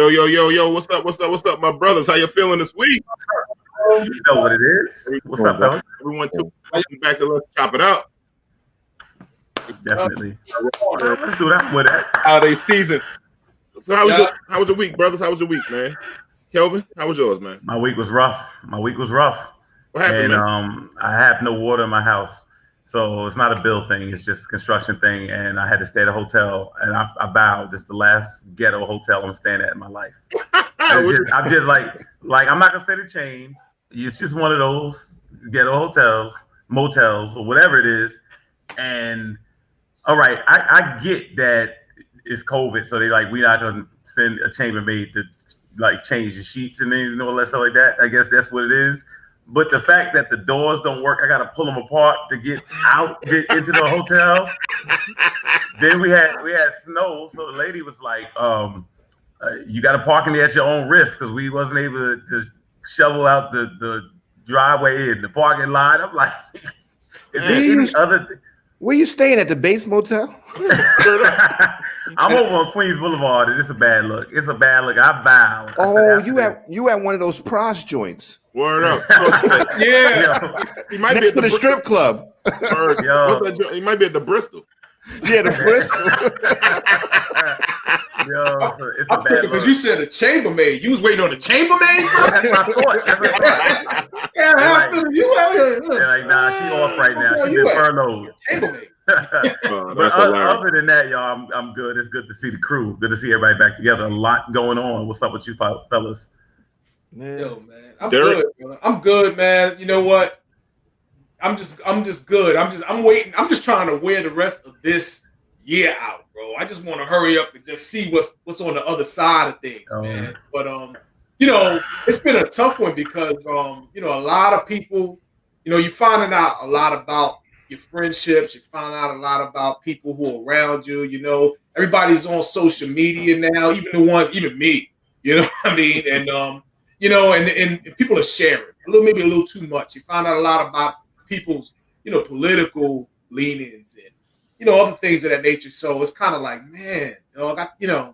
Yo. What's up, my brothers? How you feeling this week? You know what it is. What's up, fellas? Everyone, back to Let's Chop It Up. Definitely. Let's do that with that. Holiday season. So how was your week, brothers? How was your week, man? Kelvin, how was yours, man? My week was rough. What happened, man? I have no water in my house. So it's not a bill thing. It's just a construction thing. And I had to stay at a hotel. And I vowed this is the last ghetto hotel I'm staying at in my life. I'm just like, I'm not going to say the chain. It's just one of those ghetto hotels, motels, or whatever it is. And all right, I get that it's COVID. So we're not going to send a chambermaid to change the sheets and then all that stuff like that. I guess that's what it is. But the fact that the doors don't work, I got to pull them apart to get into the hotel. Then we had snow, so the lady was like, "You got to park in there at your own risk," because we wasn't able to shovel out the driveway in the parking lot. I'm like, where you staying at the Base Motel? I'm over on Queens Boulevard, and it's a bad look. I vow. Oh, you at one of those pros joints. Word up. Yeah. He might be at the strip club. He might be at the Bristol. Yeah, the Bristol. Yo, so it's a bad because you said a chambermaid. You was waiting on the chambermaid? That's my thought. Yeah, nah, she off right now. She been furloughed. Chambermaid. But other than that, y'all, I'm good. It's good to see the crew. Good to see everybody back together. A lot going on. What's up with you fellas? Yo, man. I'm good, brother. I'm good, man. You know what? I'm just good. I'm waiting. I'm just trying to wear the rest of this year out, bro. I just want to hurry up and just see what's on the other side of things, man. But it's been a tough one because a lot of people, you're finding out a lot about your friendships. You find out a lot about people who are around you. Everybody's on social media now, even me. You know what I mean? And and people are sharing maybe a little too much. You find out a lot about people's, political leanings and, other things of that nature. So it's kind of like, man,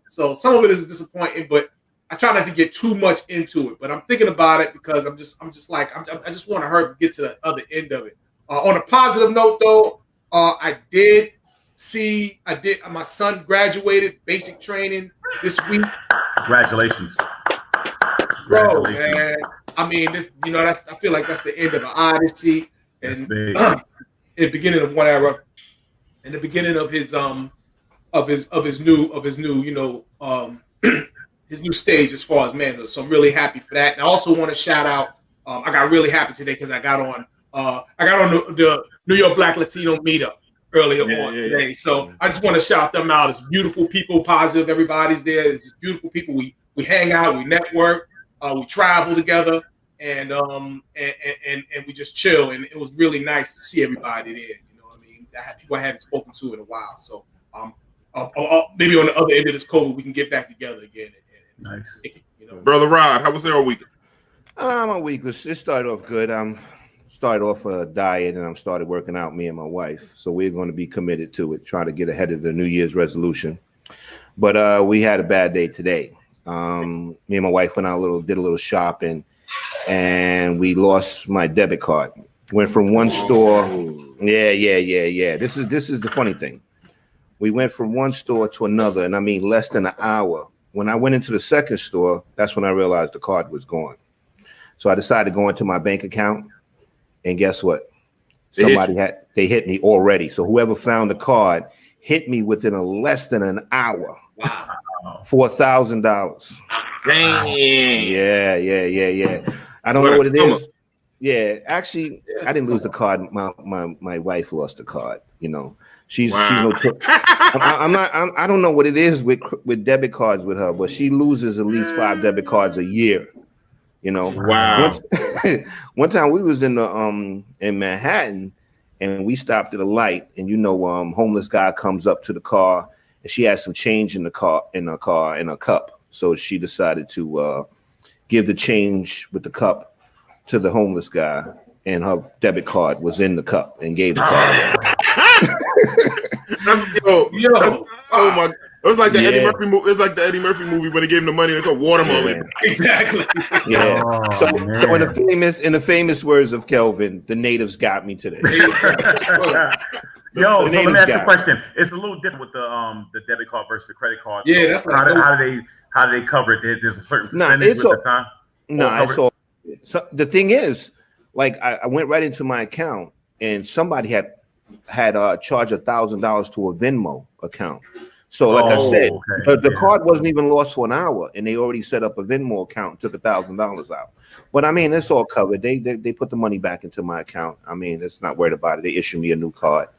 so some of it is disappointing, but I try not to get too much into it. But I'm thinking about it because I just want to hurry to get to the other end of it. On a positive note, though, my son graduated basic training this week. Congratulations. Bro, man. I mean, I feel like that's the end of an odyssey. And in the beginning of one era, in the beginning of his new his new stage as far as manhood. So I'm really happy for that. And I also want to shout out. I got really happy today because I got on the New York Black Latino meetup earlier on today. So I just want to shout them out. It's beautiful people, positive. Everybody's there. It's just beautiful people. We hang out, we network, we travel together. And we just chill, and it was really nice to see everybody there. You know what I mean? I had people I hadn't spoken to in a while, so maybe on the other end of this COVID, we can get back together again. Nice. Brother Rod, how was your weekend? My week started off good. Started off a diet, and I started working out. Me and my wife, so we're going to be committed to it, trying to get ahead of the New Year's resolution. But we had a bad day today. Me and my wife went out did a little shopping. And we lost my debit card. Went from one store. Yeah. This is the funny thing. We went from one store to another, and I mean less than an hour. When I went into the second store, that's when I realized the card was gone. So I decided to go into my bank account, and guess what? They hit me already. So whoever found the card hit me within less than an hour. Wow. $4,000. Dang. Yeah. I don't know what it is. Yeah, actually, I didn't lose the card. My wife lost the card. She's no. I don't know what it is with debit cards with her, but she loses at least 5 debit cards a year. Wow. One time we was in Manhattan, and we stopped at a light, and homeless guy comes up to the car, and she had some change in her car in a cup. So she decided to give the change with the cup to the homeless guy, and her debit card was in the cup, and gave the card. Oh my! It was like the Eddie Murphy movie. It's like the Eddie Murphy movie when they gave him the money and they called watermelon. Exactly. Yeah. So in the famous words of Kelvin, the natives got me today. Yo, so let me ask you a question. It's a little different with the debit card versus the credit card. Yeah, so that's how do they cover it? There's a certain percentage with the time. It's all. So the thing is, like I went right into my account and somebody had charged $1,000 to a Venmo account. So like I said, the card wasn't even lost for an hour, and they already set up a Venmo account, took $1,000 out. But I mean, it's all covered. They put the money back into my account. I mean, it's not worried about it. They issue me a new card.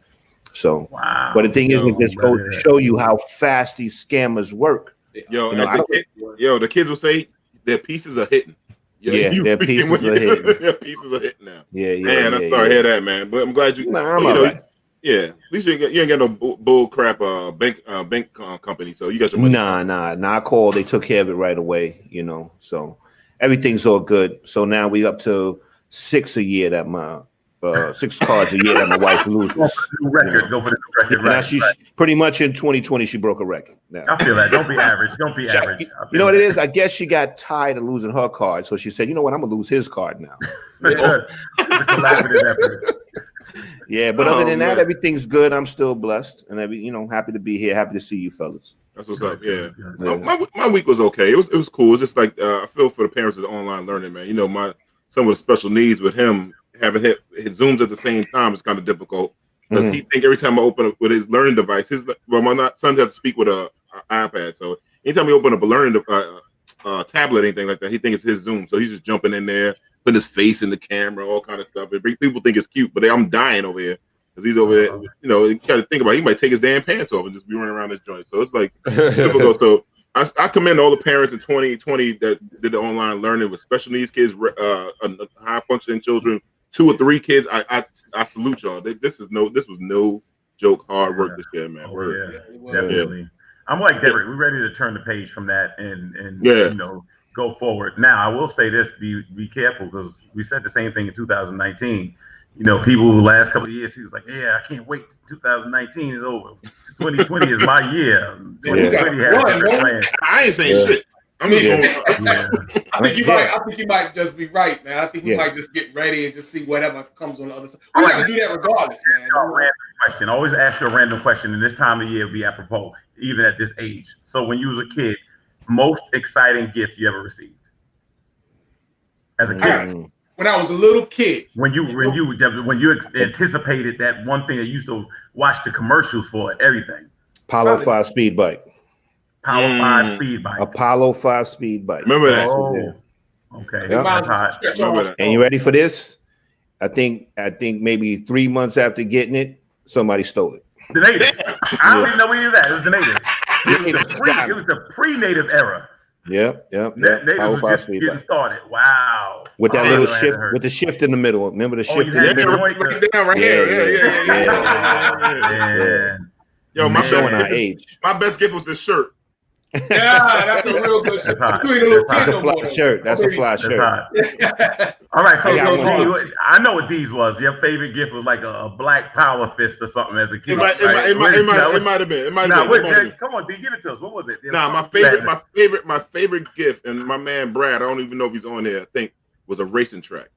So, but the thing is, it just goes to show you how fast these scammers work. The kids will say their pieces are hitting. Their pieces are hitting. Their pieces are hitting now. Man, I'm sorry to hear that, man. But I'm glad you. I'm all right. Yeah, at least you ain't got no bull crap bank company. So you got your money. Nah. I called. They took care of it right away. So everything's all good. So now we up to 6 a year that my 6 cards a year that my wife loses. Go for the record. Now she's pretty much in 2020. She broke a record. Now I feel that. Don't be average. Average. You know what it is? I guess she got tired of losing her card, so she said, "You know what? I'm gonna lose his card now." Yeah, but other than that, everything's good. I'm still blessed, and happy to be here. Happy to see you, fellas. That's what's up. Yeah. My week was okay. It was cool. Just like I feel for the parents of the online learning, man. My son with special needs, with him having his Zooms at the same time is kind of difficult because he think every time I open up with his learning device, my son has to speak with an iPad. So anytime he open up a learning tablet, anything like that, he thinks it's his Zoom. So he's just jumping in there, putting his face in the camera, all kind of stuff. And people think it's cute, but I'm dying over here because he's over there. You got to think about it. He might take his damn pants off and just be running around this joint. So it's like difficult. So I commend all the parents in 2020 that did the online learning with special needs kids, high functioning children, 2 or 3 kids. I salute y'all. This was no joke. Hard work this year, man. Definitely. Yeah. I'm like Derek. We're ready to turn the page from that and go forward. Now, I will say this: be careful, because we said the same thing in 2019. People last couple of years, he was like, "Yeah, I can't wait. 2019 is over. 2020 is my year. 2020 has different plans." I ain't saying shit. I'm just going. I think you might just be right, man. I think we might just get ready and just see whatever comes on the other side. We got to do that regardless, man. Random question. Always ask you a random question, and this time of year be apropos, even at this age. So when you was a kid, most exciting gift you ever received as a kid? When I was a little kid. When you anticipated that one thing that you used to watch the commercials for everything. Apollo 5 speed bike. Apollo 5 speed bike. Apollo 5 speed bike. Remember that? Okay. Yep. That's hot. And you ready for this? I think maybe 3 months after getting it, somebody stole it. The natives. I don't even know where he was at. It was the natives. It was the pre-native era. Yep. Natives was just getting started. Wow. With that little shift, with the shift in the middle. Remember the shift in the middle? Right here. Yeah. Yo, my best gift was this shirt. Yeah, that's a real good shirt. That's a fly shirt. All right, so I know what these was. Your favorite gift was like a black power fist or something as a kid. It might have been. Come on, D, give it to us. What was it? My favorite gift, and my man Brad, I don't even know if he's on there, I think, was a racing track.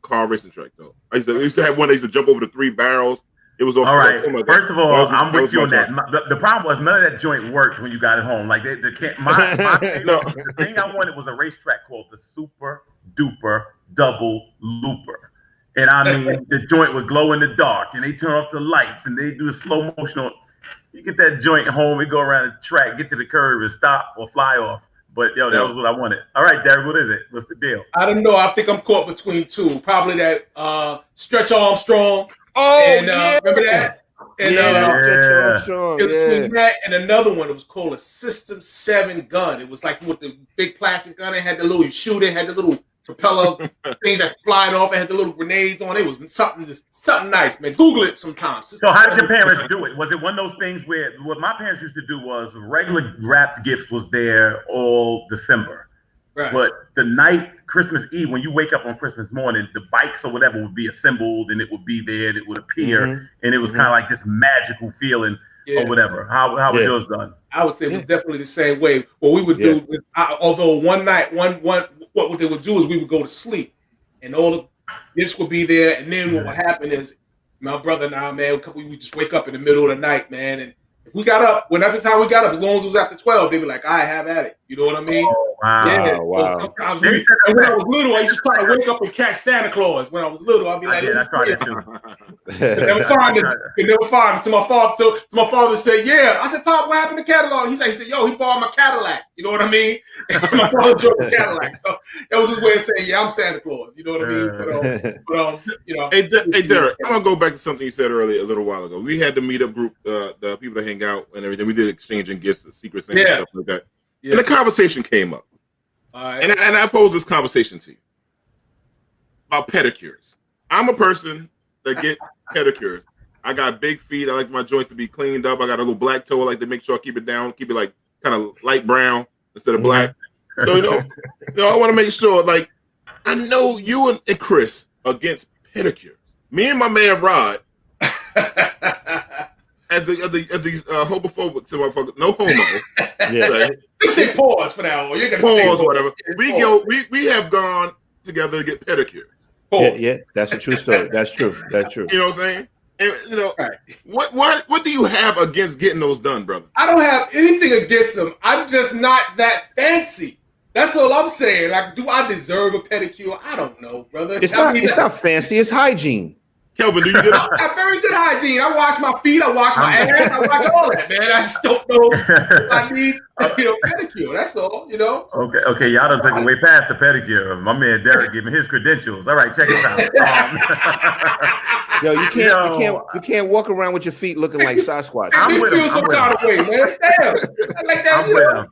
Car racing track, though. I used to have one that used to jump over the 3 barrels. It was all right. First of all, I'm with you on that. The problem was none of that joint worked when you got it home. Like the thing I wanted was a racetrack called the Super Duper Double Looper, and I mean the joint would glow in the dark, and they turn off the lights, and they do a slow motion. You get that joint home, we go around the track, get to the curve, and stop or fly off. But that was what I wanted. All right, Derek, what is it? What's the deal? I don't know. I think I'm caught between 2. Probably that Stretch Armstrong. Remember that? And between that and another one, it was called a System 7 gun. It was like with the big plastic gun. It had the little shooter, had the little propeller things that flying off. It had the little grenades on it. It was something nice, man. Google it sometimes. So how did your parents do it? Was it one of those things where what my parents used to do was regular wrapped gifts was there all December. Right. But the night, Christmas Eve, when you wake up on Christmas morning, the bikes or whatever would be assembled and it would be there and it would appear. And it was kind of like this magical feeling or whatever. How was yours done? I would say it was definitely the same way. What we would do, although one night, what they would do is we would go to sleep, and all the gifts would be there. And then what would happen is my brother and I, man, we just wake up in the middle of the night, man, and if we got up, every time we got up, as long as it was after 12, they'd be like, "I have at it." You know what I mean? Oh, wow. Yeah. Wow. So sometimes when I was little, I used to try to wake up and catch Santa Claus. When I was little, I'd be like, "I tried that too." Never find it. So my father said, "Yeah." I said, "Pop, what happened to Cadillac?" He said, "Yo, he borrowed my Cadillac." You know what I mean? My father drove a Cadillac, so that was his way of saying, "Yeah, I'm Santa Claus." You know what I mean? But you know. Hey, Derek, I'm gonna go back to something you said earlier a little while ago. We had the meetup group, the people that hang out and everything. We did exchanging gifts, Secret Santa, stuff like that. Yeah. And the conversation came up. And I posed this conversation to you about pedicures. I'm a person that get pedicures. I got big feet. I like my joints to be cleaned up. I got a little black toe. I like to make sure I keep it down, keep it like kind of light brown instead of black. So I want to make sure. Like, I know you and Chris are against pedicures. Me and my man Rod, as the homophobic, so motherfuckers, no homo. Right? Just say pause for now. You're gonna pause or whatever. We have gone together to get pedicures. Yeah, that's a true story. That's true. You know what I'm saying? And what do you have against getting those done, brother? I don't have anything against them. I'm just not that fancy. That's all I'm saying. Like, do I deserve a pedicure? I don't know, brother. It's not fancy. It's hygiene. Kelvin, do you get it? I have very good hygiene. I wash my feet. I wash my ass. I wash all that, man. I just don't know if I need pedicure. That's all, Okay. Y'all done took way past the pedicure. My man Derek giving his credentials. All right, check this out. Yo, you can't walk around with your feet looking like Sasquatch. I'm with him. Some kind of way, man. Damn. Like that. I'm with him.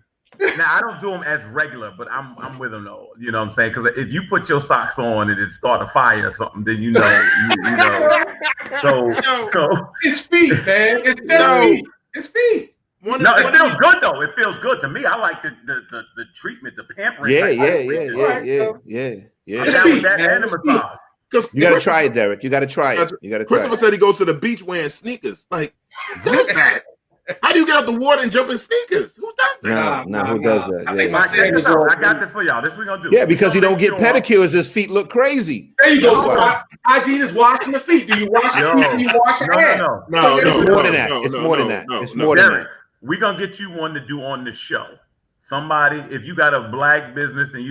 Now I don't do them as regular, but I'm with them though. You know what I'm saying? Because if you put your socks on and it start a fire or something, then you know. So it's feet, man. It's feet. It's feet. It feels good though. It feels good to me. I like the treatment, the pampering. Yeah. It's feet, and the massage. You gotta try it, Derek. You gotta try it. Christopher said he goes to the beach wearing sneakers. Like, what's that? How do you get out the water and jump in sneakers? Who does that? No, who does that? I got this for y'all. This we're gonna do. Yeah, because he don't get pedicures, his feet look crazy. There you go. Hygiene is washing the feet. Do you wash your feet? Do you wash your hands? No. It's more than that. It's more than that. It's more than that. We're gonna get you one to do on the show. Somebody, if you got a black business and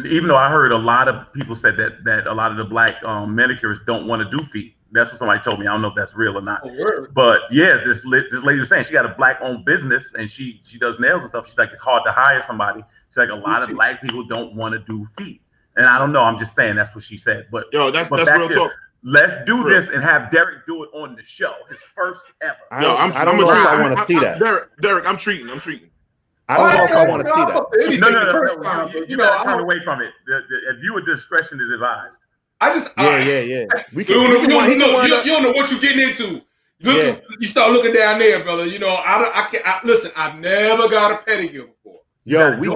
even though I heard a lot of people said that a lot of the black manicurists don't want to do feet. That's what somebody told me. I don't know if that's real or not. But yeah, this lady was saying she got a black-owned business and she does nails and stuff. She's like, it's hard to hire somebody. She's like, a lot of black people don't want to do feet. And I don't know. I'm just saying that's what she said. But that's real talk. Let's do this and have Derek do it on the show. His first ever. I don't know if I want to see that. Derek, I'm treating. I don't know if I want to see that. No. You gotta turn away from it. The viewer discretion is advised. Yeah. You don't know what you're getting into. You start looking down there, brother. I can't. Listen, I've never got a pedicure before.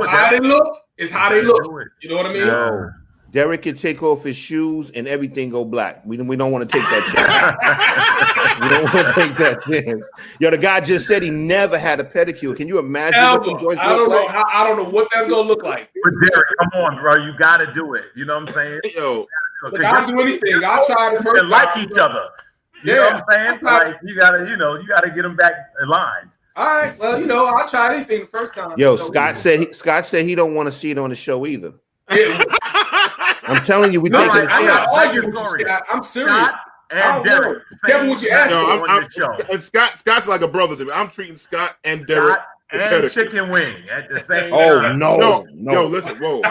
How they look is how they look. You know what I mean? Yo, Derek can take off his shoes and everything go black. We don't want to take that chance. We don't want to take that chance. Yo, the guy just said he never had a pedicure. Can you imagine what the joints look like? I don't know what that's gonna look like. But Derek, come on, bro, you got to do it. You know what I'm saying? Yo. I'll do anything. I'll try the first time. Like each other. You know what I'm saying? Like you gotta get them back aligned. All right. Well, I'll try anything the first time. Yo, Scott said he don't want to see it on the show either. Yeah. I'm telling you, we taking a chance. I'm serious. Scott and Derek. Kevin, what you asked for? Scott's like a brother to me. I'm treating Scott and Derek. And chicken wing at the same time. Oh no. Yo, listen, whoa.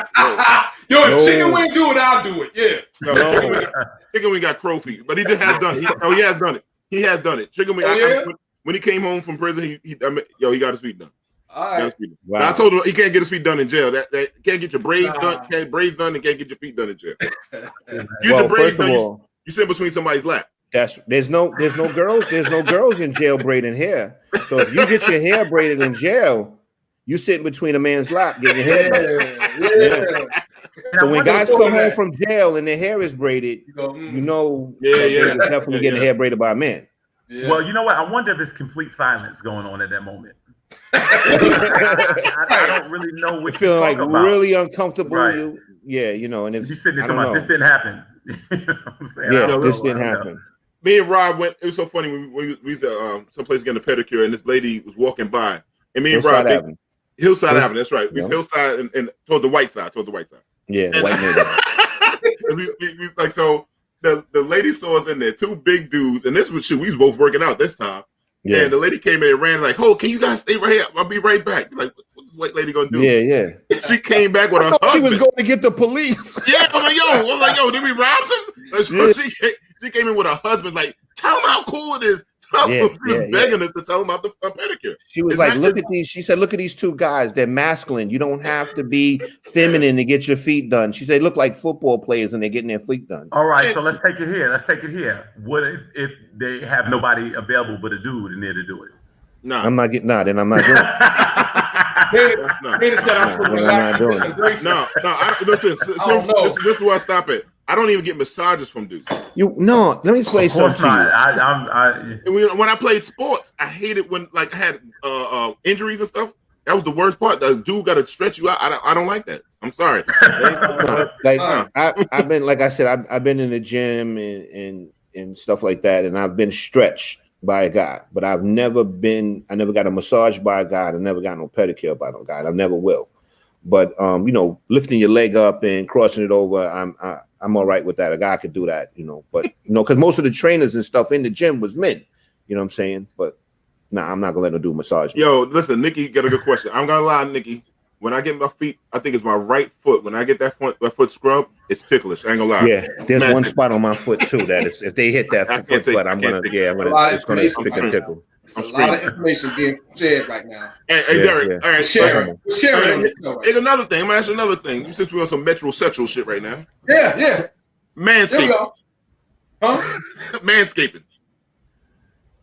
Yo, if chicken wing do it, I'll do it. Yeah. Chicken wing got crow feet, but he just has done it. He has done it. He has done it. Chicken wing. When he came home from prison, he got his feet done. All right. Wow. Now, I told him he can't get his feet done in jail. That can't get your braids done. Can't braids done, and can't get your feet done in jail. Get your braids done. You sit between somebody's lap. There's no girls in jail braiding hair. So if you get your hair braided in jail, you sitting between a man's lap getting your hair braided. Yeah. So when guys come home from jail and their hair is braided, they're definitely getting hair braided by a man. Yeah. Well, you know what? I wonder if it's complete silence going on at that moment. I don't really know what you're feeling like about. Really uncomfortable. Right. And if you're sitting there talking about this didn't happen. You know what I'm saying? Yeah, this didn't happen. Me and Rob went. It was so funny when we was someplace getting a pedicure, and this lady was walking by, and me and Rob, Hillside Avenue. That's right. We was Hillside and toward the white side. Yeah, the white neighborhood. we like so. The lady saw us in there, two big dudes, and this was we was both working out this time. Yeah. And the lady came in and ran like, "Oh, can you guys stay right here? I'll be right back." Like, what's this white lady gonna do? Yeah. She came back with her husband. She was going to get the police. Yeah, I was like, yo, did we rob him? She came in with her husband, like, tell him how cool it is. She was begging us to tell him about the pedicure. She was like, look at these. She said, look at these two guys. They're masculine. You don't have to be feminine to get your feet done. She said, look like football players and they're getting their feet done. All right, so let's take it here. What if they have nobody available but a dude in there to do it? No, I'm not getting then I'm not doing it. Listen, this is where I stop it. I don't even get massages from dudes. Let me explain something to you. When I played sports, I hated when I had injuries and stuff. That was the worst part. The dude got to stretch you out. I don't like that. I'm sorry. I've been, like I said, I've been in the gym and stuff like that, and I've been stretched by a guy, but I never got a massage by a guy. I never got no pedicure by no guy. I never will. But lifting your leg up and crossing it over, I'm all right with that. A guy could do that, But because most of the trainers and stuff in the gym was men. You know what I'm saying? But I'm not gonna let them do a massage. Yo, listen, Nikki got a good question. I'm gonna lie, Nikki. When I get my feet, I think it's my right foot. When I get that foot scrub, it's ticklish. I ain't gonna lie. Yeah, there's one spot on my foot too that is, if they hit that foot, it's gonna pick and tickle. A lot of information being shared right now. Hey, Derek, all right, sharing. Here's another thing. I'm gonna ask you another thing. Since we're on some metrosexual shit right now. Yeah. Manscaping. Huh? Manscaping.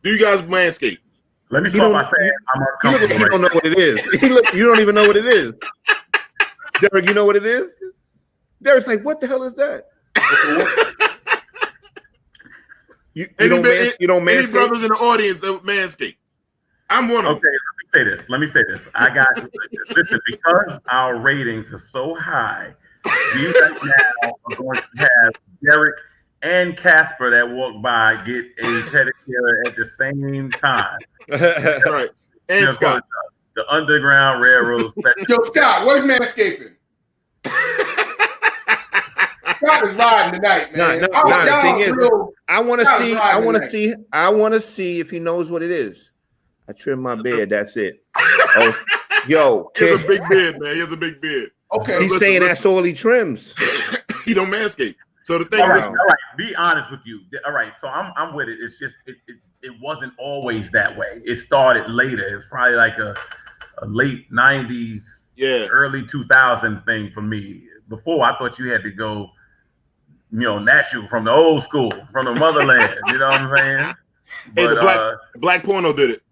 Do you guys manscape? Let me start by saying I'm uncomfortable. You don't know what it is. You don't even know what it is. Derek, you know what it is? Derek's like, what the hell is that? You don't manscape? Any brothers in the audience that manscape? I'm one of them. Okay, let me say this. I got listen, because our ratings are so high, we right now are going to have Derek and Casper that walk by get a pedicure at the same time. Right. And Scott. The Underground Railroad special. Yo, Scott, where's manscaping? Scott is riding tonight, man. The thing is, I want to see if he knows what it is. I trim my beard. That's it. Oh, yo, he has a big beard, man. He has a big beard. Okay, he's saying that's all he trims. He don't manscape. So the thing is, all right, be honest with you. All right, so I'm with it. It's just it wasn't always that way. It started later. It was probably like a late 90s, early 2000 thing for me. Before, I thought you had to go, natural from the old school, from the motherland. You know what I'm saying? But the black porno did it.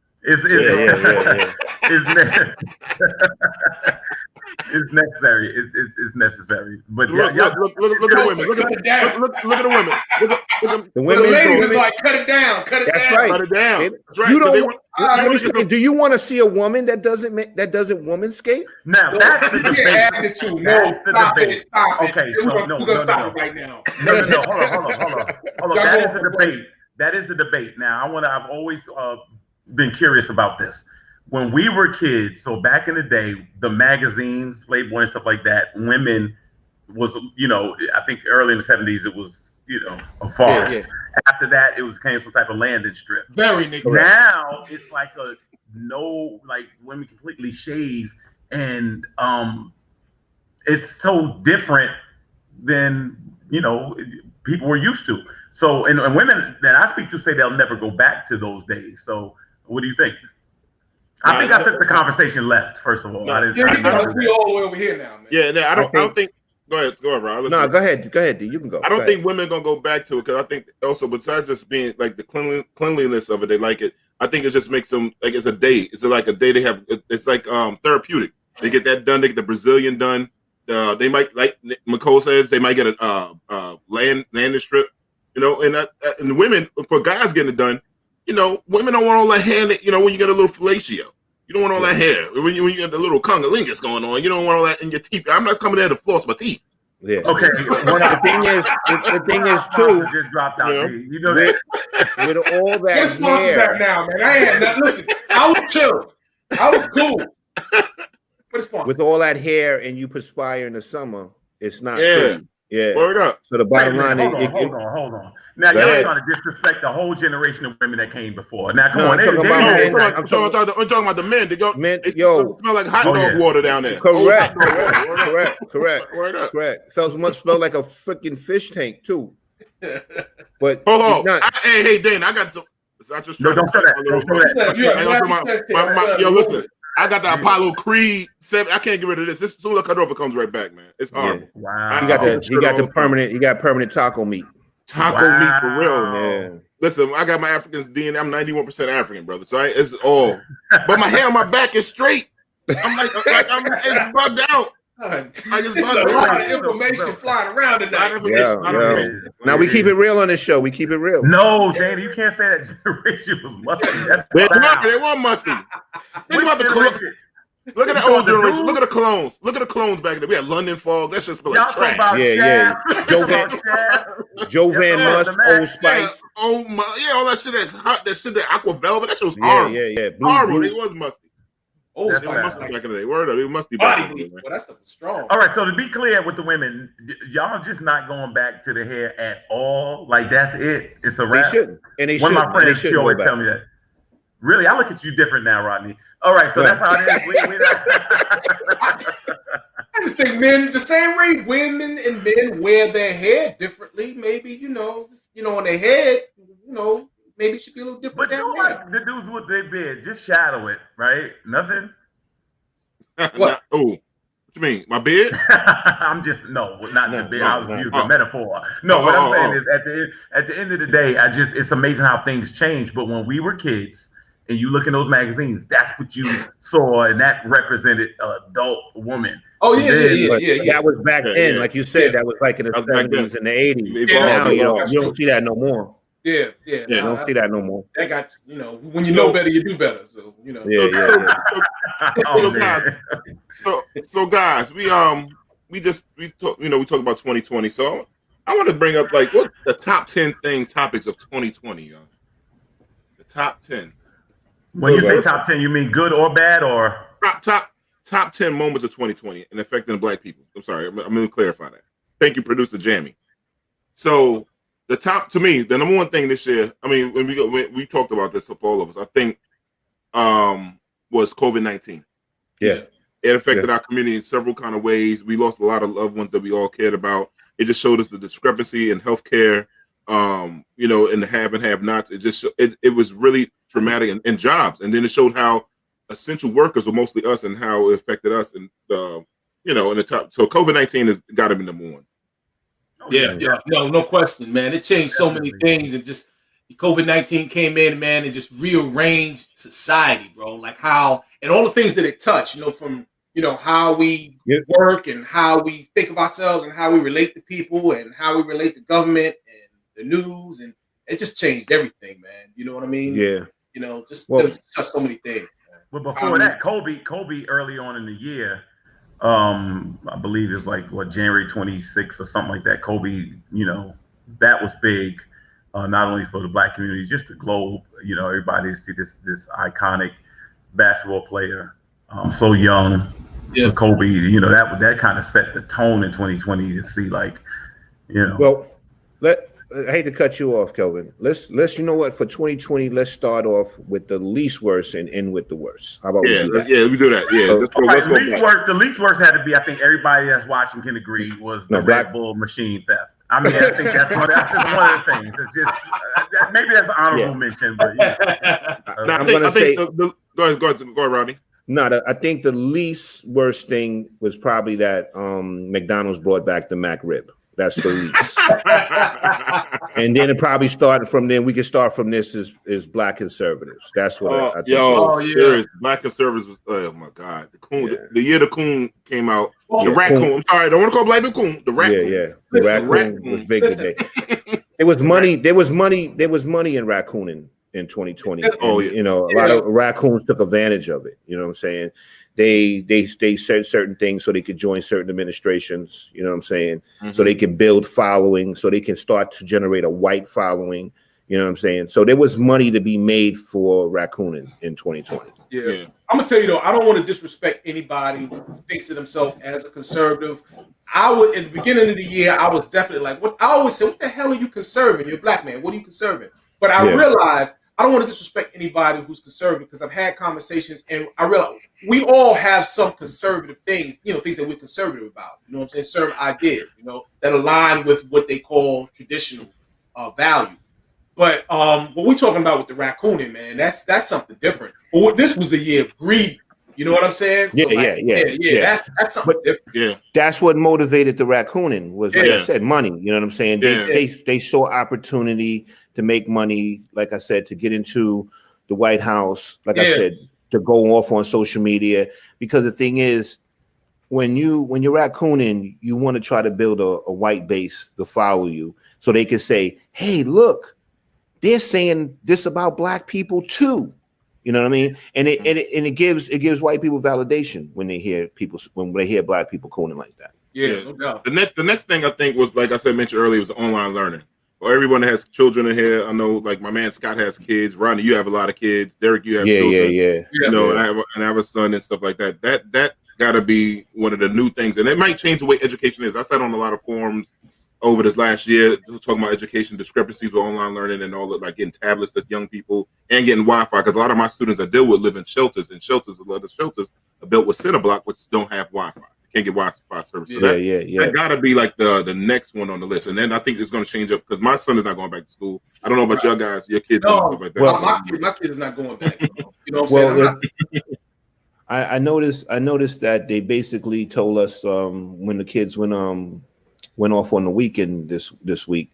It's necessary. It's necessary. But look at the women. Look at the women. The ladies is like, cut it down. That's right. Cut it down. That's right. You don't. Do you want to see a woman that doesn't womanscape? Now that's the debate. Stop it. Okay, so no. We're gonna stop it right now. No. Hold on. That is the debate. That is the debate. Now I've always been curious about this. When we were kids, so back in the day, the magazines, Playboy and stuff like that, women was, I think early in the 70s, it was, a forest. Yeah. After that, it became some type of landing strip. Very Nick. Now it's like women completely shave, and it's so different than, people were used to. So, and women that I speak to say they'll never go back to those days. So what do you think? I think I took the conversation left. First of all, we all the way over here now, man. Yeah, I don't think. Go ahead, Rob. No, go ahead, D. You can go. I don't think women are gonna go back to it because I think also besides just being like the cleanliness of it, they like it. I think it just makes them like it's a day. It's like a day they have. It's like therapeutic. They get that done. They get the Brazilian done. They might, like McCole says, they might get a landing strip. And women, for guys getting it done, you know, women don't want all that hair. You know, when you get a little fellatio, you don't want all that hair. When you get the little congolingus going on, you don't want all that in your teeth. I'm not coming there to floss my teeth. Yeah. Okay. the thing is too. Just dropped out. You know with all that What sponsors that now, man? I ain't nothing. Listen, I was chill. I was cool. With all that hair and you perspire in the summer, it's not pretty. Yeah. Word up. So the bottom line hold on. Now you're trying to disrespect the whole generation of women that came before. Now come on, I'm talking about the men. They smell like hot dog water down there. Correct. Smell like a freaking fish tank too. But hold on. Hey, Dan, I got some. Don't say that. Yo, listen. I got the Apollo Creed 7. I can't get rid of this. As soon as I cut it off, it comes right back, man. It's hard. Yeah. Wow. He got permanent taco meat. Taco meat for real, man. Listen, I got my African DNA. I'm 91% African, brother. So it's all. But my hair on my back is straight. I'm like it's bugged out. Like it's a lot of information flying around tonight. Yeah. Now we keep it real on this show. We keep it real. No, Danny, you can't say that generation was musty. They were musty. Think about the cologne. Look at the old generation. Look at the colognes. Look at the colognes back then. We had London Fog. That's just like trash. Joe Van Musk, Old Spice. All that shit that's hot. That shit, that Aqua Velvet. That shit was horrible. Horrible. It was musty. Oh, it must be back in the day. Word up, it must be back. Well, that's strong. All right, so to be clear with the women, y'all just not going back to the hair at all. Like that's it. It's a wrap. They shouldn't. And one of my friends, she always tell me that. Really, I look at you different now, Rodney. All right, so that's how it is. I just think men, the same way women and men wear their hair differently. Maybe on their head, maybe it should be a little different. But you like the dudes with their beard, just shadow it, right? Nothing. What? What you mean? My beard? I'm just not the beard. I was using a metaphor. No, what I'm saying is at the end of the day, it's amazing how things change. But when we were kids and you look in those magazines, that's what you saw, and that represented an adult woman. Oh yeah. That was back then, like you said. That was like in the 70s and the 80s. Now you don't see that no more. Yeah. You don't see that no more. That got when you know better, you do better. So So guys, we talk about 2020. So I want to bring up like what the top 10 topics of 2020, yo. The top 10. When you say top 10, you mean good or bad or top 10 moments of 2020 and affecting the black people. I'm sorry, I'm going to clarify that. Thank you, producer Jamie. So the number one thing this year, I mean, when we talked about this for all of us, I think was COVID-19. Yeah. It affected our community in several kind of ways. We lost a lot of loved ones that we all cared about. It just showed us the discrepancy in healthcare, in the have and have nots. It was really traumatic in jobs. And then it showed how essential workers were mostly us and how it affected us. And, in the top. So COVID-19 has got to be number one. Yeah. No question, man. It changed so many things, and just COVID-19 came in, man, and just rearranged society, bro. Like how and all the things that it touched, from how we work and how we think of ourselves and how we relate to people and how we relate to government and the news, and it just changed everything, man. You know what I mean? Yeah. Just so many things. But before that, Kobe early on in the year. I believe it's like January 26th or something like that. Kobe, that was big, not only for the black community, just the globe. Everybody see this iconic basketball player, so young. Yeah, Kobe. That kind of set the tone in 2020 to see Well, I hate to cut you off, Kelvin. Let's for 2020, let's start off with the least worst and end with the worst. How about we do that? Yeah, we do that. Yeah. The least worst had to be, I think everybody that's watching can agree, was the Red Bull machine theft. I mean, I think that's one of the things. It's just maybe that's an honorable mention, but go ahead, Rodney. No, I think the least worst thing was probably that McDonald's brought back the McRib. That's the least. And then it probably started from then. We can start from this is black conservatives. That's what I think. Black conservatives was, oh my God. The coon, the year the coon came out, the raccoon. I'm sorry, I don't want to call black the coon. The raccoon. Yeah. The raccoon was big today. It was money. There was money in raccooning in 2020. Oh, and, you know, a lot of raccoons took advantage of it. You know what I'm saying? They said certain things so they could join certain administrations. You know what I'm saying? So they can build following, so they can start to generate a white following. You know what I'm saying? So there was money to be made for raccooning in 2020. Yeah. I'm gonna tell you though, I don't want to disrespect anybody who thinks of themselves as a conservative. I would, in the beginning of the year, I was definitely like, what I always say, what the hell are you conserving? You're a black man. What are you conserving? But I realized I don't want to disrespect anybody who's conservative because I've had conversations and I realize we all have some conservative things, you know, things that we're conservative about. You know what I'm saying? Certain ideas, you know, that align with what they call traditional value. But what we're talking about with the raccooning, man, that's something different. But what this was the year of greed. You know what I'm saying? So Yeah. That's something different. Yeah. That's what motivated the raccooning was, like I said, money. You know what I'm saying? They saw opportunity to make money, like I said, to get into the White House, like I said, to go off on social media. Because the thing is, when you're raccooning, you want to try to build a white base to follow you, so they can say, "Hey, look, they're saying this about black people too." You know what I mean? And it gives white people validation when they hear black people cooning like that. Yeah, no doubt. The next thing I think was, like I said, mentioned earlier, was the online learning. For everyone that has children in here, I know, like my man Scott has kids. Ronnie, you have a lot of kids. Derek, you have children. You know, and I have a son and stuff like that. That got to be one of the new things, and it might change the way education is. I sat on a lot of forums over this last year talking about education discrepancies with online learning and all that, like getting tablets to young people and getting Wi-Fi, because a lot of my students I deal with live in shelters, and a lot of shelters are built with cinder block, which don't have Wi-Fi. Can't get Wi-Fi service. So that got to be like the next one on the list. And then I think it's going to change up because my son is not going back to school. I don't know about your guys, your kids, and stuff like that. Well, my kid is not going back. You know what I'm saying? I noticed that they basically told us when the kids went off on the weekend this week,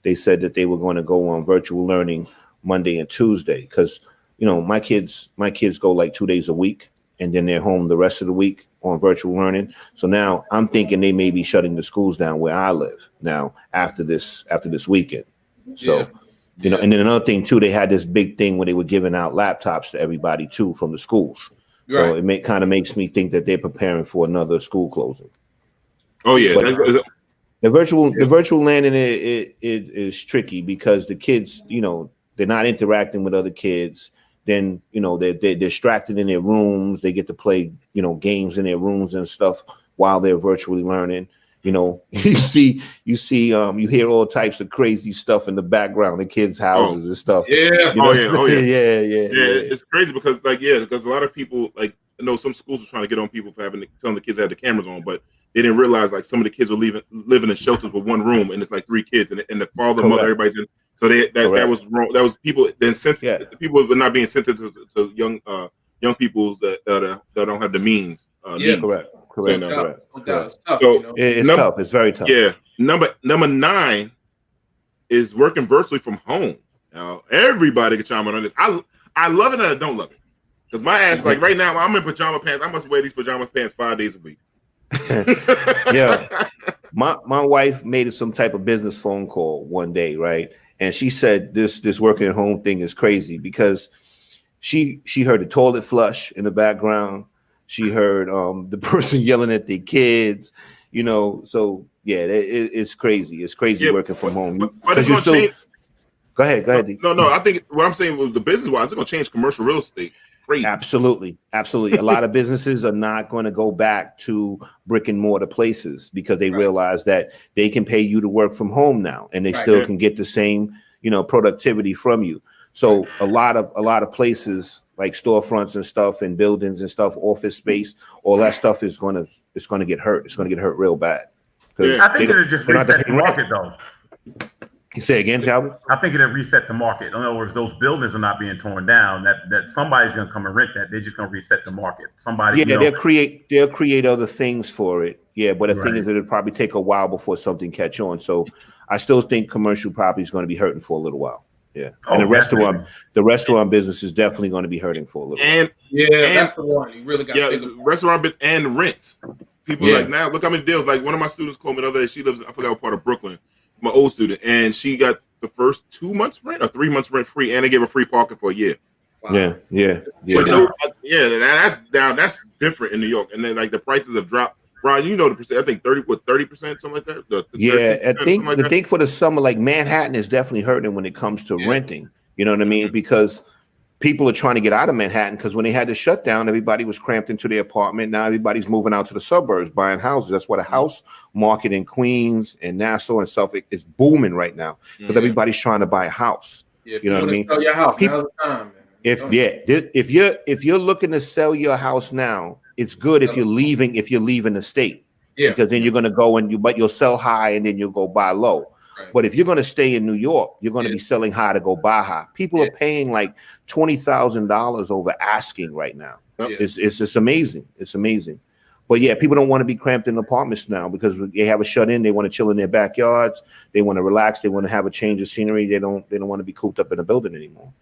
they said that they were going to go on virtual learning Monday and Tuesday, because you know my kids go like 2 days a week and then they're home the rest of the week on virtual learning. So now I'm thinking they may be shutting the schools down where I live now after this weekend. So you know, and then another thing too, they had this big thing where they were giving out laptops to everybody too from the schools. So it kind of makes me think that they're preparing for another school closing. Oh yeah. The virtual learning is tricky because the kids, you know, they're not interacting with other kids. Then, you know, they're distracted in their rooms. They get to play, you know, games in their rooms and stuff while they're virtually learning. You know, you hear all types of crazy stuff in the background in kids' houses and stuff. Yeah. You know? Yeah. It's crazy because because a lot of people, like, I know some schools are trying to get on people for telling the kids to have the cameras on, but they didn't realize like some of the kids were living in shelters with one room, and it's like 3 kids, and the father, mother, everybody's in. So that was wrong. That was people then people were not being sensitive to young people that don't have the means. Correct. So, It's tough, so you know? It's tough. It's very tough. Yeah. Number 9 is working virtually from home. Now everybody can chime in on this. I love it and I don't love it, because my ass, like right now, I'm in pajama pants. I must wear these pajama pants 5 days a week. Yeah, my wife made some type of business phone call one day, right? And she said this working at home thing is crazy because she heard the toilet flush in the background. She heard the person yelling at their kids, you know. So yeah, it's crazy. It's crazy working from home. But it's going to change. Go ahead. No. I think what I'm saying with the business wise, it's going to change commercial real estate. Crazy. Absolutely. A lot of businesses are not going to go back to brick and mortar places because they realize that they can pay you to work from home now, and they still can get the same, you know, productivity from you. So a lot of places like storefronts and stuff and buildings and stuff, office space, all that stuff is going to get hurt. It's going to get hurt real bad. I think it'll just reset the market though. You say again, Calvin? I think it'll reset the market. In other words, those buildings are not being torn down. That somebody's going to come and rent that. They're just going to reset the market. Somebody, they'll create other things for it. Yeah, but the thing is, it'll probably take a while before something catch on. So I still think commercial property is going to be hurting for a little while. Yeah, and the restaurant business is definitely going to be hurting for a little while. And that's the one you really got to think about. Restaurant business and rent. People like now look how many deals. Like one of my students called me the other day. She lives, I forgot what part of Brooklyn. My old student, and she got the first 2 months rent or 3 months rent free, and they gave a free parking for a year. Wow. Yeah. That's down. That's different in New York, and then like the prices have dropped. Brian, you know the percent. I think 30%, something like that. I think the thing for the summer, like Manhattan, is definitely hurting when it comes to renting. You know what I mean? Because people are trying to get out of Manhattan because when they had the shutdown, everybody was cramped into their apartment. Now everybody's moving out to the suburbs, buying houses. That's why the house market in Queens and Nassau and Suffolk is booming right now because everybody's trying to buy a house. Yeah, you know what I mean? Sell your house. Now's the time, man. If you're looking to sell your house now, it's good if you're leaving the state. Yeah. Because then you're gonna go but you'll sell high and then you'll go buy low. Right. But if you're gonna stay in New York, you're gonna be selling high to go buy high. People are paying like $20,000 over asking right now. It's just amazing. It's amazing. But yeah, people don't want to be cramped in apartments now because they have a shut in. They want to chill in their backyards. They want to relax. They want to have a change of scenery. They don't want to be cooped up in a building anymore.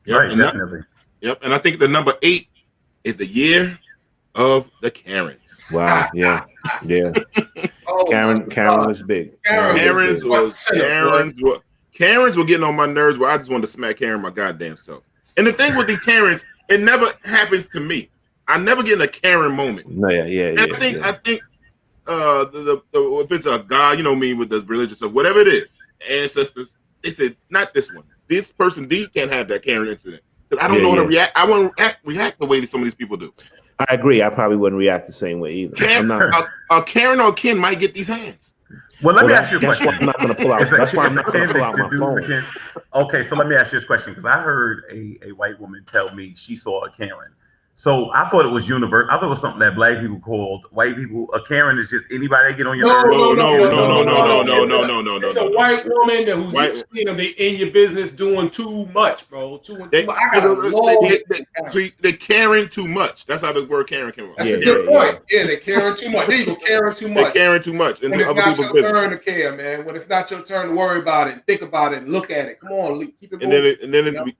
Yep, right, definitely. And I think the number 8 is the year of the Karens. Wow. Yeah. Karen was big. Karens were getting on my nerves where I just wanted to smack Karen my goddamn self. And the thing with the Karens, it never happens to me. I never get in a Karen moment. No, I think if it's a guy, you know me with the religious stuff, whatever it is, ancestors, they said not this one. This person D can't have that Karen incident because I don't know how to react. I won't react the way that some of these people do. I agree. I probably wouldn't react the same way either. A Karen or Ken might get these hands. Well, let me ask you a question. That's why I'm not going to pull out. That's why I'm not going to pull out my phone. Okay, so let me ask you this question because I heard a white woman tell me she saw a Karen. So I thought it was universal. I thought it was something that black people called white people. A Karen is just anybody that get on your nerves. No. It's a white woman who's they in your business doing too much, bro. They're caring too much. That's how the word Karen came from. That's a good point. Yeah, they're caring too much. There you go, caring too much. They're caring too much. And it's not your turn to care, man. When it's not your turn to worry about it, and think about it, and look at it. Come on, keep it moving. And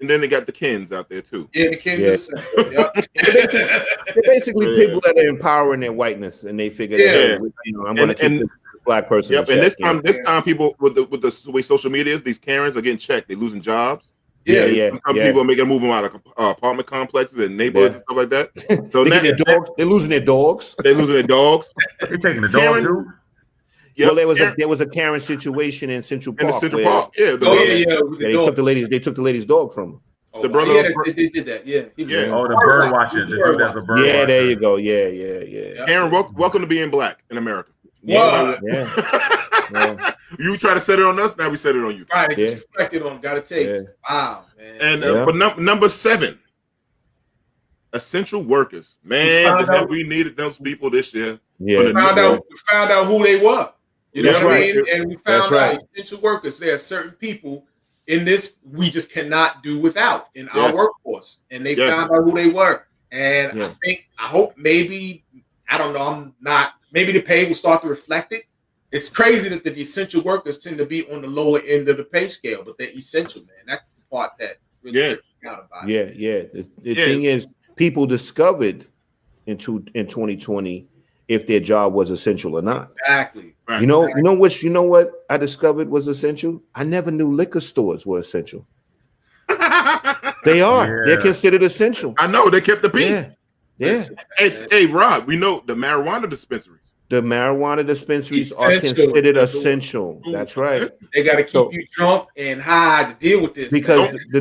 then they got the Kens out there too. Yeah, the Kens. They're basically people that are empowering their whiteness, and they figure that I'm going to keep this black person. Yep, and this time, people with the way social media is, these Karens are getting checked. They're losing jobs. Some people are making a move out of apartment complexes and neighborhoods and stuff like that. So they're losing their dogs. They're losing their dogs. They're taking the dog too. Yep. Well, there was a Karen situation in Central Park. They took the lady's dog from her. The brother, they did that. The bird watcher. The dude that's a bird watcher. There you go. Yeah. Karen, welcome to being black in America. Yeah. You try to set it on us, now we set it on you. Right, just reflected on. Got a taste. Wow, man. And for number 7, essential workers. Man, we needed those people this year. Yeah, we found out who they were. You know what I mean? And we found out essential workers. There are certain people in this we just cannot do without in our workforce, and they found out who they were. And I hope maybe the pay will start to reflect it. It's crazy that the essential workers tend to be on the lower end of the pay scale, but they're essential, man. That's the part that really out about it. The thing is, people discovered in 2020 if their job was essential or not. Exactly. Right. You know what I discovered was essential? I never knew liquor stores were essential. They are. Yeah. They're considered essential. I know. They kept the peace. Yeah. Hey, Rob, we know the marijuana dispensaries. The marijuana dispensaries are considered essential. That's right. They got to keep you drunk and high to deal with this. Because the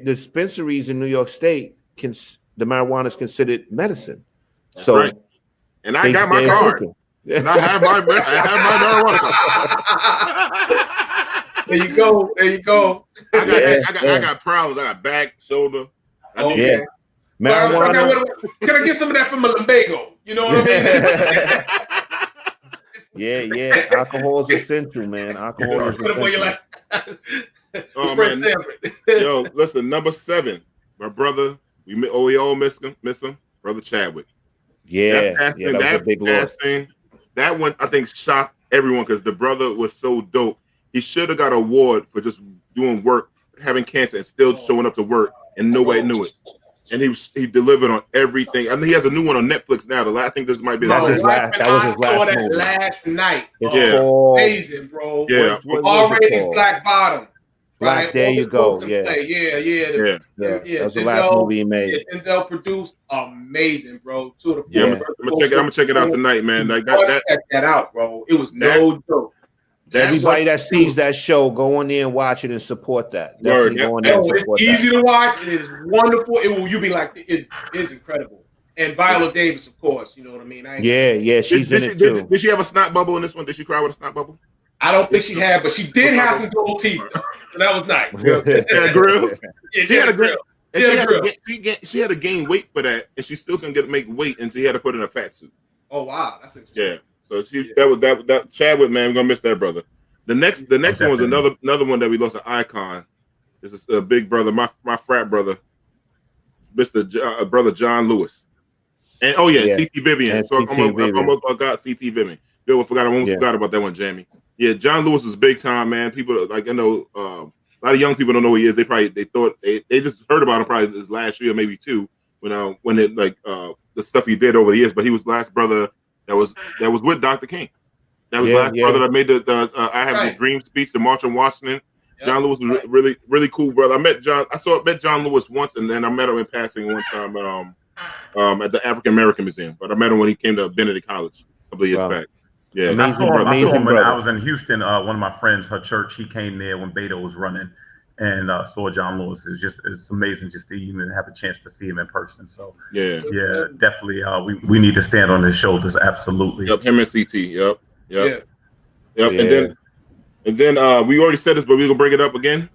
dispensaries in New York State the marijuana is considered medicine. So. Right. And I got my card. And I have my marijuana card. There you go. I got problems. I got back, shoulder. Marijuana. Can I get some of that from a lumbago? You know what I mean? Yeah. Alcohol is essential, man. Alcohol is essential. Oh, man. Yo, listen, number 7, my brother. We all miss him, Brother Chadwick. That was a big loss. That one I think shocked everyone because the brother was so dope. He should have got an award for just doing work, having cancer, and still showing up to work, and nobody knew it. and he delivered on everything. I mean, he has a new one on Netflix now. I think this might be That's his Right, last. That was his last that movie. last night. Yeah. Amazing, bro. Yeah. What was it Already called? Black Bottom. Black. Right? There you go. Yeah. Yeah. That was the last movie he made. Yeah, Denzel produced. Amazing, bro. Two of the Yeah, I'm gonna check it out tonight, man. Like that. Check that out, bro. It was no joke. Everybody that sees that show, go on there and watch it and support that. Definitely go on there and support it's easy to watch. It is wonderful. You'll be like, it's incredible. And Viola Davis, of course. You know what I mean? She's in it too. Did she have a snot bubble in this one? Did she cry with a snot bubble? I don't think she had, but she did have some gold teeth, so that was nice. Yeah, grills. Yeah, she had a grill. She had to gain weight for that, and she still couldn't make weight, and she had to put in a fat suit. Oh wow, that's interesting. Yeah, so that Chadwick, man, we're gonna miss that brother. The next one was another one that we lost, an icon. This is a big brother, my frat brother, Mr. Brother John Lewis, and CT Vivian. So I almost got CT Vivian. I almost forgot about that one, Jamie. Yeah, John Lewis was big time, man. People like I know a lot of young people don't know who he is. They thought they just heard about him probably this last year, maybe two, when it the stuff he did over the years. But he was the last brother that was with Dr. King. That was the last brother that made the I Have a Dream speech, the March on Washington. Yep. John Lewis was really, really cool brother. I met John Lewis once, and then I met him in passing one time at the African American Museum. But I met him when he came to Benedict College a couple of years back. Yeah, I saw him when I was in Houston. One of my friends, her church, he came there when Beto was running, and saw John Lewis. It's amazing just to even have a chance to see him in person. So yeah, definitely. We need to stand on his shoulders. Absolutely. Yep, him and CT. Yep. Yeah. And then we already said this, but we're gonna bring it up again.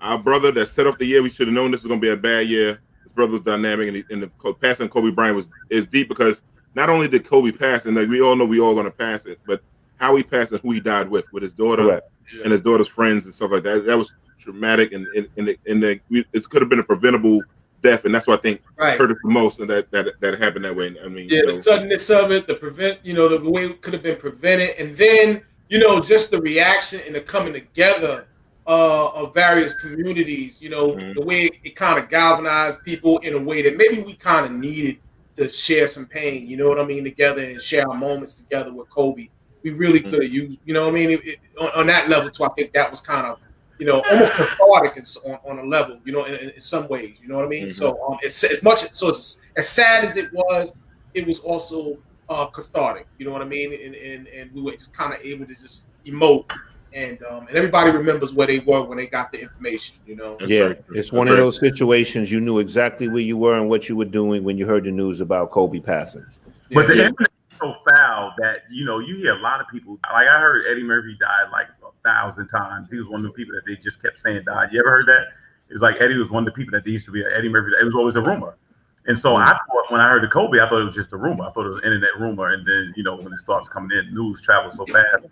Our brother that set off the year, we should have known this was gonna be a bad year. His brother was dynamic, and the passing Kobe Bryant is deep because not only did Kobe pass, and like we all know we all gonna pass it, but how he passed and who he died with his daughter and his daughter's friends and stuff like that. That was traumatic, and it could have been a preventable death, and that's what I think hurt it the most, and that happened that way. I mean, the suddenness of it, the way it could have been prevented, and then just the reaction and the coming together of various communities. The way it kind of galvanized people in a way that maybe we kind of needed to share some pain, together and share our moments together with Kobe. We really could have used, on that level too. I think that was kind of, almost cathartic on a level, in some ways, you know what I mean? Mm-hmm. So it's as sad as it was also cathartic, you know what I mean? And we were just kind of able to just emote. And everybody remembers where they were when they got the information, It's one of those situations you knew exactly where you were and what you were doing when you heard the news about Kobe passing. But the internet is so foul that you hear a lot of people. Like I heard Eddie Murphy died like 1,000 times. He was one of the people that they just kept saying died. You ever heard that? It was like Eddie was one of the people that they used to be Eddie Murphy. It was always a rumor. And so I thought when I heard the Kobe, I thought it was just a rumor. I thought it was an internet rumor. And then when it starts coming in, news travels so fast.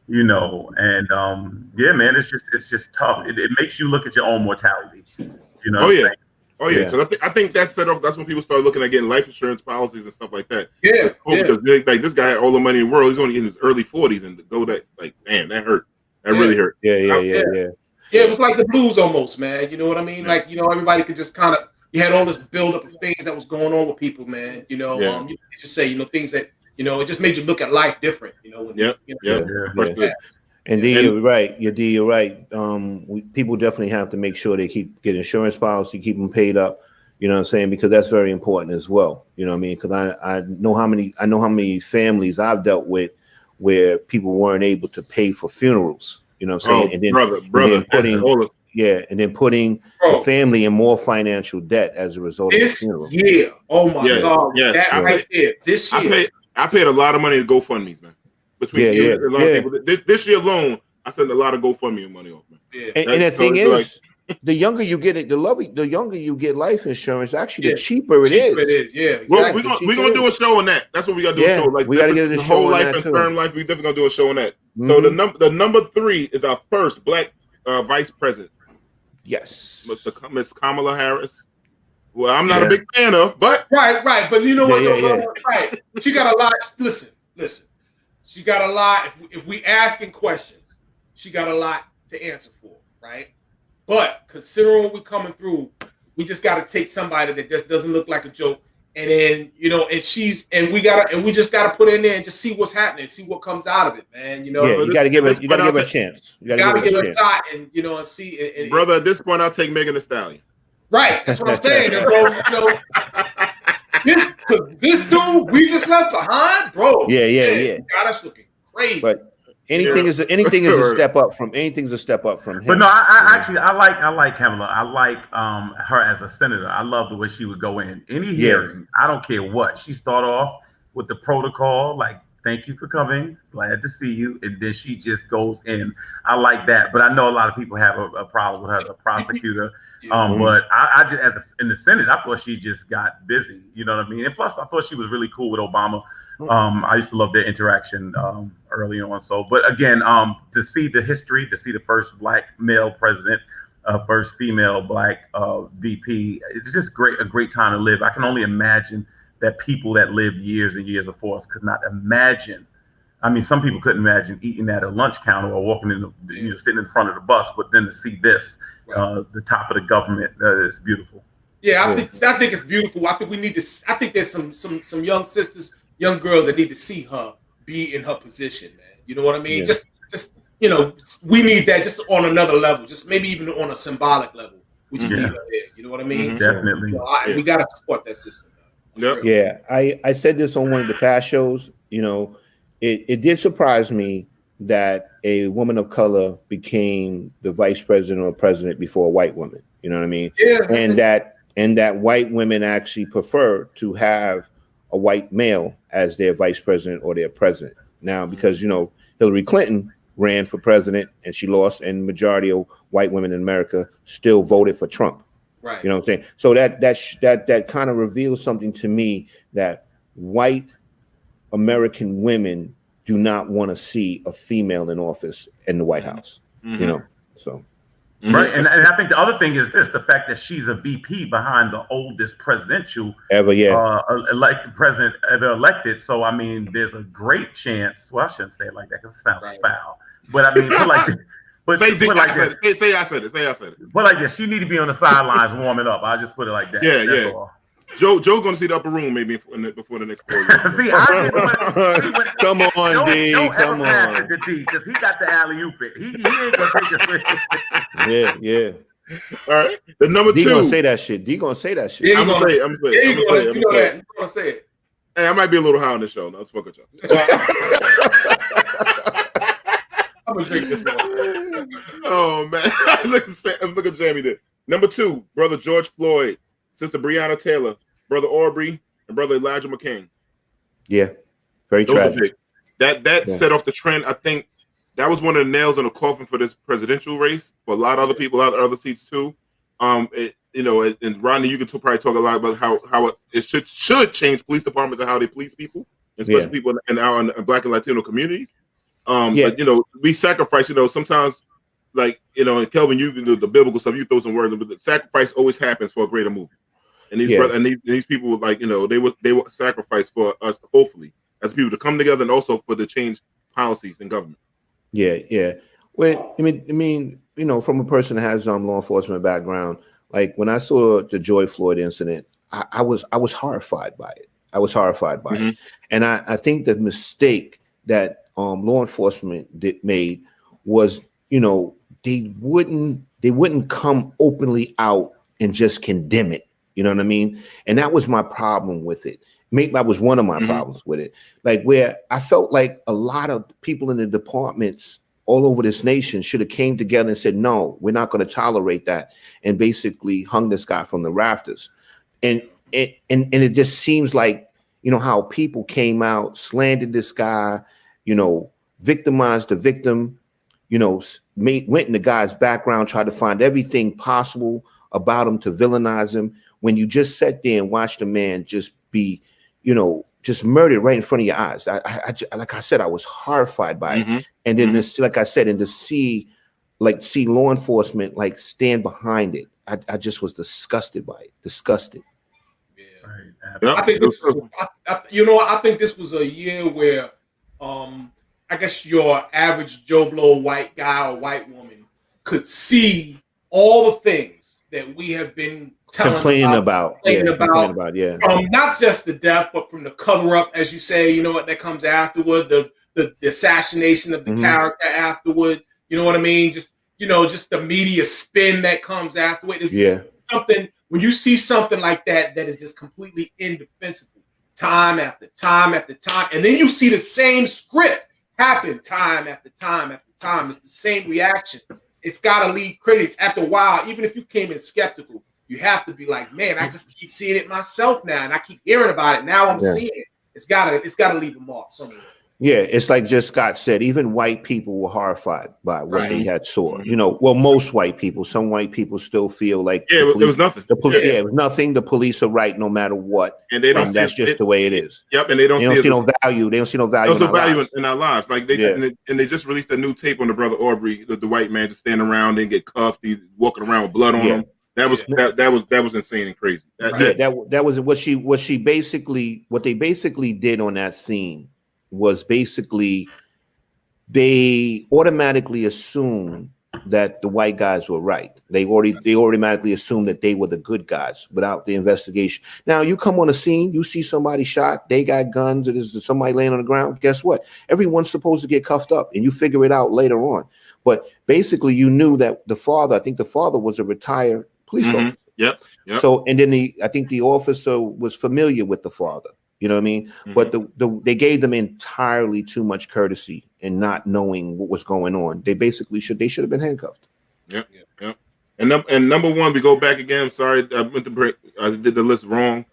And man, it's just tough. It makes you look at your own mortality. Because I think that set off. That's when people start looking at getting life insurance policies and stuff like that. Because this guy had all the money in the world. He's only in his early 40s, and to go that man, that hurt. That really hurt. Yeah. It was like the blues almost, man. You know what I mean? Like everybody could just kind of. You had all this buildup of things that was going on with people, man. You just say things that. It just made you look at life different, And D, you're right. You're right. People definitely have to make sure they get insurance policy, keep them paid up. You know what I'm saying? Because that's very important as well. You know what I mean? Because I know how many families I've dealt with where people weren't able to pay for funerals. You know what I'm saying? And then putting the family in more financial debt as a result of the funeral. Oh my God! That right there. This year. I paid a lot of money to GoFundMe's, man. Between a lot of people. This year alone, I sent a lot of GoFundMe money off, man. And the thing is, the younger you get it, the younger you get life insurance, actually, the cheaper it is. It is, Exactly. Well, we're gonna do a show on that. That's what we gotta do. A show. Like we gotta get a show whole on life that and too. term life. We definitely gonna do a show on that. So the number 3 is our first black vice president. Yes, Miss Kamala Harris. Well, I'm not a big fan of, but right. But you know what? Right. She got a lot. Listen. She got a lot. If we asking questions, she got a lot to answer for, right? But considering what we're coming through, We just got to take somebody that just doesn't look like a joke, and then we just gotta put in there and just see what's happening, see what comes out of it, man. You gotta give it a chance. You gotta give it a shot, and and see. And, brother, at this point, I'll take Megan Thee Stallion. Right, that's what I'm saying, bro. This dude we just left behind, bro. Yeah. Got us looking crazy. But anything is a step up from him. But no, I like Kamala. I like her as a senator. I love the way she would go in any hearing. I don't care what. She start off with the protocol, like, thank you for coming, glad to see you, and then she just goes in. I like that, but I know a lot of people have a problem with her as a prosecutor. But I just, in the Senate, I thought she just got busy. You know what I mean? And plus, I thought she was really cool with Obama. I used to love their interaction early on. So, but again, to see the history, to see the first black male president, first female black VP, it's just a great time to live. I can only imagine that people that lived years and years before us could not imagine. I mean, some people couldn't imagine eating at a lunch counter or walking in, sitting in front of the bus. But then to see this, the top of the government, is beautiful. Yeah, I think it's beautiful. I think we need to. I think there's some young sisters, young girls that need to see her be in her position, man. You know what I mean? Yeah. Just we need that just on another level, just maybe even on a symbolic level. We just need her there. You know what I mean? Definitely. So, we got to support that system. Yep. Yeah, I said this on one of the past shows. It did surprise me that a woman of color became the vice president or president before a white woman. You know what I mean? Yeah. And that white women actually prefer to have a white male as their vice president or their president. Now, because Hillary Clinton ran for president and she lost, and majority of white women in America still voted for Trump. Right. You know what I'm saying? So that kind of reveals something to me, that white American women do not want to see a female in office in the White House. So. Right. And I think the other thing is the fact that she's a VP behind the oldest presidential elected president ever elected. So, I mean, there's a great chance. Well, I shouldn't say it like that because it sounds foul. But I mean, put like this. But say I said it. But like this, she need to be on the sidelines warming up. I'll just put it like that. Yeah. All. Joe's gonna see the upper room maybe before the next 4 years. See, come on, D. Come on, D, because he got the alley-oop it. He ain't gonna take it. Yeah. All right. The number D 2. gonna say that shit. D gonna say that shit. Yeah, I'm gonna say it. You gonna say it. Hey, I might be a little high on this show. No, let's fuck with y'all. I'm gonna drink this one. Oh man, look at Jamie there. Number 2, brother George Floyd, sister Breonna Taylor, brother Aubrey, and brother Elijah McCain. Yeah, very tragic. That set off the trend. I think that was one of the nails in the coffin for this presidential race for a lot of other people, a lot of other seats too. And Rodney, you can probably talk a lot about how it should change police departments and how they police people, especially people in our Black and Latino communities. But we sacrifice. Sometimes, like and Kelvin, you can do the biblical stuff. You throw some words, but the sacrifice always happens for a greater movement. And these people, like they will sacrifice for us, hopefully, as people to come together, and also for the change policies in government. Yeah. Well, I mean, from a person that has law enforcement background, like when I saw the George Floyd incident, I was horrified by it. It, and I think the mistake that law enforcement made was, they wouldn't come openly out and just condemn it. You know what I mean? And that was my problem with it. That was one of my problems with it. Like, where I felt like a lot of people in the departments all over this nation should have came together and said, no, we're not going to tolerate that, and basically hung this guy from the rafters. And it just seems like, how people came out, slandered this guy, victimized the victim, went in the guy's background, tried to find everything possible about him to villainize him, when you just sat there and watched a man just be, just murdered right in front of your eyes. I like I said, I was horrified by it. And then like I said, and to see law enforcement stand behind it, I just was disgusted by it. Disgusted. Yeah. I think this was a year where I guess your average Joe Blow white guy or white woman could see all the things that we have been complaining about from not just the death, but from the cover up, as you say, you know what that comes afterward, the assassination of the character afterward. You know what I mean? Just the media spin that comes afterward. It's just something when you see something like that is just completely indefensible, time after time after time, and then you see the same script happen time after time after time. It's the same reaction. It's got to lead critics after a while, even if you came in skeptical. You have to be like, man, I just keep seeing it myself now, and I keep hearing about it. Now I'm seeing it. It's gotta leave a mark somewhere. Yeah, it's like just Scott said, even white people were horrified by what they had saw. You know, well, most white people, some white people still feel like there was nothing. It was nothing. The police are right no matter what. And they don't that's just the way it is. Yep, and they don't see no value. They don't see no value in our lives. Like they just released a new tape on the brother Aubrey, the white man just standing around and get cuffed, he's walking around with blood on him. That was insane and crazy. That was what they basically did on that scene was basically they automatically assumed that the white guys were right. They automatically assumed that they were the good guys without the investigation. Now you come on a scene, you see somebody shot, they got guns, and there's somebody laying on the ground. Guess what? Everyone's supposed to get cuffed up, and you figure it out later on. But basically, you knew that I think the father was a retired police officer. Yep. So, and then I think the officer was familiar with the father. You know what I mean? But they gave them entirely too much courtesy in not knowing what was going on. They should have been handcuffed. Yep. And number one, we go back again. I'm sorry, I went to break. I did the list wrong.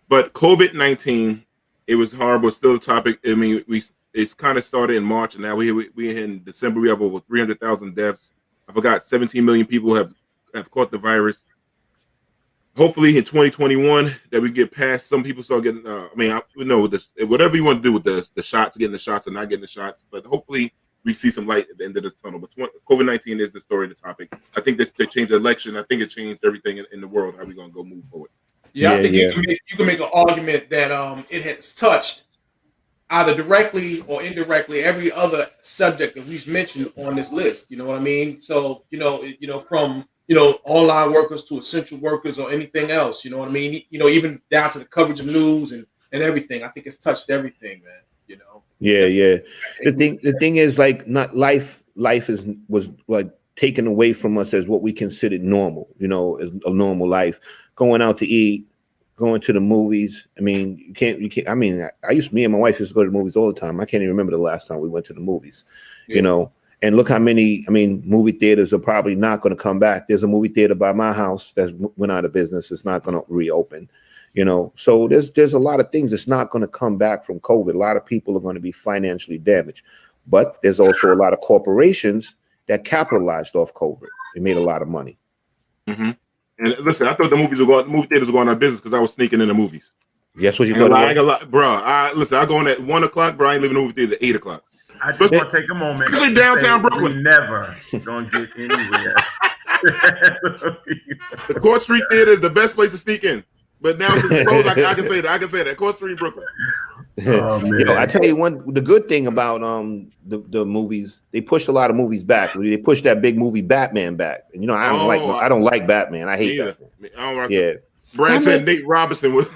But COVID-19, it was horrible. It's still a topic. I mean, it's kind of started in March, and now we're in December. We have over 300,000 deaths. I forgot 17 million people have caught the virus. Hopefully in 2021 that we get past. Some people start getting. Whatever you want to do with the shots, getting the shots and not getting the shots. But hopefully we see some light at the end of this tunnel. But COVID-19 is the story, the topic. I think they changed the election. I think it changed everything in the world. How we gonna go move forward? Yeah, I think you can make an argument that it has touched either directly or indirectly every other subject that we've mentioned on this list. You know what I mean? So from online workers to essential workers or anything else. You know what I mean? Even down to the coverage of news and everything. I think it's touched everything, man. Yeah. The thing is, like, not life was like taken away from us as what we considered normal. As a normal life, going out to eat, going to the movies. I mean, you can't. I mean, me and my wife used to go to the movies all the time. I can't even remember the last time we went to the movies. And look how many, movie theaters are probably not going to come back. There's a movie theater by my house that went out of business. It's not going to reopen, So there's a lot of things that's not going to come back from COVID. A lot of people are going to be financially damaged. But there's also a lot of corporations that capitalized off COVID. They made a lot of money. And listen, I thought the movie theaters were going out of business because I was sneaking in the movies. Yes, what you thought? I go in at 1 o'clock, bro. I ain't leaving the movie theater at 8 o'clock. I just want to take a moment. Especially downtown Brooklyn. We never gonna get anywhere. The Court Street Theater is the best place to sneak in. But now since it's closed, I can say that. I can say that. Court Street, Brooklyn. Oh, man. I tell you the good thing about the movies, they pushed a lot of movies back. They pushed that big movie Batman back. And I don't like Batman. I hate Batman. I don't like Brad said Nate Robinson was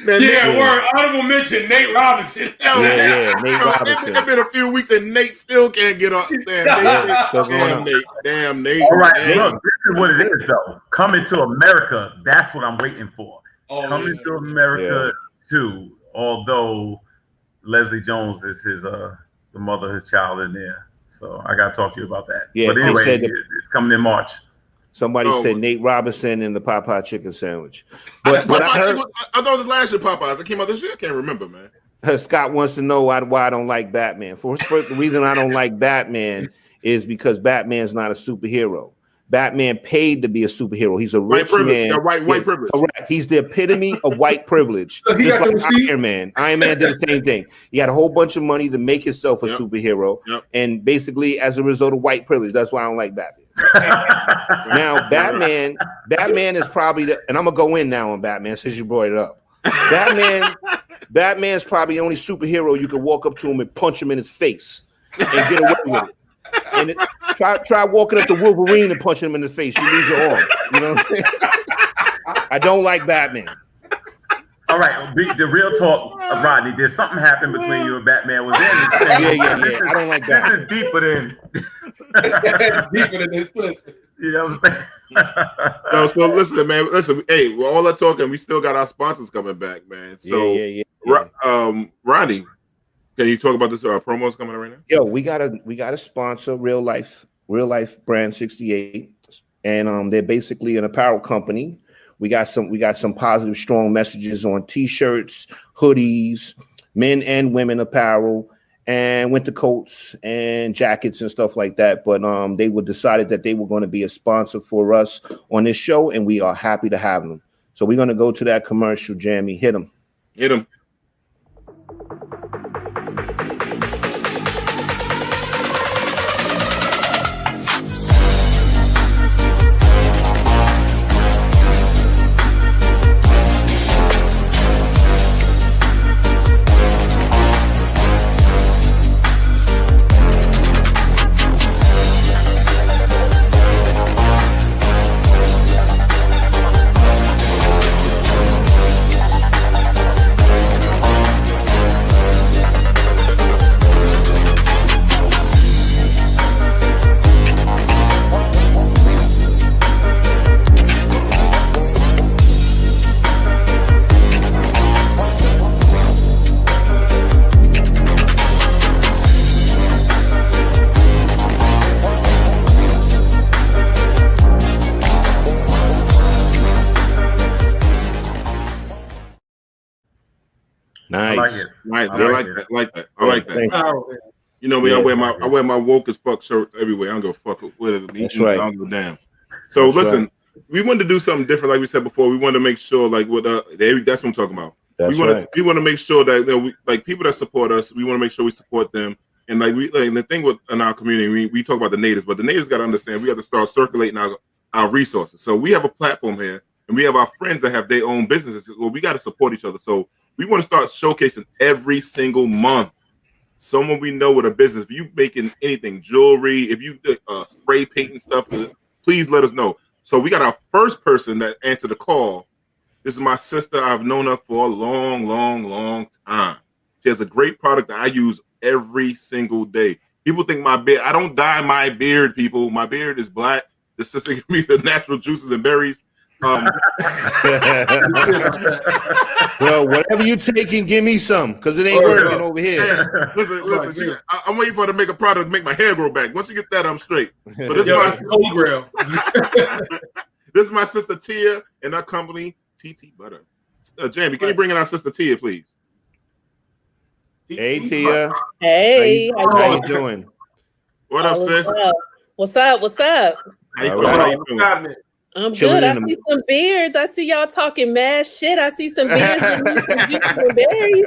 honorable mention Nate Robinson. Nate Robinson. It's been a few weeks and Nate still can't get up. Damn Nate. All right, look, this is what it is though. Coming to America, that's what I'm waiting for. Coming to America 2, although Leslie Jones is the mother of his child in there. So I gotta talk to you about that. But anyway, it's coming in March. Somebody said Nate Robinson and the Popeye chicken sandwich. But I thought it was last year Popeyes. It came out this year. I can't remember, man. Scott wants to know why I don't like Batman. The reason I don't like Batman is because Batman's not a superhero. Batman paid to be a superhero. He's a rich man. White privilege. Correct. He's the epitome of white privilege. Just like Iron Man. Iron Man did the same thing. He had a whole bunch of money to make himself a superhero. And basically, as a result of white privilege, that's why I don't like Batman. Now, Batman is probably and I'm gonna go in now on Batman since you brought it up. Batman's probably the only superhero you could walk up to him and punch him in his face and get away with it. Try walking up to Wolverine and punching him in the face. You lose your arm. You know what I'm saying? I don't like Batman. All right, the real talk, Rodney. Did something happen between you and Batman? Was there? Yeah. I don't like Batman. This is deeper than deeper than this. Listen. You know what I'm saying? So listen, man. Listen, hey, we're all that talking. We still got our sponsors coming back, man. So, yeah. Rodney, can you talk about this promos coming up right now? Yo, we got a sponsor, Real Life Brand 68, and they're basically an apparel company. We got some positive, strong messages on T-shirts, hoodies, men and women apparel, and winter coats and jackets and stuff like that. But they decided that they were going to be a sponsor for us on this show, and we are happy to have them. So we're going to go to that commercial, Jamie. Hit them. Nice. I like that. You know me, I wear my woke as fuck shirt everywhere. I don't give a fuck with it. That's right. I don't give a damn. So listen, we wanted to do something different, like we said before. We wanted to make sure, like with that's what I'm talking about. We want to make sure that we like people that support us. We want to make sure we support them. And the thing with in our community, we talk about the natives, but the natives got to understand we have to start circulating our resources. So we have a platform here, and we have our friends that have their own businesses. Well, we got to support each other. So we want to start showcasing every single month someone we know with a business. If you making anything, jewelry, if you spray painting stuff, please let us know. So we got our first person that answered the call. This is my sister. I've known her for a long, long, long time. She has a great product that I use every single day. People think my beard, I don't dye my beard, people. My beard is black. The sister gives me the natural juices and berries. Well, whatever you taking, give me some, because it ain't working over here. Listen, I'm waiting for her to make a product to make my hair grow back. Once you get that, I'm straight. But this is my sister Tia and her company, TT Butter. Jamie, can you bring in our sister Tia, please? Hey, Tia. Hey, how you doing? What up, sis? What's up? How you doing? I'm good. I see some beards. I see y'all talking mad shit. I see some beards and berries.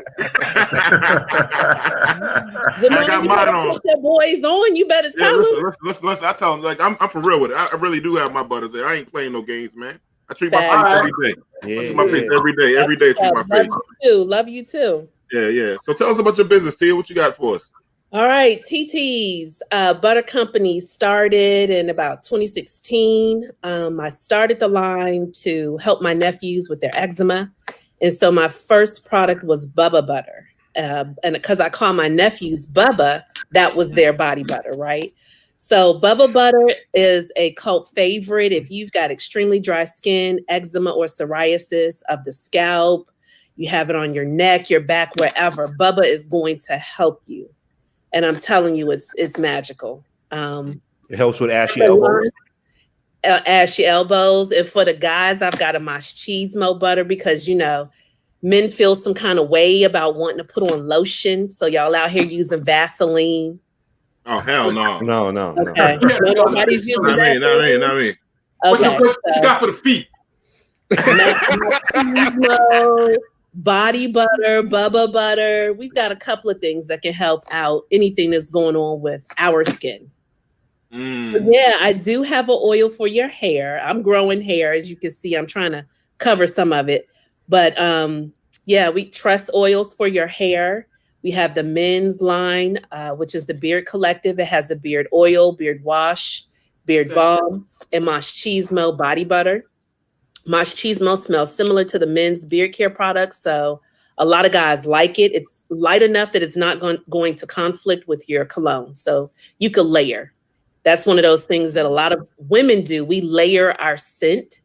I got mine on. Put your boys on. You better tell them. Listen. I tell them, like, I'm for real with it. I really do have my butters there. I ain't playing no games, man. I treat my face every day. I treat my face every day. Every day I treat my face. Love you too. Yeah. So tell us about your business, Tia. What you got for us? All right, TT's Butter Company started in about 2016. I started the line to help my nephews with their eczema. And so my first product was Bubba Butter. And because I call my nephews Bubba, that was their body butter, right? So Bubba Butter is a cult favorite. If you've got extremely dry skin, eczema, or psoriasis of the scalp, you have it on your neck, your back, wherever, Bubba is going to help you. And I'm telling you, it's magical. It helps with ashy elbows. Ashy elbows. And for the guys, I've got a machismo butter because, you know, men feel some kind of way about wanting to put on lotion. So y'all out here using Vaseline. Oh, hell no. No. Okay. Nobody's using Vaseline. Not me. Okay. What you got for the feet? Machismo, body butter, Bubba butter. We've got a couple of things that can help out anything that's going on with our skin. So yeah, I do have an oil for your hair. I'm growing hair. As you can see, I'm trying to cover some of it. But yeah, we trust oils for your hair. We have the men's line, which is the Beard Collective. It has a beard oil, beard wash, beard balm, and Machismo body butter. Machismo smells similar to the men's beard care products, so a lot of guys like it. It's light enough that it's not going to conflict with your cologne, so you could layer. That's one of those things that a lot of women do. We layer our scent.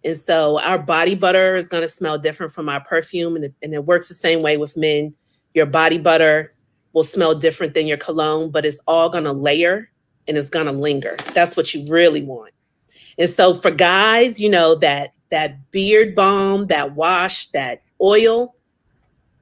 And so our body butter is going to smell different from our perfume. And it works the same way with men. Your body butter will smell different than your cologne, but it's all going to layer and it's going to linger. That's what you really want. And so for guys, you know, that beard balm, that wash, that oil,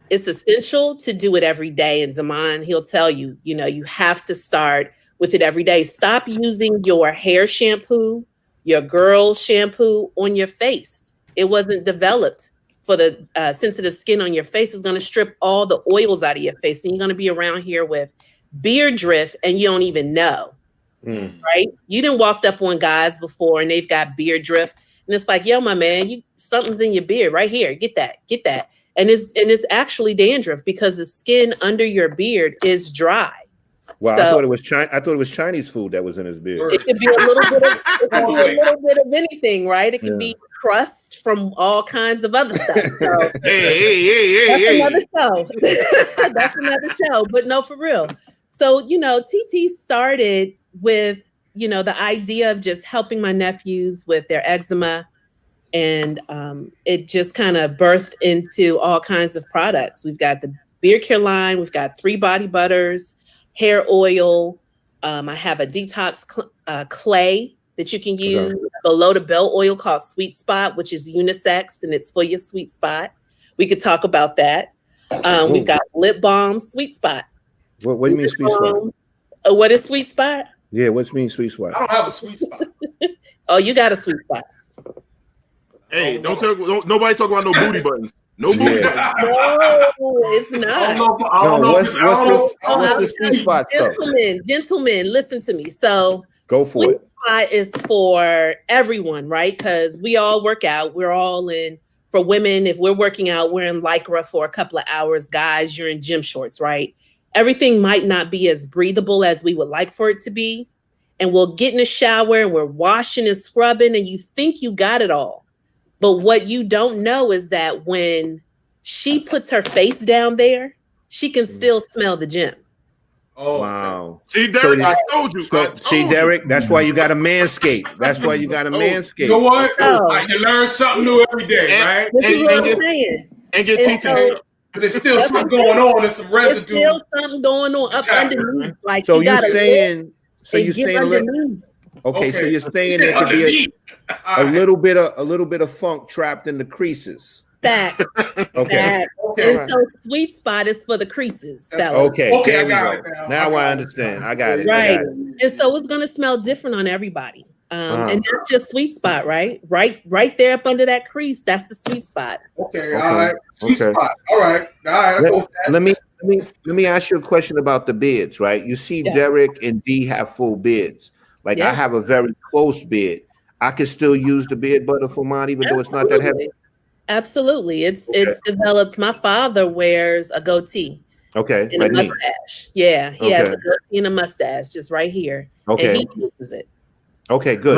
it's essential to do it every day. And Damon, he'll tell you, you know, you have to start with it every day. Stop using your hair shampoo, your girl's shampoo on your face. It wasn't developed for the sensitive skin on your face. It's going to strip all the oils out of your face. And you're going to be around here with beard drift and you don't even know, right? You done walked up on guys before and they've got beard drift. And it's like, yo, my man, something's in your beard right here. Get that. And it's actually dandruff because the skin under your beard is dry. Well, so, I thought it was Chinese food that was in his beard. It could be a little bit of anything, right? It could be crust from all kinds of other stuff. So, that's another show. That's another show. But no, for real. So, you know, TT started with, you know, the idea of just helping my nephews with their eczema. And it just kind of birthed into all kinds of products. We've got the beard care line. We've got 3 body butters, hair oil. I have a detox clay that you can use, below the belt oil called Sweet Spot, which is unisex and it's for your sweet spot. We could talk about that. We've got lip balm, Sweet Spot. What do you mean sweet spot? What is Sweet Spot? Yeah, what do you mean sweet spot? I don't have a sweet spot. Oh, you got a sweet spot. Hey, nobody talk about no booty buttons. No booty buttons. No, it's not. What's the sweet spot stuff? Gentlemen, listen to me. So go for it. Spot is for everyone, right? Because we all work out. We're all in. For women, if we're working out, we're in Lycra for a couple of hours. Guys, you're in gym shorts, right? Everything might not be as breathable as we would like for it to be. And we'll get in the shower and we're washing and scrubbing and you think you got it all. But what you don't know is that when she puts her face down there, she can still smell the gym. Oh, wow. See, Derek, I told you. Derek, that's why you got to manscape. That's why you got to manscape. You know what? You learn something new every day, right? And get TT. But there's still something going on. There's some residue. There's still something going on up underneath. Like so you're saying, so you're saying okay, so you're saying there could be a little bit of funk trapped in the creases. Fact. Okay. And so Sweet Spot is for the creases. Okay. Okay, I got it now I understand. I got it. Right. And so it's going to smell different on everybody. And that's just Sweet Spot, right? Right there up under that crease. That's the Sweet Spot. Okay. All right. Sweet Spot. All right. Let me ask you a question about the beards, right? You see Derek and D have full beards. Like I have a very close beard. I can still use the beard butter for mine, even though it's not that heavy. Absolutely. It's developed. My father wears a goatee. Okay. And a mustache. Yeah. He has a goatee and a mustache just right here. Okay. And he uses it. Okay, good.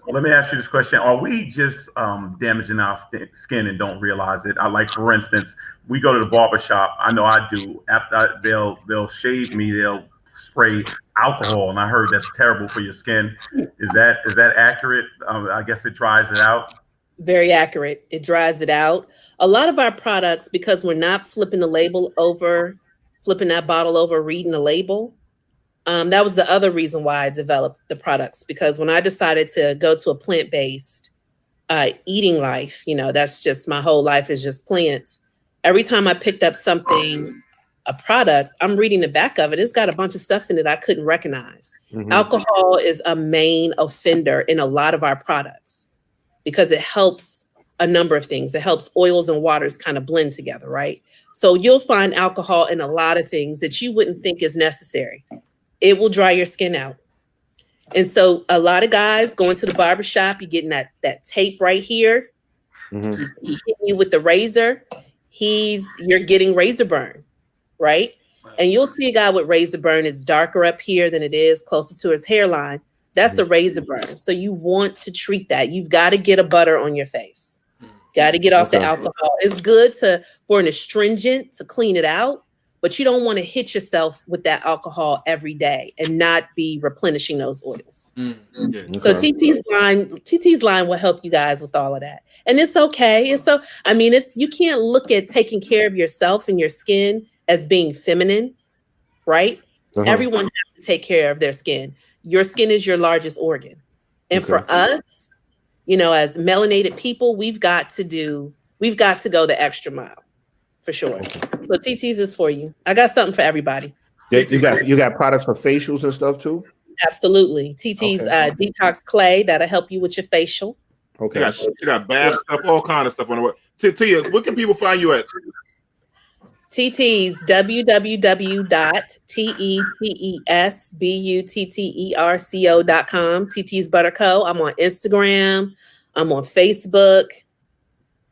Let me ask you this question. Are we just damaging our skin and don't realize it? Like, for instance, we go to the barber shop. I know I do. After they'll shave me, they'll spray alcohol. And I heard that's terrible for your skin. Is that accurate? I guess it dries it out. Very accurate. It dries it out. A lot of our products, because we're not flipping the label over, flipping that bottle over, reading the label. That was the other reason why I developed the products, because when I decided to go to a plant-based eating life, you know, that's just my whole life is just plants. Every time I picked up something, a product, I'm reading the back of it. It's got a bunch of stuff in it I couldn't recognize. Alcohol is a main offender in a lot of our products because it helps a number of things. It helps oils and waters kind of blend together, right? So you'll find alcohol in a lot of things that you wouldn't think is necessary. It will dry your skin out. And so a lot of guys going to the barbershop, you're getting that tape right here. He's hitting you with the razor. You're getting razor burn. right? And you'll see a guy with razor burn. It's darker up here than it is closer to his hairline. That's the razor burn. So you want to treat that. You've got to get a butter on your face. Got to get off the alcohol. It's good for an astringent to clean it out, but you don't want to hit yourself with that alcohol every day and not be replenishing those oils. So TT's line will help you guys with all of that. And it's okay. You can't look at taking care of yourself and your skin as being feminine, right? Everyone has to take care of their skin. Your skin is your largest organ. And for us, as melanated people, we've got to go the extra mile for sure. So TT's is for you. I got something for everybody. You got products for facials and stuff too? Absolutely. TT's detox clay that'll help you with your facial. Okay. You got bath stuff, all kind of stuff on the web. Tia, what can people find you at? TT's www.TETESBUTTERCO.com. TT's Butter Co. I'm on Instagram. I'm on Facebook.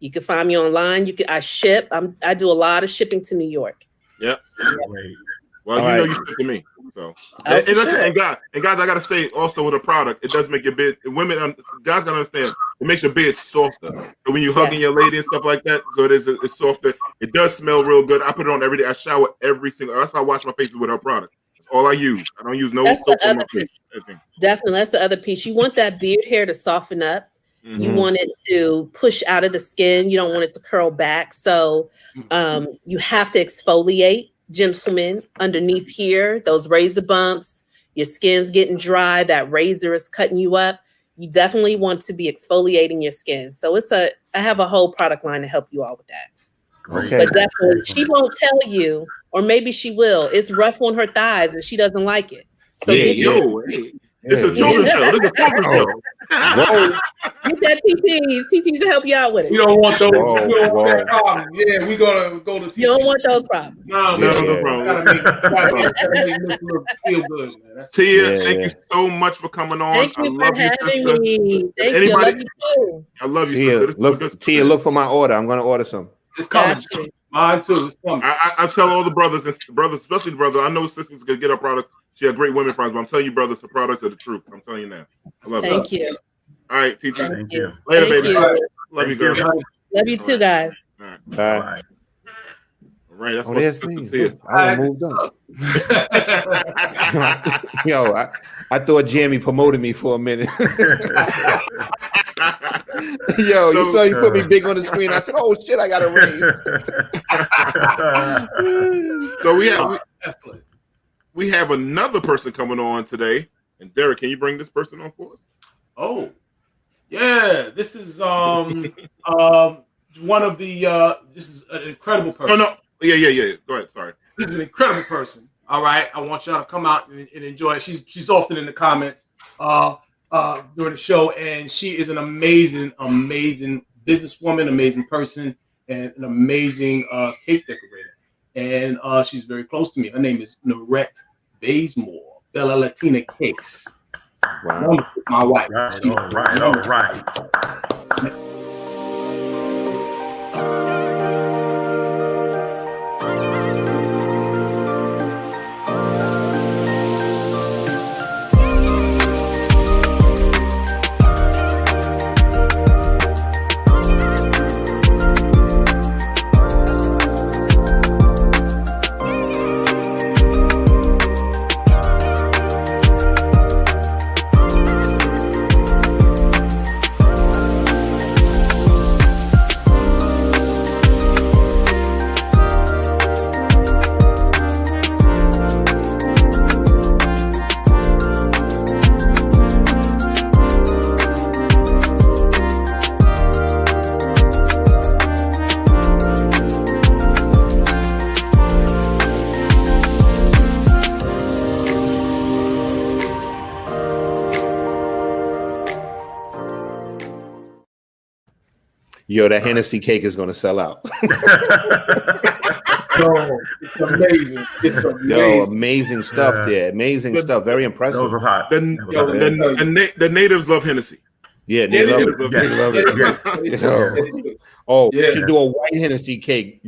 You can find me online. I ship. I do a lot of shipping to New York. Yep. Well, you ship to me. So and guys, I gotta say also with a product, it does make your bed. Guys gotta understand, it makes your bed softer. So when you hugging your lady and stuff like that, so it's softer. It does smell real good. I put it on every day. I shower every single. That's how I wash my face with her product. That's all I use. I don't use no soap on my face. Definitely, that's the other piece. You want that beard hair to soften up. You want it to push out of the skin. You don't want it to curl back. So you have to exfoliate. Gentlemen, underneath here, those razor bumps, your skin's getting dry, that razor is cutting you up. You definitely want to be exfoliating your skin. So I have a whole product line to help you all with that. Okay. But definitely, she won't tell you, or maybe she will. It's rough on her thighs and she doesn't like it. So it's a children's show. It's a children's show. Get that TT's to help you out with it. You don't want those. That problem. Yeah, we gonna go to TT. You don't want those problems. No problem. Gotta make Mr. Look feel good, man. Tia, thank you so much for coming on. Thank you for having me. Thank you. I love you too. I love you, Tia, look for my order. I'm gonna order some. It's coming. Mine too. It's coming. I tell all the brothers, especially the brother. I know sisters could get her products. She had great women products, but I'm telling you, brothers, the products are the truth. I'm telling you now. I love Thank you. All right, TT. Thank you. Later, baby. Love you, girl. Love you too, guys. All right. Bye. All right. That's that's me. I moved up. Yo, I thought Jamie promoted me for a minute. Yo, you saw you put me big on the screen. I said, "Oh shit, I got a raise." So we have another person coming on today. And Derek, can you bring this person on for us? Oh, yeah. This is one of the. This is an incredible person. No. Yeah. Go ahead. Sorry. This is an incredible person. All right. I want y'all to come out and enjoy it. She's often in the comments during the show, and she is an amazing businesswoman, amazing person, and an amazing cake decorator. And she's very close to me. Her name is Norette Bazemore, Bella Latina Cakes. Wow. My wife. All right. Yo, that Hennessy cake is going to sell out. It's amazing. It's amazing. Yo, amazing stuff there. Amazing stuff. Very impressive. Those are hot. The natives love Hennessy. Yeah, they love it. Oh, Yeah. she do a white Hennessy cake.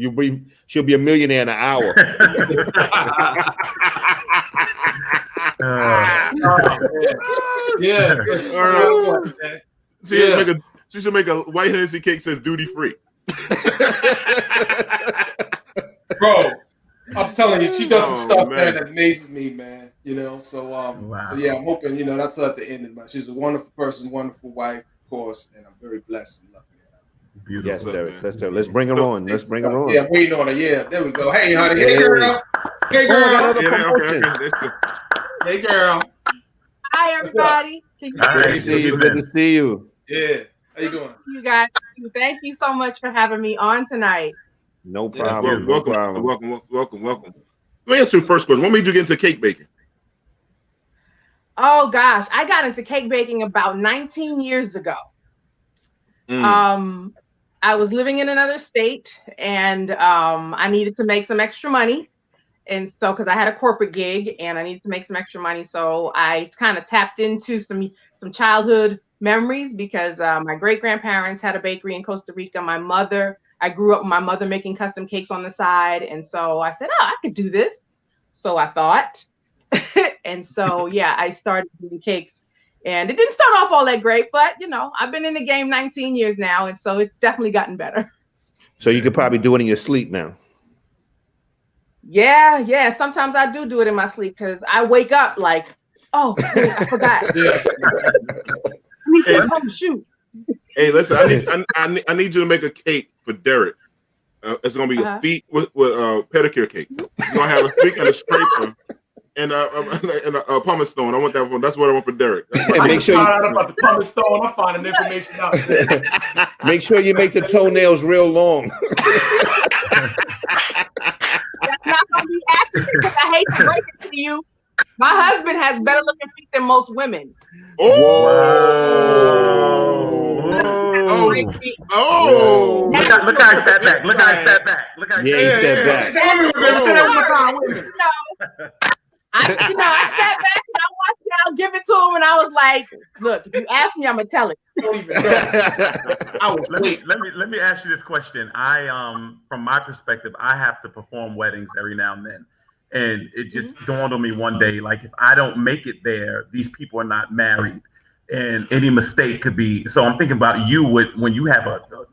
She'll be a millionaire in an hour. Yeah. She should make a white Hennessy cake says duty free. Bro, I'm telling you, she does some stuff, man, that amazes me, man. You know, so wow. So yeah, I'm hoping, you know, that's at the end. But she's a wonderful person, wonderful wife, of course, and I'm very blessed and lucky. Beautiful. Yes, Derek. Let's bring her on. Let's bring her on. Yeah, waiting on her. Yeah, there we go. Hey, honey. Hey, girl. Hey, girl. Hey, girl. Hi, everybody. Good to see you. Good to see you. Yeah. How you doing? You guys. Thank you so much for having me on tonight. No problem. Yeah, welcome. Let me ask you the first question. What made you get into cake baking? Oh gosh, I got into cake baking about 19 years ago. I was living in another state, and I needed to make some extra money. And so, because I had a corporate gig and I needed to make some extra money, so I kind of tapped into some childhood memories because my great-grandparents had a bakery in Costa Rica. I grew up with my mother making custom cakes on the side. And so I said, oh, I could do this. So I thought. And so, yeah, I started doing cakes. And it didn't start off all that great, but, you know, I've been in the game 19 years now. And so it's definitely gotten better. So you could probably do it in your sleep now. Yeah. Sometimes I do it in my sleep because I wake up like, oh, wait, I forgot. Shoot. Hey, listen, I need you to make a cake for Derek. It's gonna be a feet with pedicure cake. You're gonna have a feet and a scraper and a pumice stone. I want that one. That's what I want for Derek. Make sure about the pumice stone. I'm finding information out there. Make sure you make the toenails real long. That's not gonna be accurate because I hate to break it to you. My husband has better looking feet than most women. Oh! Look how I sat back. Look how I sat back. He sat back. Say that one more time. I sat back and I watched it. I'll give it to him, and I was like, "Look, if you ask me, I'm gonna tell it." Let me ask you this question. From my perspective, I have to perform weddings every now and then. And it just dawned on me one day, like, if I don't make it there, these people are not married, and any mistake could be. So I'm thinking about you when you have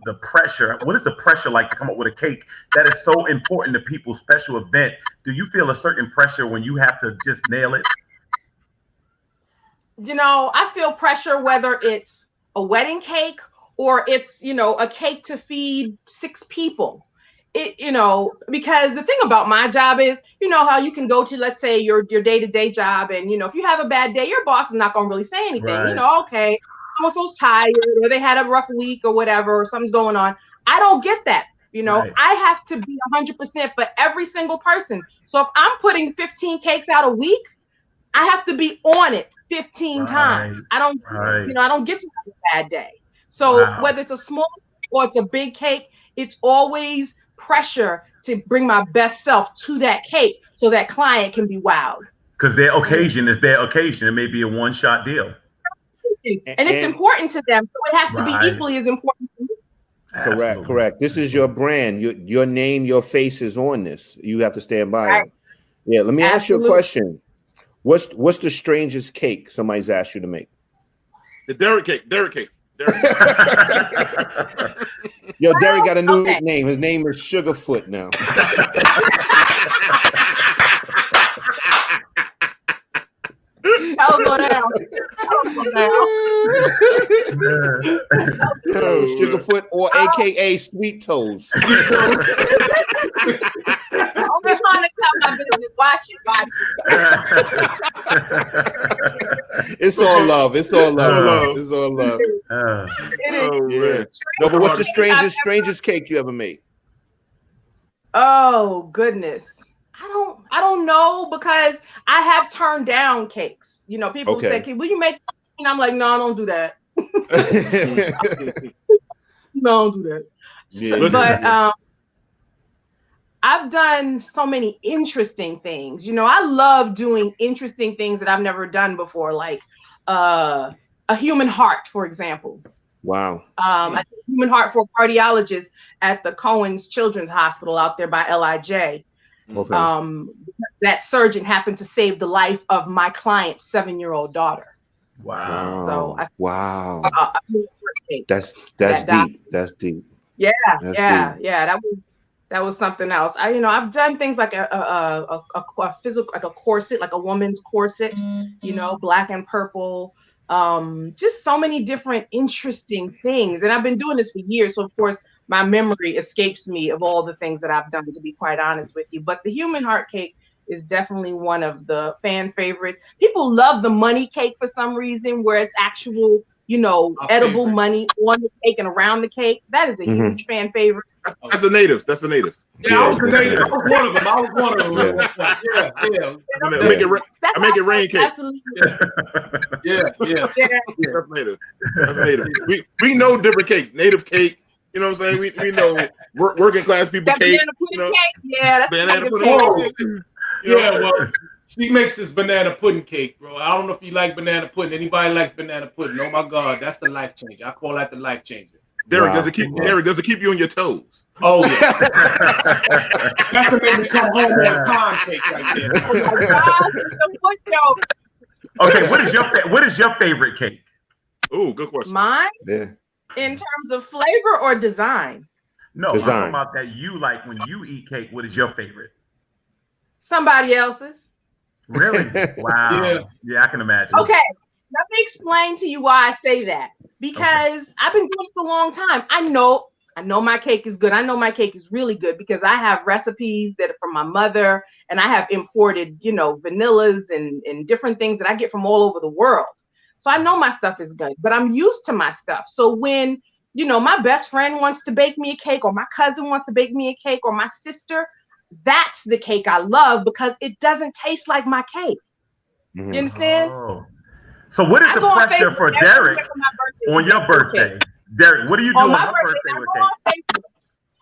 the pressure. What is the pressure like to come up with a cake that is so important to people's special event? Do you feel a certain pressure when you have to just nail it? You know, I feel pressure whether it's a wedding cake or it's, a cake to feed 6 people. Because the thing about my job is, how you can go to, let's say, your day-to-day job, and if you have a bad day, your boss is not going to really say anything. Right. Okay, someone's tired, or they had a rough week, or whatever, or something's going on. I don't get that. Right. I have to be 100% for every single person. So if I'm putting 15 cakes out a week, I have to be on it 15 times. I don't, I don't get to have a bad day. So whether it's a small or it's a big cake, it's always pressure to bring my best self to that cake so that client can be wowed. Because their occasion is their occasion. It may be a one-shot deal. And it's important to them, so it has to be equally as important to me. Correct. This is your brand. Your name, your face is on this. You have to stand by it. Yeah, let me ask you a question. What's the strangest cake somebody's asked you to make? The Derek cake. Yo, Derek got a new nickname. His name is Sugarfoot now. Sugarfoot, or AKA Sweet Toes. I'm just trying to tell my business. Watch it. It's all love. It's all love. It's all love. No, but what's the strangest cake you ever made? Oh goodness, I don't know, because I have turned down cakes. People say, "Will you make?" And I'm like, "No, don't do that." No, don't do that. Yeah, but I've done so many interesting things. I love doing interesting things that I've never done before, like a human heart, for example. Wow. I did human heart for a cardiologist at the Cohen's Children's Hospital out there by LIJ. Okay. That surgeon happened to save the life of my client's 7-year-old daughter. Wow. So wow. That's that deep. That's deep. Yeah, That's yeah, deep. yeah. That was something else. I've done things like a physical, like a corset, like a woman's corset, black and purple. Just so many different interesting things. And I've been doing this for years. So of course my memory escapes me of all the things that I've done, to be quite honest with you. But the human heart cake is definitely one of the fan favorites. People love the money cake for some reason, where it's actual, edible money on the cake and around the cake. That is a huge fan favorite. That's the natives. That's the natives. Yeah, I was the native. I was one of them. I make it rain cake. Absolutely. Yeah. That's native. That's native. We know different cakes. Native cake. You know what I'm saying? We know working class people cake. Banana pudding cake. Yeah, that's banana pudding cake. Well, she makes this banana pudding cake, bro. I don't know if you like banana pudding. Anybody likes banana pudding? Oh my God, that's the life changer. I call that the life changer. Derek, does it keep you on your toes? Oh yeah. That's what made me come home on time cake right there. Okay, what is your favorite cake? Oh, good question. Mine? Yeah. In terms of flavor or design? No, design. I'm talking about that you like when you eat cake. What is your favorite? Somebody else's. Really? Wow. Yeah, I can imagine. Okay, let me explain to you why I say that. Because I've been doing this a long time. I know my cake is good. I know my cake is really good because I have recipes that are from my mother, and I have imported, vanillas and different things that I get from all over the world. So I know my stuff is good, but I'm used to my stuff. So when, my best friend wants to bake me a cake, or my cousin wants to bake me a cake, or my sister, that's the cake I love because it doesn't taste like my cake. You understand? Oh. So what is the pressure for Derek on your birthday? Derek, what do you do on your birthday with cake?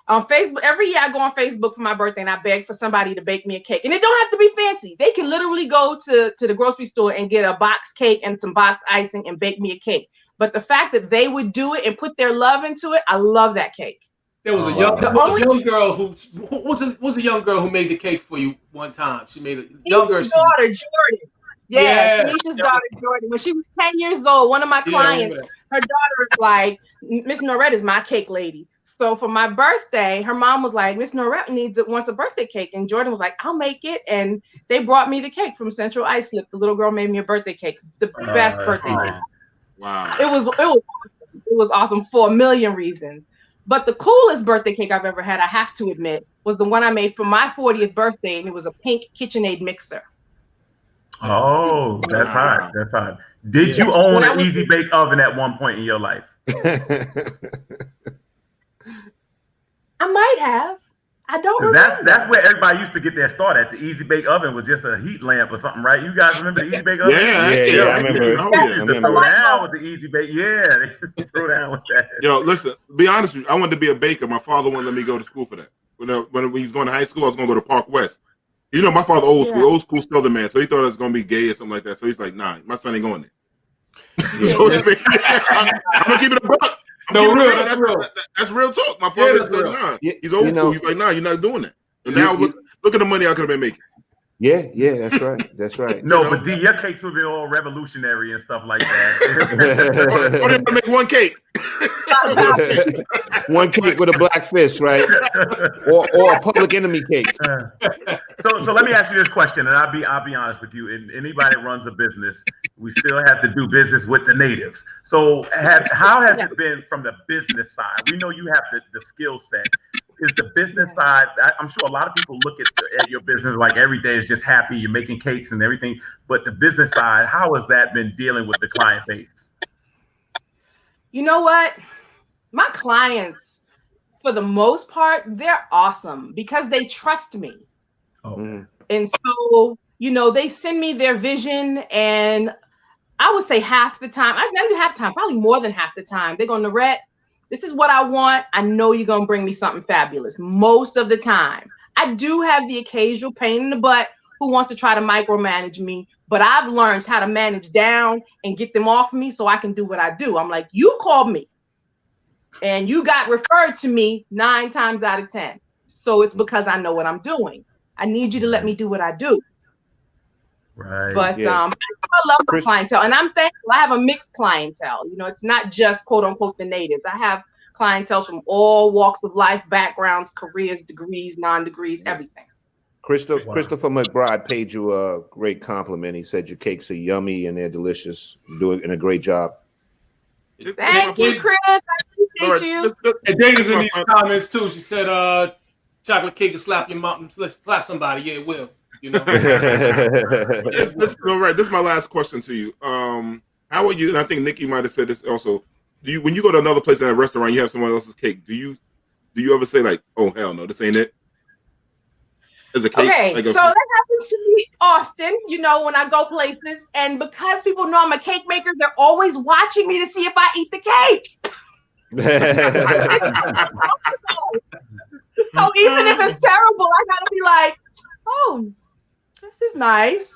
On Facebook, every year I go on Facebook for my birthday and I beg for somebody to bake me a cake. And it don't have to be fancy. They can literally go to the grocery store and get a box cake and some box icing and bake me a cake. But the fact that they would do it and put their love into it, I love that cake. There was a young girl who was a young girl who made the cake for you one time. She made a young girl. Daughter Jordan. Yeah, Tanisha's daughter Jordan. When she was 10 years old, one of my clients, her daughter is like, Miss Norette is my cake lady. So for my birthday, her mom was like, Miss Norette wants a birthday cake. And Jordan was like, I'll make it. And they brought me the cake from Central Islip. The little girl made me a birthday cake. The best birthday cake. Wow. It was awesome for a million reasons. But the coolest birthday cake I've ever had, I have to admit, was the one I made for my 40th birthday. And it was a pink KitchenAid mixer. Oh, that's hot. That's hot. Did you own an Easy Bake Oven at one point in your life? I might have. I don't remember. That's where everybody used to get their start at. The Easy Bake Oven was just a heat lamp or something, right? You guys remember the Easy Bake Oven? Yeah, I remember. Throw down with the Easy Bake. Yeah, they throw down with that. Yo, listen, be honest with you. I wanted to be a baker. My father wouldn't let me go to school for that. When he was going to high school, I was going to go to Park West. My father old school Southern man, so he thought it was going to be gay or something like that. So he's like, nah, my son ain't going there. So I'm going to keep it a buck. That's real talk. My father's like, nah. He's old school. He's like, nah, you're not doing that. And now look at the money I could have been making. Yeah, that's right. That's right. No, but D, your cakes would be all revolutionary and stuff like that. Or they make one cake. One cake with a black fist, right? Or a Public Enemy cake. So let me ask you this question, and I'll be honest with you. And anybody that runs a business, we still have to do business with the natives. So how has it been from the business side? We know you have the skill set. Is the business side, I'm sure a lot of people look at your business like every day is just happy, you're making cakes and everything, but the business side, how has that been dealing with the client base? You know what? My clients, for the most part, they're awesome because they trust me. Oh. And so, they send me their vision, and I would say half the time, probably more than half the time, they're going, Norette, this is what I want. I know you're going to bring me something fabulous. Most of the time. I do have the occasional pain in the butt who wants to try to micromanage me, but I've learned how to manage down and get them off me so I can do what I do. I'm like, you called me. And you got referred to me 9 times out of 10. So it's because I know what I'm doing. I need you to let me do what I do. Right. But I love my clientele, and I'm thankful. I have a mixed clientele. You know, it's not just quote unquote the natives. I have clientele from all walks of life, backgrounds, careers, degrees, non-degrees, everything. Christopher McBride paid you a great compliment. He said your cakes are yummy and they're delicious. You're doing a great job. Thank you, Chris. I appreciate you. And Dana's in these comments too. She said, "Chocolate cake will slap your mom. Slap somebody. Yeah, it will." You know. This is my last question to you. How are you? And I think Nikki might have said this also. Do you, when you go to another place in a restaurant, you have someone else's cake? Do you ever say like, "Oh hell no, this ain't it"? Is a cake? Okay, like so that happens to me often. You know, when I go places, and because people know I'm a cake maker, they're always watching me to see if I eat the cake. So even if it's terrible, I gotta be like, "Oh, this is nice."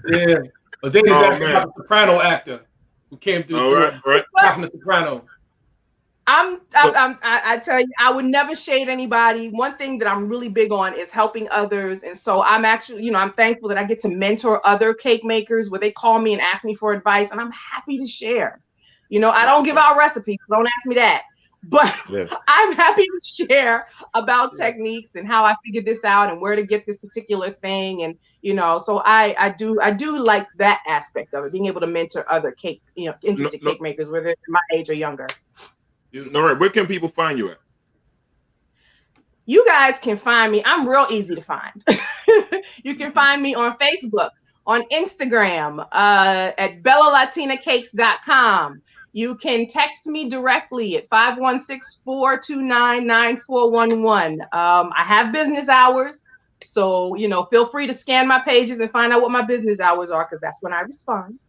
Yeah. But then he's asking about the soprano actor who came through. Right. From the soprano. I tell you, I would never shade anybody. One thing that I'm really big on is helping others. And so I'm actually, you know, I'm thankful that I get to mentor other cake makers where they call me and ask me for advice, and I'm happy to share. You know, I don't give out recipes. Don't ask me that. But I'm happy to share about techniques and how I figured this out and where to get this particular thing. And, you know, so I do like that aspect of it, being able to mentor other cake, you know, interested cake makers, whether they're my age or younger. All right. Where can people find you at? You guys can find me. I'm real easy to find. You can find me on Facebook, on Instagram, at BellaLatinaCakes.com. You can text me directly at 516-429-9411. I have business hours, so, you know, feel free to scan my pages and find out what my business hours are, because that's when I respond.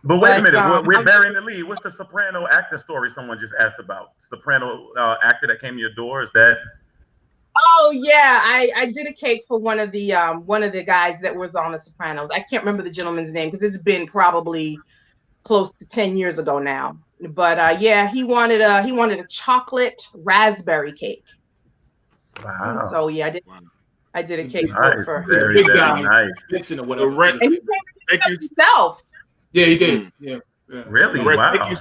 But wait a minute, we're burying the lead. What's the soprano actor story someone just asked about? Soprano actor that came to your door, is that? Oh yeah, I did a cake for one of the guys that was on The Sopranos. I can't remember the gentleman's name because it's been probably close to 10 years ago now. But yeah, he wanted a chocolate raspberry cake. Wow. And so yeah, I did a cake for very nice. And he came himself. Yeah, he did. Yeah. Really? Wow.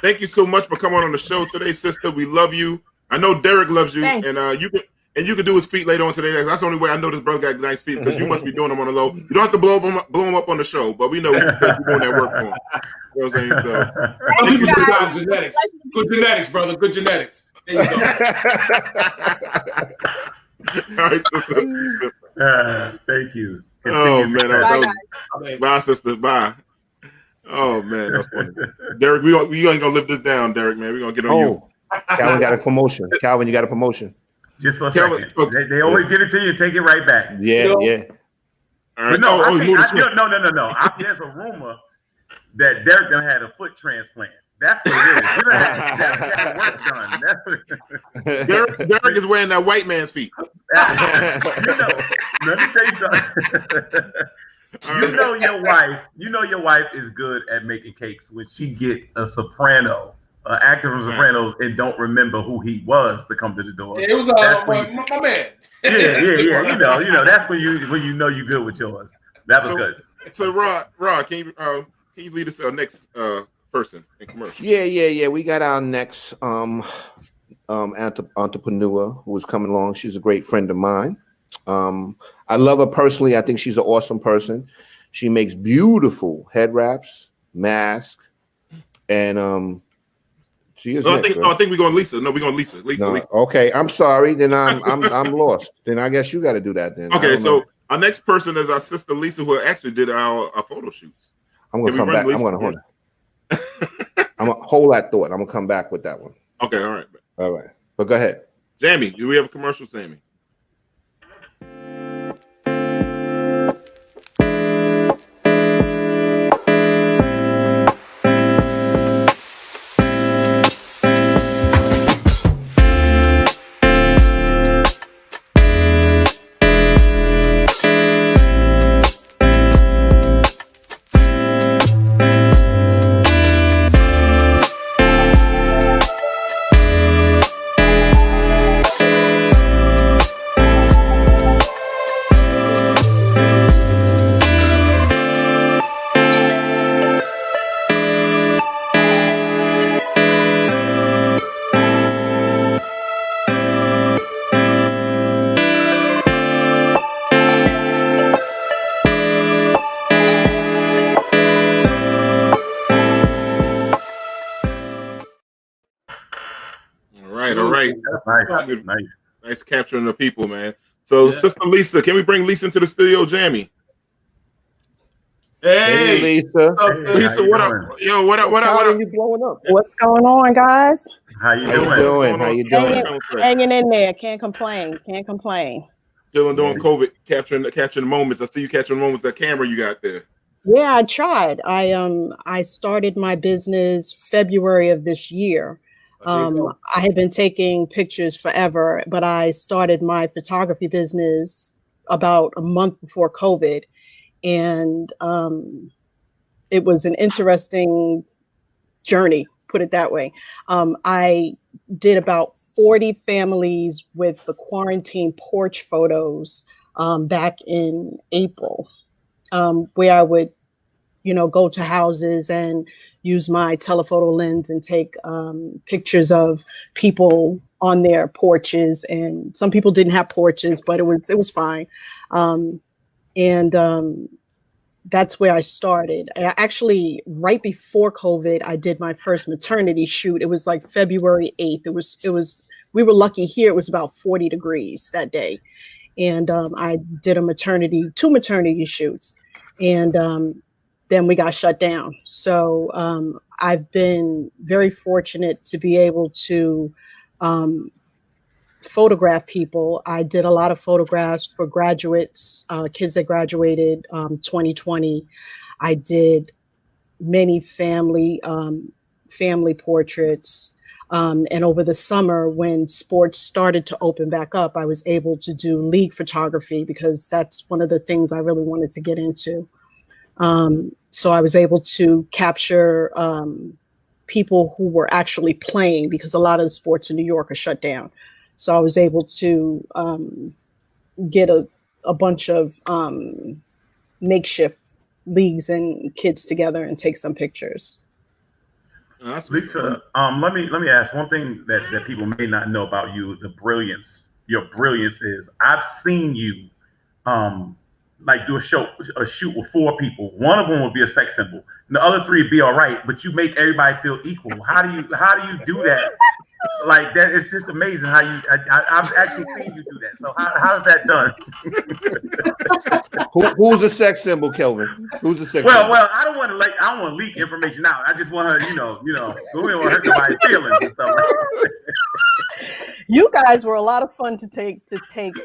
Thank you so much for coming on the show today, sister. We love you. I know Derek loves you, and you can do his feet later on today. That's the only way I know this brother got nice feet, because you must be doing them on the low. You don't have to blow him up on the show, but we know you're doing that work for him. You know what I'm saying? So, thank you for genetics. Good genetics, brother. Good genetics. There you go. All right, sister. Thank you. Oh man, bye, sister. Bye. Oh man, that's funny. Derek, we ain't gonna live this down, Derek. Man, we're gonna get on you. Calvin got a promotion. Calvin, you got a promotion. Just for a second. They always give it to you and take it right back. Yeah. All right. But no, no. There's a rumor that Derek done had a foot transplant. That's what it is. Derek is wearing that white man's feet. Let me tell you something. You know your wife is good at making cakes when she get a soprano, actor from Sopranos, and don't remember who he was to come to the door. Yeah, it was my man. Yeah. You know, that's when you know you're good with yours. That was good. So Rod, can you lead us to our next person in commercial? Yeah. We got our next entrepreneur who's coming along. She's a great friend of mine. I love her personally. I think she's an awesome person. She makes beautiful head wraps, masks, and she is. I think we're going Lisa. No, we're going Lisa. Lisa. Okay, I'm sorry. Then I'm lost. Then I guess you got to do that. Then okay. So our next person is our sister Lisa, who actually did our photo shoots. I'm gonna come back. I'm gonna hold. I'm gonna hold that thought. I'm gonna come back with that one. Okay. All right. But go ahead, Jamie. Do we have a commercial, Sammy? All right. Nice capturing the people, man. So, Sister Lisa, can we bring Lisa into the studio, Jamie? Hey, Lisa. Lisa, what up? Yo, what up? What up? You blowing up? What's going on, guys? How you doing? How you doing? Hanging in there. Can't complain. Can't complain. Still doing COVID, capturing the moments. I see you capturing moments. That camera you got there. Yeah, I tried. I started my business February of this year. I had been taking pictures forever, but I started my photography business about a month before COVID. And it was an interesting journey, put it that way. I did about 40 families with the quarantine porch photos back in April, where I would, go to houses and use my telephoto lens and take pictures of people on their porches. And some people didn't have porches, but it was fine. That's where I started. Actually, right before COVID, I did my first maternity shoot. It was like February 8th. We were lucky here. It was about 40 degrees that day. And I did two maternity shoots. And then we got shut down. So I've been very fortunate to be able to photograph people. I did a lot of photographs for graduates, kids that graduated 2020. I did many family portraits. And over the summer, when sports started to open back up, I was able to do league photography because that's one of the things I really wanted to get into. So I was able to capture people who were actually playing because a lot of the sports in New York are shut down. So I was able to get a bunch of makeshift leagues and kids together and take some pictures. Lisa, let me ask one thing that people may not know about you. Your brilliance is I've seen you do a shoot with 4 people. One of them will be a sex symbol. And the other 3 would be all right, but you make everybody feel equal. How do you do that? Like that, it's just amazing how I've actually seen you do that. So how is that done? Who's a sex symbol, Kelvin? Who's a sex symbol? Well, I don't want to leak information out. I just want her, we don't want to hurt nobody's feelings and stuff like that. You guys were a lot of fun to take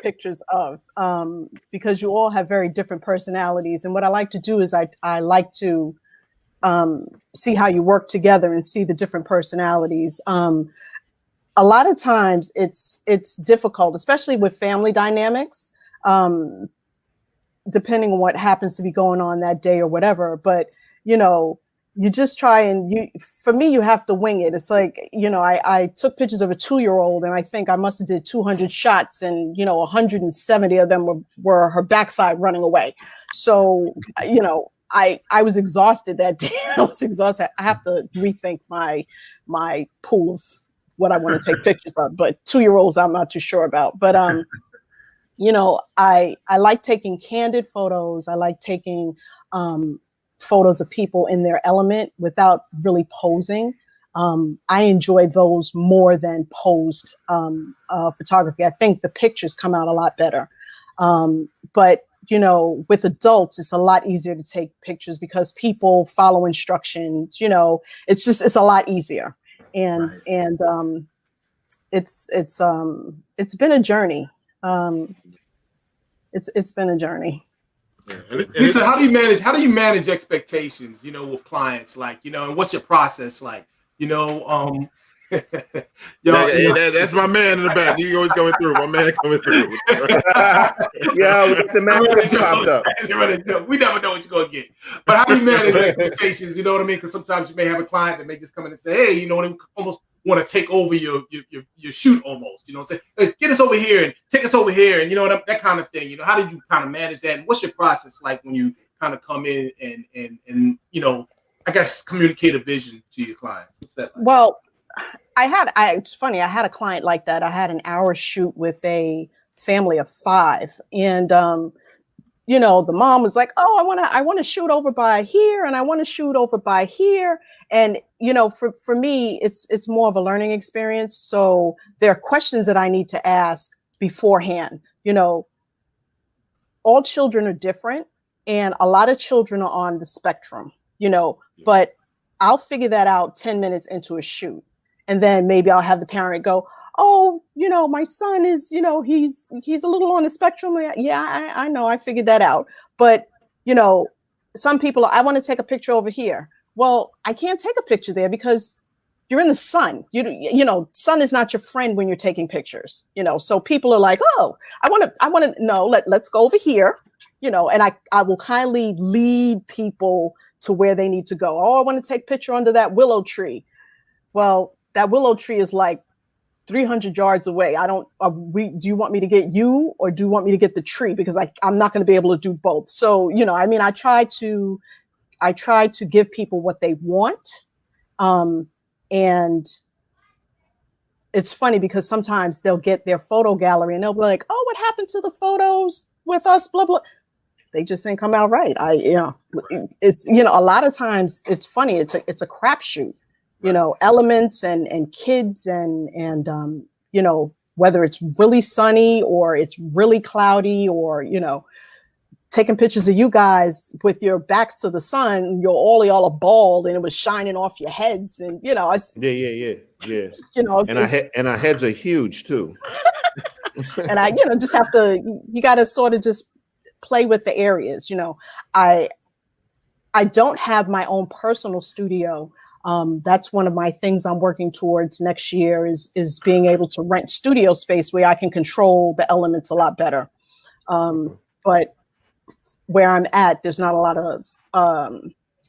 pictures of because you all have very different personalities. And what I like to do is I like to see how you work together and see the different personalities. A lot of times it's difficult, especially with family dynamics, depending on what happens to be going on that day or whatever. But, you just try and for me, you have to wing it. It's like, I took pictures of a 2-year-old and I think I must have did 200 shots and, 170 of them were her backside running away. So, I was exhausted that day. I was exhausted. I have to rethink my pool of what I want to take pictures of, but 2-year-olds I'm not too sure about. But I like taking candid photos. I like taking photos of people in their element without really posing. I enjoy those more than posed photography. I think the pictures come out a lot better. But with adults, it's a lot easier to take pictures because people follow instructions. It's a lot easier. And it's been a journey. It's been a journey. Lisa, how do you manage expectations, with clients? Like, and what's your process like? That's my man in the back. He always coming through. My man coming through. Yeah, the man popped up. We never know what you're gonna get. But how do you manage expectations? You know what I mean? Because sometimes you may have a client that may just come in and say, "Hey, they almost want to take over your shoot almost." Say, "Hey, get us over here and take us over here," and that kind of thing. How did you kind of manage that? And what's your process like when you kind of come in and I guess communicate a vision to your client? What's that like? Well, it's funny. I had a client like that. I had an hour shoot with a family of 5, and the mom was like, oh, I want to shoot over by here, and I want to shoot over by here. And, for me, it's more of a learning experience. So there are questions that I need to ask beforehand. All children are different, and a lot of children are on the spectrum, but I'll figure that out 10 minutes into a shoot. And then maybe I'll have the parent go, oh, my son is, he's a little on the spectrum. Yeah, I know. I figured that out. But, some people, I want to take a picture over here. Well, I can't take a picture there because you're in the sun. Sun is not your friend when you're taking pictures, so people are like, oh, I want to know, let's go over here, and I will kindly lead people to where they need to go. Oh, I want to take a picture under that willow tree. Well, that willow tree is like 300 yards away. Do you want me to get you, or do you want me to get the tree? Because I'm not going to be able to do both. So, I try to give people what they want. And it's funny because sometimes they'll get their photo gallery and they'll be like, oh, what happened to the photos with us? Blah, blah. They just didn't come out right. It's, a lot of times it's funny. It's a crapshoot, elements and kids and whether it's really sunny or it's really cloudy or, taking pictures of you guys with your backs to the sun, y'all are bald and it was shining off your heads. And, yeah. And our heads are huge too. And I, just have to, you got to sort of just play with the areas. I don't have my own personal studio. That's one of my things I'm working towards next year is being able to rent studio space where I can control the elements a lot better. But where I'm at, there's not a lot of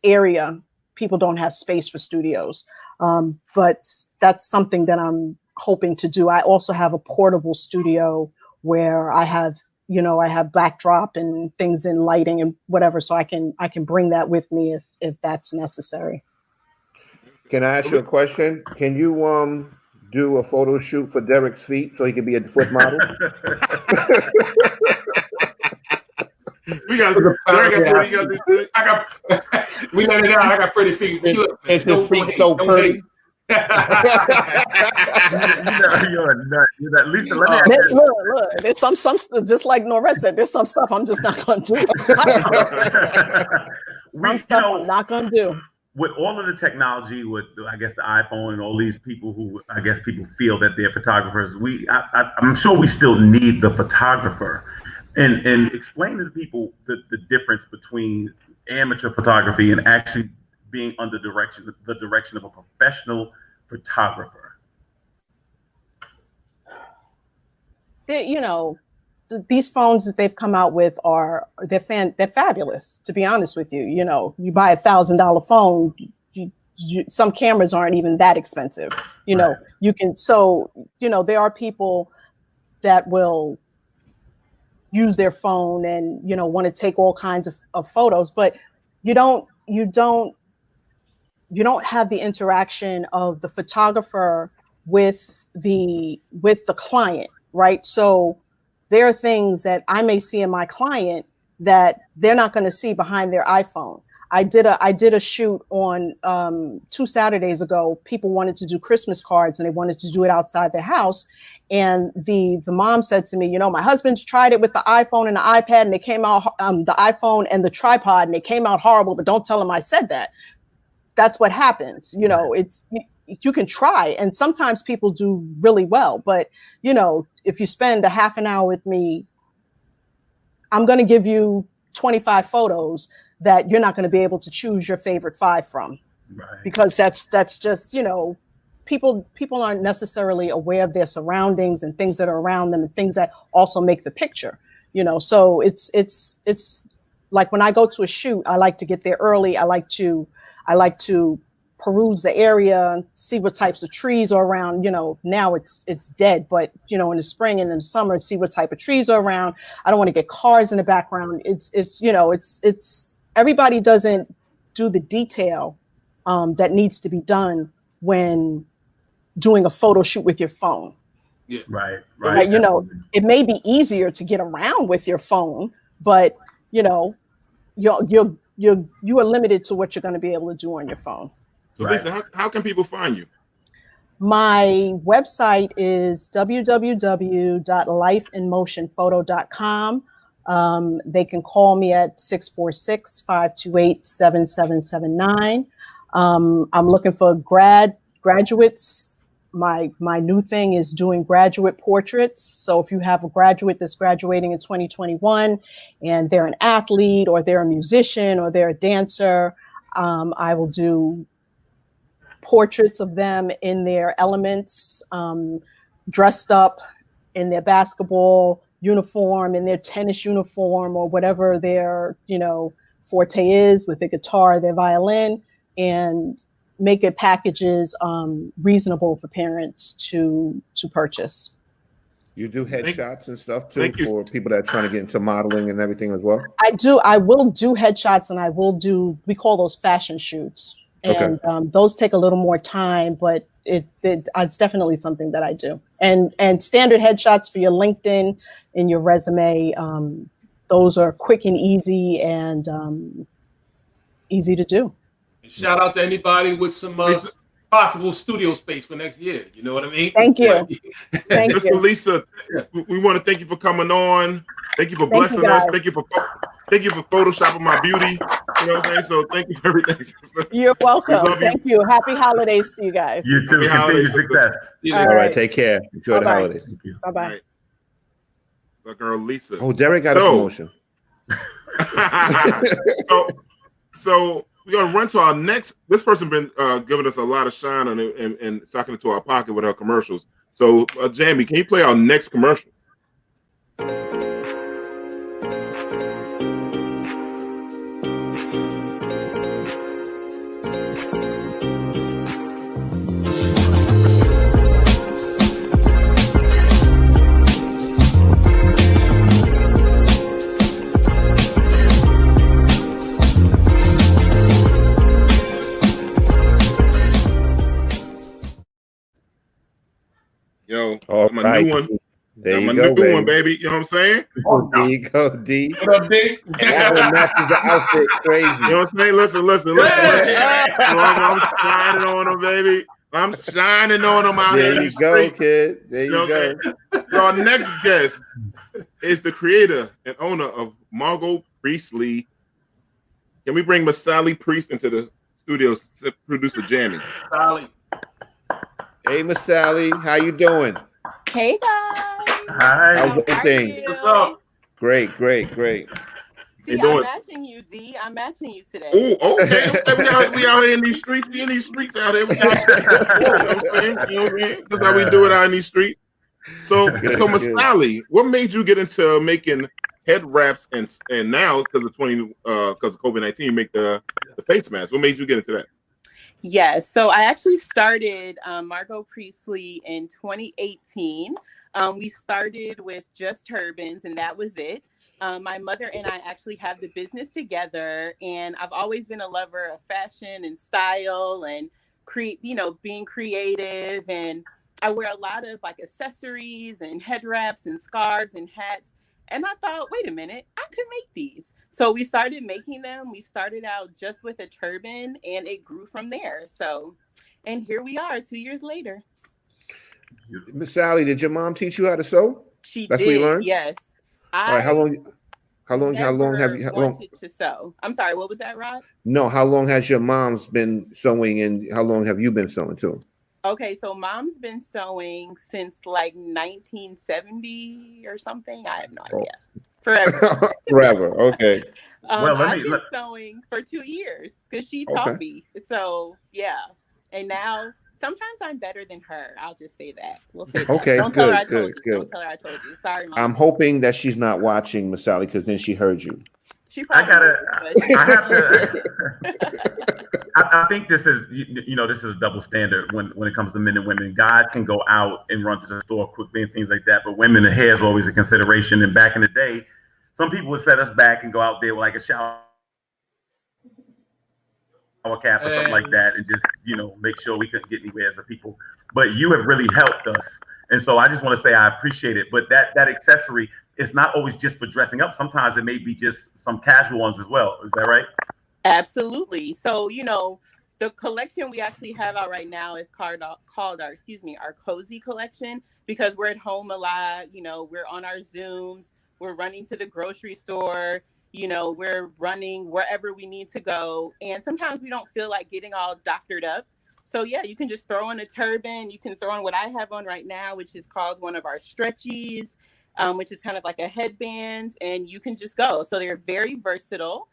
area. People don't have space for studios. But that's something that I'm hoping to do. I also have a portable studio where I have backdrop and things in lighting and whatever. So I can bring that with me if that's necessary. Can I ask you a question? Can you do a photo shoot for Derek's feet so he can be a foot model? We got we let it out. I got pretty feet. Is his feet so pretty? You're a nut. At least let me look. There's some just like Norette said. There's some stuff I'm just not gonna do. I'm not gonna do. With all of the technology, with I guess the iPhone and all these people who I guess people feel that they're photographers, I'm sure we still need the photographer. And explain to the people the difference between amateur photography and actually being under the direction of a professional photographer. These phones that they've come out with they're fabulous. To be honest with you, you buy $1,000 phone. Some cameras aren't even that expensive. Right. You can. So there are people that will use their phone and want to take all kinds of photos, but you don't have the interaction of the photographer with the client, right? So there are things that I may see in my client that they're not going to see behind their iPhone. I did a shoot on 2 Saturdays ago. People wanted to do Christmas cards and they wanted to do it outside their house. And the mom said to me, my husband's tried it with the iPhone and the iPad and they came out, the iPhone and the tripod, and they came out horrible, but don't tell him I said that. That's what happens. You can try. And sometimes people do really well, but if you spend a half an hour with me, I'm going to give you 25 photos that you're not going to be able to choose your favorite 5 from. Right. Because that's just, people aren't necessarily aware of their surroundings and things that are around them and things that also make the picture, so it's like when I go to a shoot, I like to get there early. I like to peruse the area, see what types of trees are around. Now it's dead, but in the spring and in the summer, see what type of trees are around. I don't want to get cars in the background. It's everybody doesn't do the detail that needs to be done when doing a photo shoot with your phone. Yeah. Right. It may be easier to get around with your phone, but you know, you are limited to what you're going to be able to do on your phone. So Lisa, how can people find you? My website is www.lifeinmotionphoto.com. They can call me at 646-528-7779. I'm looking for graduates. My new thing is doing graduate portraits. So if you have a graduate that's graduating in 2021 and they're an athlete or they're a musician or they're a dancer, I will do portraits of them in their elements, dressed up in their basketball uniform, in their tennis uniform, or whatever their, forte is, with their guitar, their violin, and make it packages reasonable for parents to purchase. You do headshots and stuff too for people that are trying to get into modeling and everything as well? I do. I will do headshots, and I will do, we call those fashion shoots. And those take a little more time, but it's definitely something that I do. And standard headshots for your LinkedIn and your resume, those are quick and easy and easy to do. And shout out to anybody with some possible studio space for next year. You know what I mean? Thank you. Thank you. Lisa, we want to thank you for coming on. Thank you for blessing us. Thank you for photoshopping my beauty. You know what I'm saying? So thank you for everything, sister. You're welcome. Thank you. Happy holidays to you guys. You too. Continue success. All right. Take care. Enjoy the holidays. Bye-bye. Right. So girl Lisa. Oh, Derek got a promotion. so we're gonna run to our next. This person been giving us a lot of shine on it and sucking it to our pocket with her commercials. So Jamie, can you play our next commercial? Yo, my new one. There you go, new one, baby. You know what I'm saying? There you go, D. What up, D? That matches the outfit crazy. You know what I'm saying? Listen. I'm shining on them, baby. I'm shining on them out here. There you go, kid. There you go. So our next guest is the creator and owner of Margot Priestley. Can we bring Miss Sally Priest into the studio to producer Jamie? Sally. Hey, Miss Sally, how you doing? Hey guys. Hi. How's everything? What's up? Great. D, I'm matching you, D. I'm matching you today. Oh, okay. we out here in these streets. We in these streets out here. You know what I'm saying? That's how we do it out in these streets. So Miss Sally, what made you get into making head wraps and now because of COVID-19, you make the face mask? What made you get into that? Yes, so I actually started Margot Priestley in 2018. We started with just turbans, and that was it. My mother and I actually have the business together, and I've always been a lover of fashion and style and being creative. And I wear a lot of like accessories and head wraps and scarves and hats. And I thought, wait a minute, I could make these. So we started making them. We started out just with a turban and it grew from there. So, and here we are 2 years later. Miss Sally, did your mom teach you how to sew? That's what you learned? Yes. All right, how long have you wanted to sew? I'm sorry, what was that, Rod? No, how long has your mom's been sewing and how long have you been sewing too? Okay, so mom's been sewing since like 1970 or something. I have no idea. Forever. Forever. Okay. I've been sewing for 2 years because she taught me. So yeah, and now sometimes I'm better than her. I'll just say that. We'll say that. Okay. Don't tell her I told you. Don't tell her I told you. Sorry, Mom. I'm hoping that she's not watching, Miss Sally, because then she heard you. She probably I think this is, this is a double standard when it comes to men and women. Guys can go out and run to the store quickly and things like that, but women, the hair is always a consideration. And back in the day, some people would set us back and go out there with like a shower cap or something like that, and just, you know, make sure we couldn't get anywhere as a people. But you have really helped us, and so I just want to say I appreciate it. But that accessory is not always just for dressing up. Sometimes it may be just some casual ones as well. Is that right? Absolutely. So, you know, the collection we actually have out right now is called our cozy collection, because we're at home a lot. You know, we're on our Zooms, we're running to the grocery store, you know, we're running wherever we need to go. And sometimes we don't feel like getting all doctored up. So yeah, you can just throw on a turban. You can throw on what I have on right now, which is called one of our stretchies, which is kind of like a headband, and you can just go. So they're very versatile.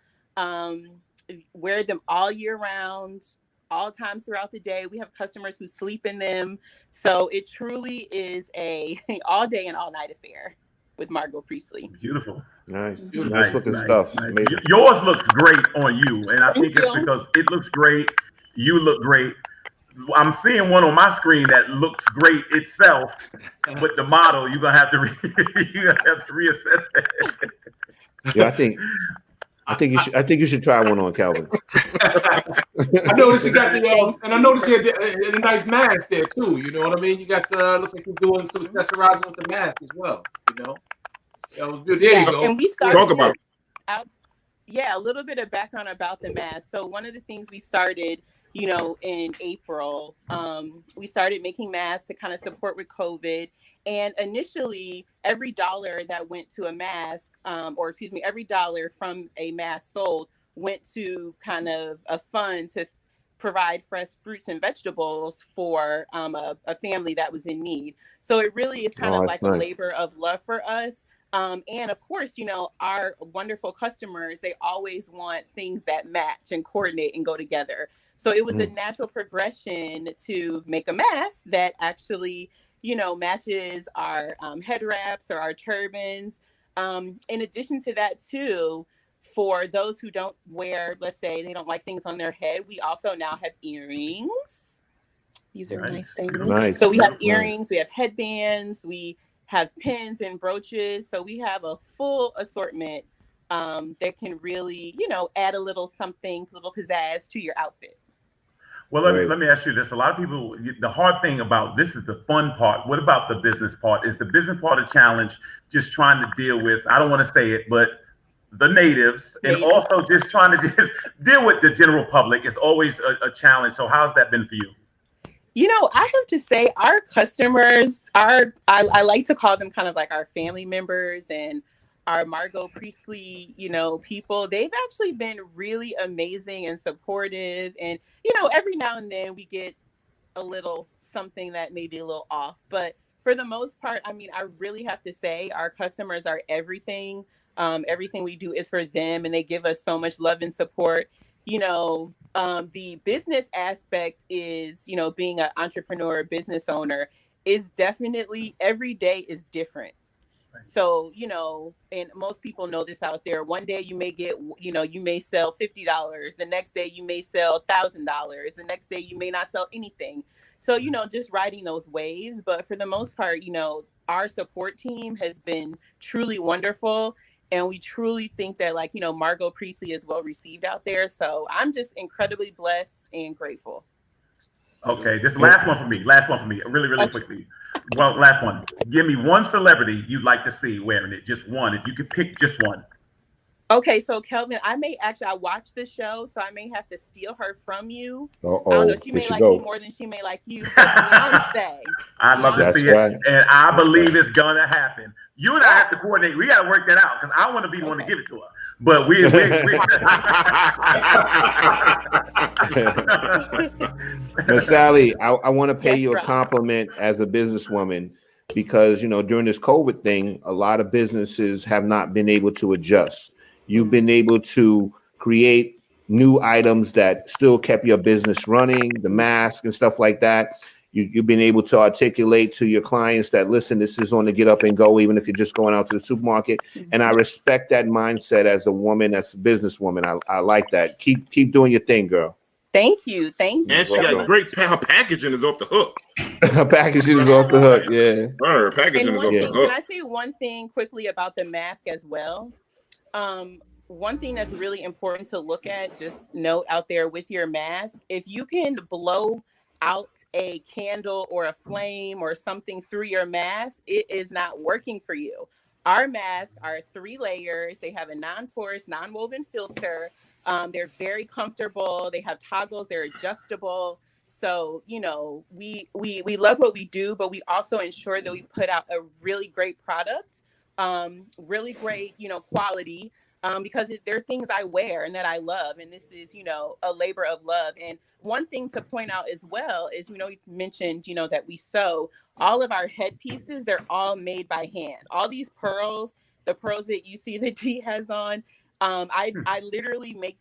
Wear them all year round, all times throughout the day. We have customers who sleep in them. So it truly is a all day and all night affair with Margot Priestley. Beautiful. Nice looking stuff. Nice. Yours looks great on you. And I think it's because it looks great. You look great. I'm seeing one on my screen that looks great itself, but the model, you're gonna have to reassess that. Yeah, I think you should try one on, Calvin. I noticed you got and I noticed you had a nice mask there too. You know what I mean? You got looks like you're doing some accessorizing with the mask as well. You know, that was good. There you go. And we started talk about a little bit of background about the mask. So one of the things we started, you know, in April, we started making masks to kind of support with COVID. And initially, every dollar that went to a mask, every dollar from a mask sold went to kind of a fund to provide fresh fruits and vegetables for a family that was in need. So it really is kind of like a labor of love for us. And of course, you know, our wonderful customers, they always want things that match and coordinate and go together. So it was a natural progression to make a mask that actually, you know, matches our head wraps or our turbans. In addition to that, too, for those who don't wear, let's say they don't like things on their head, we also now have earrings. These are nice things. Nice. So we have earrings, we have headbands, we have pins and brooches. So we have a full assortment that can really, you know, add a little something, a little pizzazz to your outfit. Well, let me ask you this. A lot of people, the hard thing about this is the fun part. What about the business part? Is the business part a challenge, just trying to deal with, I don't want to say it, but the natives, and also just trying to just deal with the general public is always a challenge. So how's that been for you? You know, I have to say our customers are, I like to call them kind of like our family members and our Margot Priestley, you know, people. They've actually been really amazing and supportive. And, you know, every now and then we get a little something that may be a little off. But for the most part, I mean, I really have to say our customers are everything. Everything we do is for them, and they give us so much love and support. You know, the business aspect is, you know, being an entrepreneur, business owner is definitely, every day is different. So, you know, and most people know this out there. One day you may get, you know, you may sell $50. The next day you may sell $1,000. The next day you may not sell anything. So, you know, just riding those waves. But for the most part, you know, our support team has been truly wonderful. And we truly think that, like, you know, Margot Priestley is well received out there. So I'm just incredibly blessed and grateful. Okay, this last one for me. Really quickly. Well, last one. Give me one celebrity you'd like to see wearing it. Just one. If you could pick just one. Okay, so Kelvin, I watched the show, so I may have to steal her from you. I don't know. She may like me more than she may like you. Beyonce. I'd love to see it, and I believe it's gonna happen. You and I have to coordinate. We got to work that out because I want to be the one to give it to her. But we Miss Sally, I want to pay you a compliment as a businesswoman because, you know, during this COVID thing, a lot of businesses have not been able to adjust. You've been able to create new items that still kept your business running, the mask and stuff like that. You've been able to articulate to your clients that, listen, this is on the get up and go, even if you're just going out to the supermarket. And I respect that mindset as a woman, as a businesswoman. I like that. Keep doing your thing, girl. Thank you. Thank you. And she got great, her packaging is off the hook. Her packaging is off the hook, yeah. Her packaging is off the hook. Can I say one thing quickly about the mask as well? one thing that's really important to look at, just note out there with your mask, if you can blow out a candle or a flame or something through your mask, it is not working for you. Our masks are 3 layers. They have a non-porous, non-woven filter. They're very comfortable. They have toggles. They're adjustable. So, you know, we love what we do, but we also ensure that we put out a really great product, really great, you know, quality. Because they're things I wear and that I love. And this is, you know, a labor of love. And one thing to point out as well is, you know, you mentioned, you know, that we sew. All of our headpieces, they're all made by hand. All these pearls, the pearls that you see that Dee has on, I literally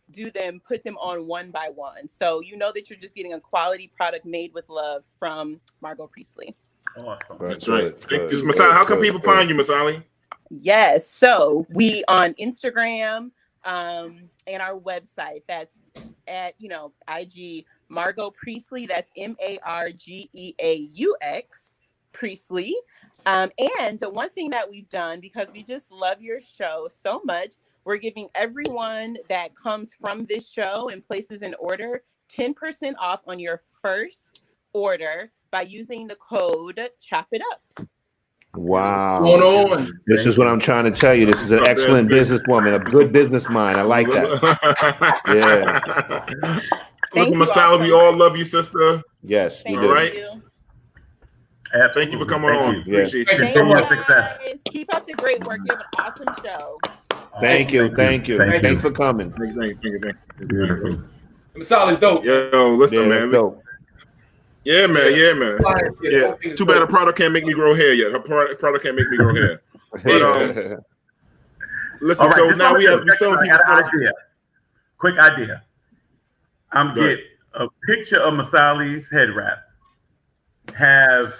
put them on one by one. So you know that you're just getting a quality product made with love from Margot Priestley. Awesome. That's right. Thank you, Miss Ali. How can people find you, Miss Ali? Yes. So we on Instagram and our website. That's at, you know, IG Margot Priestley. That's MarGeaux Priestley. And one thing that we've done, because we just love your show so much, we're giving everyone that comes from this show and places an order 10% off on your first order by using the code Chop It Up. Wow. This is what I'm trying to tell you. This is an excellent businesswoman, a good business mind. I like that. Yeah. Look, Masala, we all love you, sister. Yes, we all do. Right. Thank you for coming on. Appreciate you. Success. Keep up the great work. You have an awesome show. Thank you. Thanks for coming. Thank you. Masala's dope. Yo, listen, man. Dope. Yeah, man. Yeah. Too bad a product can't make me grow hair yet. Her product can't make me grow hair. But listen, right, so now we have selling people. Idea. Quick idea. I'm get a picture of Masali's head wrap. Have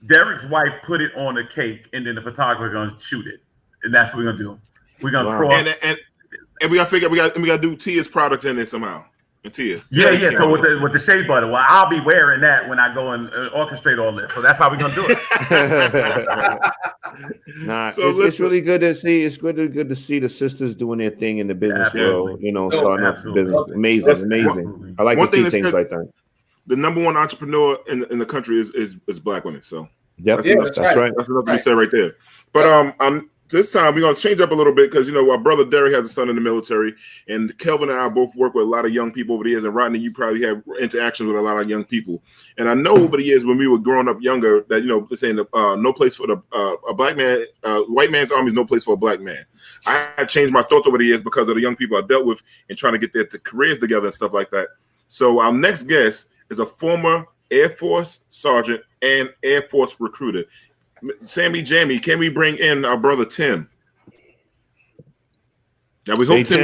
Derek's wife put it on a cake, and then the photographer gonna shoot it, and that's what we're gonna do. We're gonna cross. And we gotta figure we gotta do Tia's product in it somehow. Tia. Yeah. So with the shea butter, well, I'll be wearing that when I go and orchestrate all this. So that's how we're gonna do it. It's really good to see. It's good to see the sisters doing their thing in the business world. You know, starting up the business. Amazing. I like to see things like that. The number one entrepreneur in the country is Black women. So that's right. That's enough to be said right there. But this time we're gonna change up a little bit because, you know, our brother Derek has a son in the military, and Kelvin and I both work with a lot of young people over the years. And Rodney, you probably have interactions with a lot of young people. And I know over the years when we were growing up younger that, you know, saying no place for a black man, white man's army is no place for a black man. I had changed my thoughts over the years because of the young people I dealt with and trying to get their careers together and stuff like that. So our next guest is a former Air Force sergeant and Air Force recruiter. Sammy Jammy, can we bring in our brother Tim? Now we hope Tim.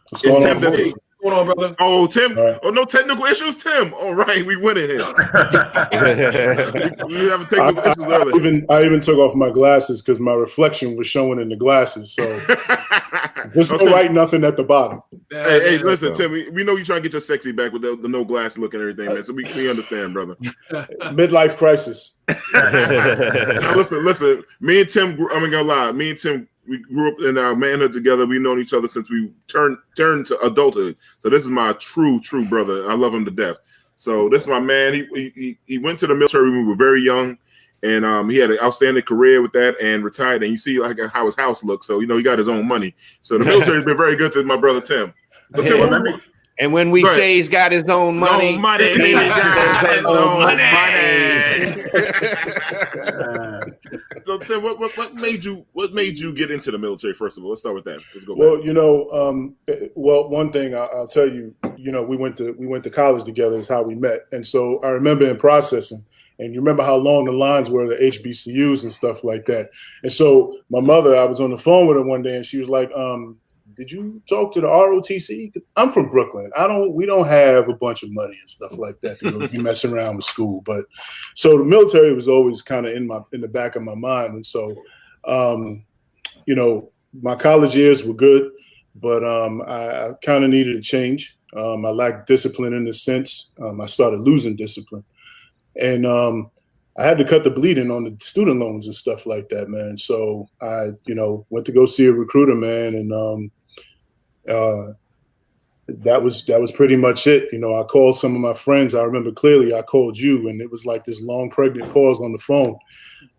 What's going on, brother? Oh, Tim. Right. Oh, no technical issues, Tim. All right, we went in here. We haven't technical issues earlier. I even took off my glasses because my reflection was showing in the glasses. So there's no write nothing at the bottom. Hey, listen, Tim. We know you're trying to get your sexy back with the no glass look and everything, man. So we understand, brother. Midlife crisis. Now, listen. Me and Tim. I'm not gonna lie. Me and Tim. We grew up in our manhood together. We've known each other since we turned to adulthood. So this is my true brother. I love him to death. So this is my man. He went to the military when we were very young, and he had an outstanding career with that and retired. And you see like how his house looks. So, you know, he got his own money. So the military's been very good to my brother Tim. So, Tim, and when we say he's got his own money, he's got his own money. So Tim, what made you get into the military? First of all, let's start with that. Let's go back. Well, you know, one thing I'll tell you, you know, we went to college together is how we met, and so I remember in processing, and you remember how long the lines were, the HBCUs and stuff like that. And so my mother, I was on the phone with her one day, and she was like, did you talk to the ROTC? Because I'm from Brooklyn. We don't have a bunch of money and stuff like that to go be messing around with school. But so the military was always kind of in the back of my mind. And so, you know, my college years were good, but I kind of needed a change. I lacked discipline in a sense. I started losing discipline. And I had to cut the bleeding on the student loans and stuff like that, man. So I, went to go see a recruiter, man, and that was pretty much it. I called some of my friends. I remember clearly I called you, and it was like this long pregnant pause on the phone.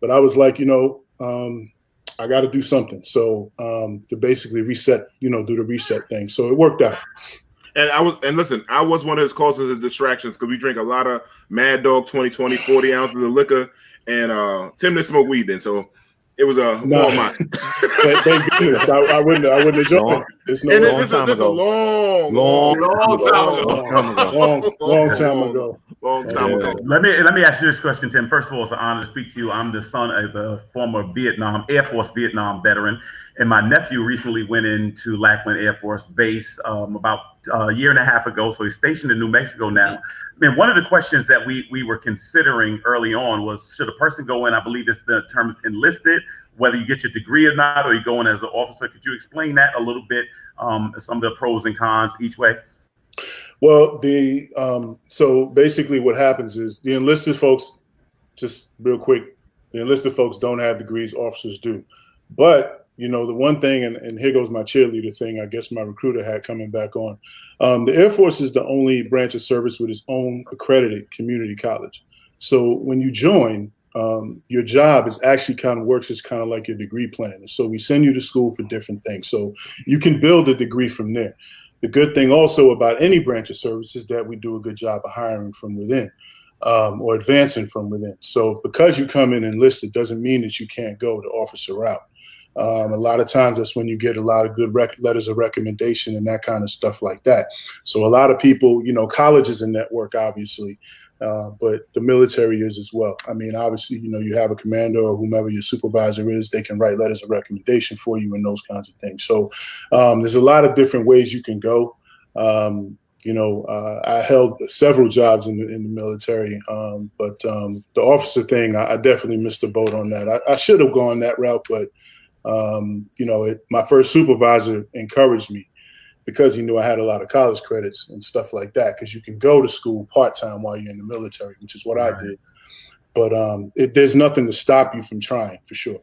But I was like, I got to do something. So to basically reset, do the reset thing. So it worked out. And listen, I was one of his causes of distractions because we drink a lot of Mad Dog 20, 40 ounces of liquor, and Tim didn't smoke weed then, so it was a Walmart. Thank goodness, I wouldn't have joined. It's a long time ago. Long time ago. Let me ask you this question, Tim. First of all, it's an honor to speak to you. I'm the son of a former Air Force Vietnam veteran, and my nephew recently went into Lackland Air Force Base about a year and a half ago. So he's stationed in New Mexico now. And one of the questions that we were considering early on was, should a person go in, I believe it's the term enlisted, whether you get your degree or not, or you go in as an officer? Could you explain that a little bit, some of the pros and cons each way? Well, so basically what happens is the enlisted folks, just real quick, the enlisted folks don't have degrees, officers do. But, the one thing, and here goes my cheerleader thing, I guess my recruiter hat coming back on. The Air Force is the only branch of service with its own accredited community college. So when you join, your job is actually works as kind of like your degree plan. So we send you to school for different things. So you can build a degree from there. The good thing also about any branch of service is that we do a good job of hiring from within, or advancing from within. So because you come in enlisted doesn't mean that you can't go the officer route. A lot of times that's when you get a lot of good letters of recommendation and that kind of stuff like that. So a lot of people, college is a network, obviously, but the military is as well. I mean, obviously, you have a commander or whomever your supervisor is, they can write letters of recommendation for you and those kinds of things. So there's a lot of different ways you can go. I held several jobs in the military, but the officer thing, I definitely missed the boat on that. I should have gone that route, but my first supervisor encouraged me because he knew I had a lot of college credits and stuff like that, because you can go to school part-time while you're in the military, which is what I did. But there's nothing to stop you from trying, for sure.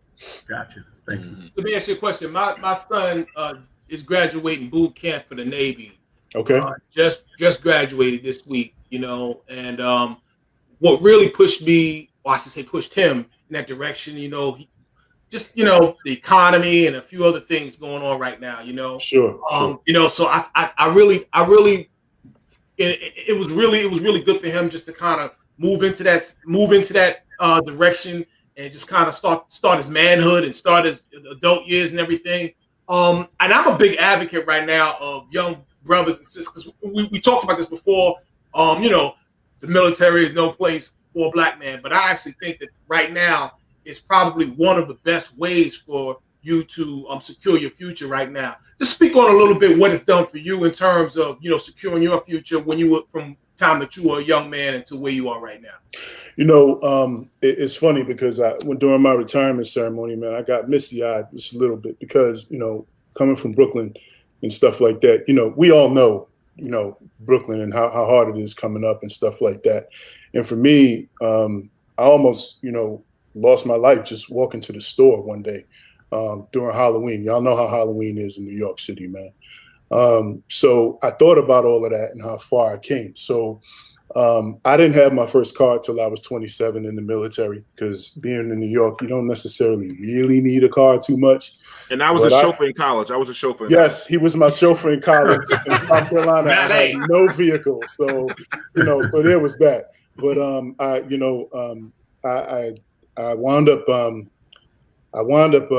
Gotcha. Thank you. Let me ask you a question. My son is graduating boot camp for the Navy. Okay. Just graduated this week, and what really pushed me, or I should say pushed him in that direction, he just, the economy and a few other things going on right now, Sure. So I really, it was really good for him just to kind of move into that direction and just kind of start his manhood and start his adult years and everything. And I'm a big advocate right now of young brothers and sisters. We talked about this before. The military is no place for a black man, but I actually think that right now is probably one of the best ways for you to secure your future right now. Just speak on a little bit what it's done for you in terms of, securing your future when you were from time that you were a young man into where you are right now. It's funny because during my retirement ceremony, man, I got misty-eyed just a little bit because, coming from Brooklyn and stuff like that, we all know, Brooklyn and how hard it is coming up and stuff like that. And for me, I almost, lost my life just walking to the store one day during Halloween. Y'all know how Halloween is in New York City, man. So I thought about all of that and how far I came. So I didn't have my first car till I was 27 in the military, because being in New York, you don't necessarily really need a car too much. And I was a chauffeur in college. Yes, he was my chauffeur in college in South Carolina. I had no vehicle, so so there was that. But I wound up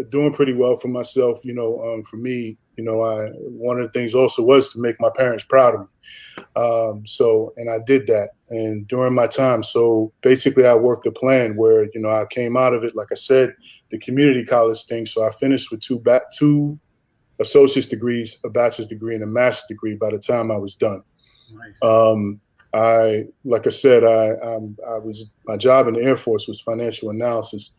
doing pretty well for myself. For me, one of the things also was to make my parents proud of me. And I did that. And during my time, so basically I worked a plan where, I came out of it, like I said, the community college thing. So I finished with two associate's degrees, a bachelor's degree, and a master's degree by the time I was done. Nice. Like I said, my job in the Air Force was financial analysis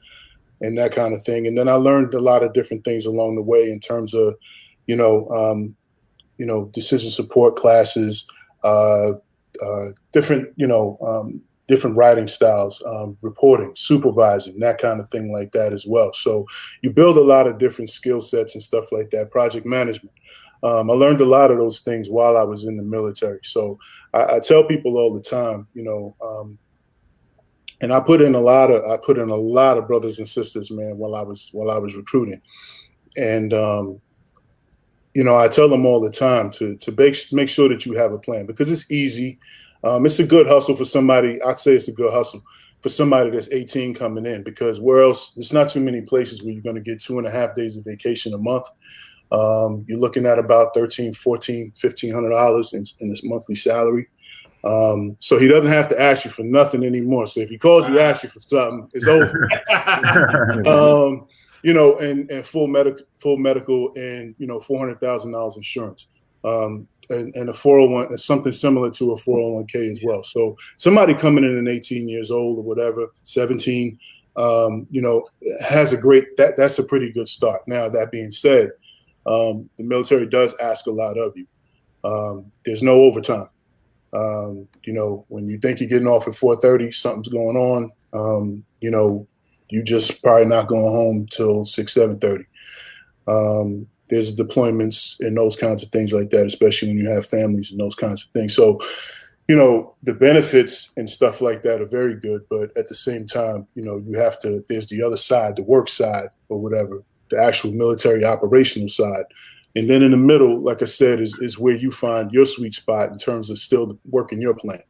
and that kind of thing. And then I learned a lot of different things along the way in terms of, decision support classes, different, different writing styles, reporting, supervising, that kind of thing like that as well. So you build a lot of different skill sets and stuff like that, project management. I learned a lot of those things while I was in the military. So I tell people all the time, and I put in a lot of brothers and sisters, man, while I was recruiting. And, I tell them all the time to make sure that you have a plan, because it's easy. It's a good hustle for somebody. I'd say it's a good hustle for somebody that's 18 coming in, because where else? There's not too many places where you're going to get 2.5 days of vacation a month. You're looking at about $1,300, $1,400, $1,500 in his monthly salary. So he doesn't have to ask you for nothing anymore. So if he calls you, asks you for something, it's over. And full medical, and $400,000 insurance, and a 401, and something similar to a 401k as well. So somebody coming in at 18 years old or whatever, 17, has a great, that's a pretty good start. Now, that being said, the military does ask a lot of you. There's no overtime. When you think you're getting off at 4:30, something's going on. You just probably not going home till 6, 7:30. There's deployments and those kinds of things like that, especially when you have families and those kinds of things. So, the benefits and stuff like that are very good, but at the same time, you have to, there's the other side, the work side or whatever, the actual military operational side. And then in the middle, like I said, is where you find your sweet spot in terms of still working your plan.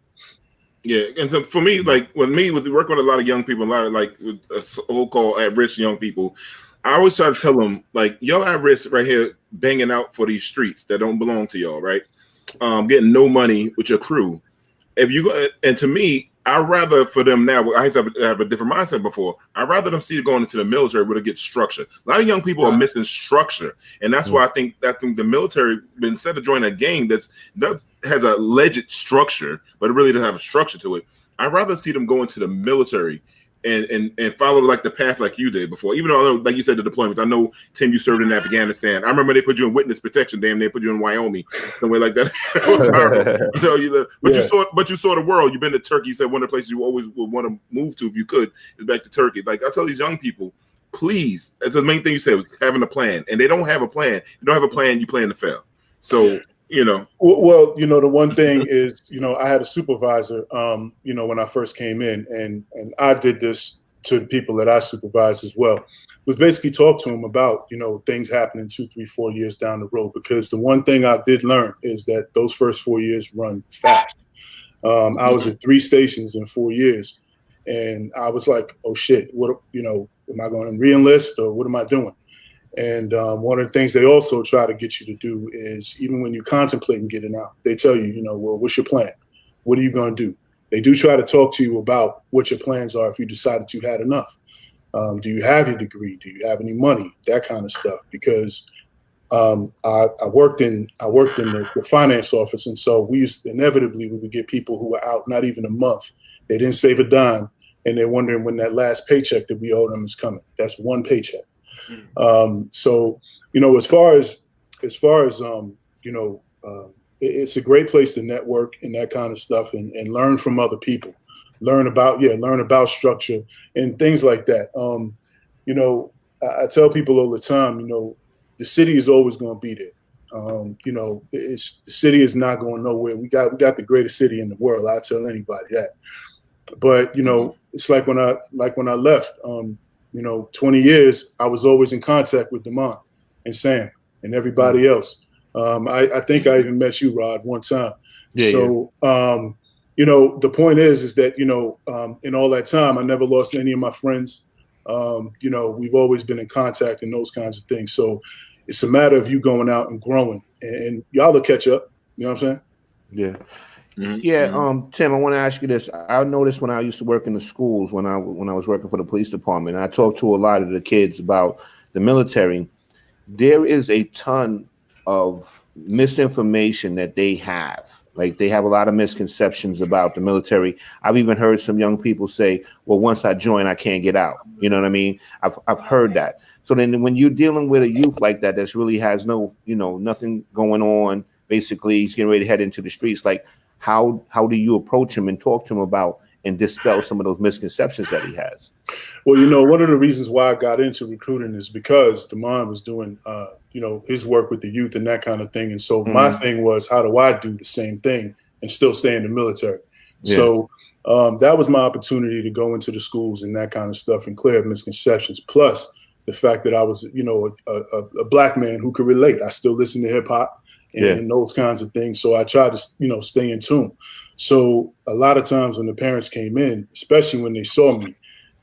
Yeah, and so for me, like with working with a lot of young people, a lot of with so-called at-risk young people, I always try to tell them, like, y'all at risk right here, banging out for these streets that don't belong to y'all, right? Getting no money with your crew. If you go, and to me, I'd rather for them now, I used to have a different mindset before. I'd rather them see going into the military where they get structure. A lot of young people are missing structure. And that's why I think the military, instead of joining a gang that has a legit structure, but it really doesn't have a structure to it, I'd rather see them go into the military and follow like the path like you did before. Even though I know, like you said, the deployments. I know, Tim, you served in Afghanistan. I remember they put you in witness protection. Damn, they put you in Wyoming, somewhere like that. It was horrible. But you saw the world. You've been to Turkey. You said one of the places you always would want to move to if you could is back to Turkey. Like, I tell these young people, please, that's the main thing you said, having a plan. And they don't have a plan. You don't have a plan, you plan to fail. So Well, the one thing is, I had a supervisor, when I first came in, and I did this to the people that I supervised as well, was basically talk to them about, things happening 2, 3, 4 years down the road. Because the one thing I did learn is that those first 4 years run fast. I was at 3 stations in 4 years, and I was like, oh shit, what, am I going to re-enlist or what am I doing? And one of the things they also try to get you to do is, even when you're contemplating getting out, they tell you, well, what's your plan? What are you going to do? They do try to talk to you about what your plans are if you decide that you had enough. Do you have your degree? Do you have any money? That kind of stuff. Because I worked in the finance office, and so we would get people who were out not even a month. They didn't save a dime, and they're wondering when that last paycheck that we owe them is coming. That's one paycheck. So, as far as it's a great place to network and that kind of stuff, and learn from other people, learn about structure and things like that. I tell people all the time, the city is always going to be there. The city is not going nowhere. We got the greatest city in the world. I tell anybody that. But it's like when I left. 20 years, I was always in contact with Damon and Sam and everybody else. I think I even met you, Rod, one time. Yeah, so, the point is that, in all that time, I never lost any of my friends. We've always been in contact and those kinds of things. So it's a matter of you going out and growing, and y'all will catch up. You know what I'm saying? Yeah. Tim, I want to ask you this. I noticed when I used to work in the schools, when I was working for the police department, I talked to a lot of the kids about the military. There is a ton of misinformation that they have. Like, they have a lot of misconceptions about the military. I've even heard some young people say, well, once I join, I can't get out. You know what I mean? I've heard that. So then when you're dealing with a youth like that, that's really has no, nothing going on, basically he's getting ready to head into the streets, like, how do you approach him and talk to him about and dispel some of those misconceptions that he has? Well, one of the reasons why I got into recruiting is because Damon was doing, his work with the youth and that kind of thing. And so my thing was, how do I do the same thing and still stay in the military? Yeah. So that was my opportunity to go into the schools and that kind of stuff and clear up misconceptions. Plus the fact that I was, a black man who could relate. I still listen to hip hop and those kinds of things. So I tried to, stay in tune. So a lot of times when the parents came in, especially when they saw me,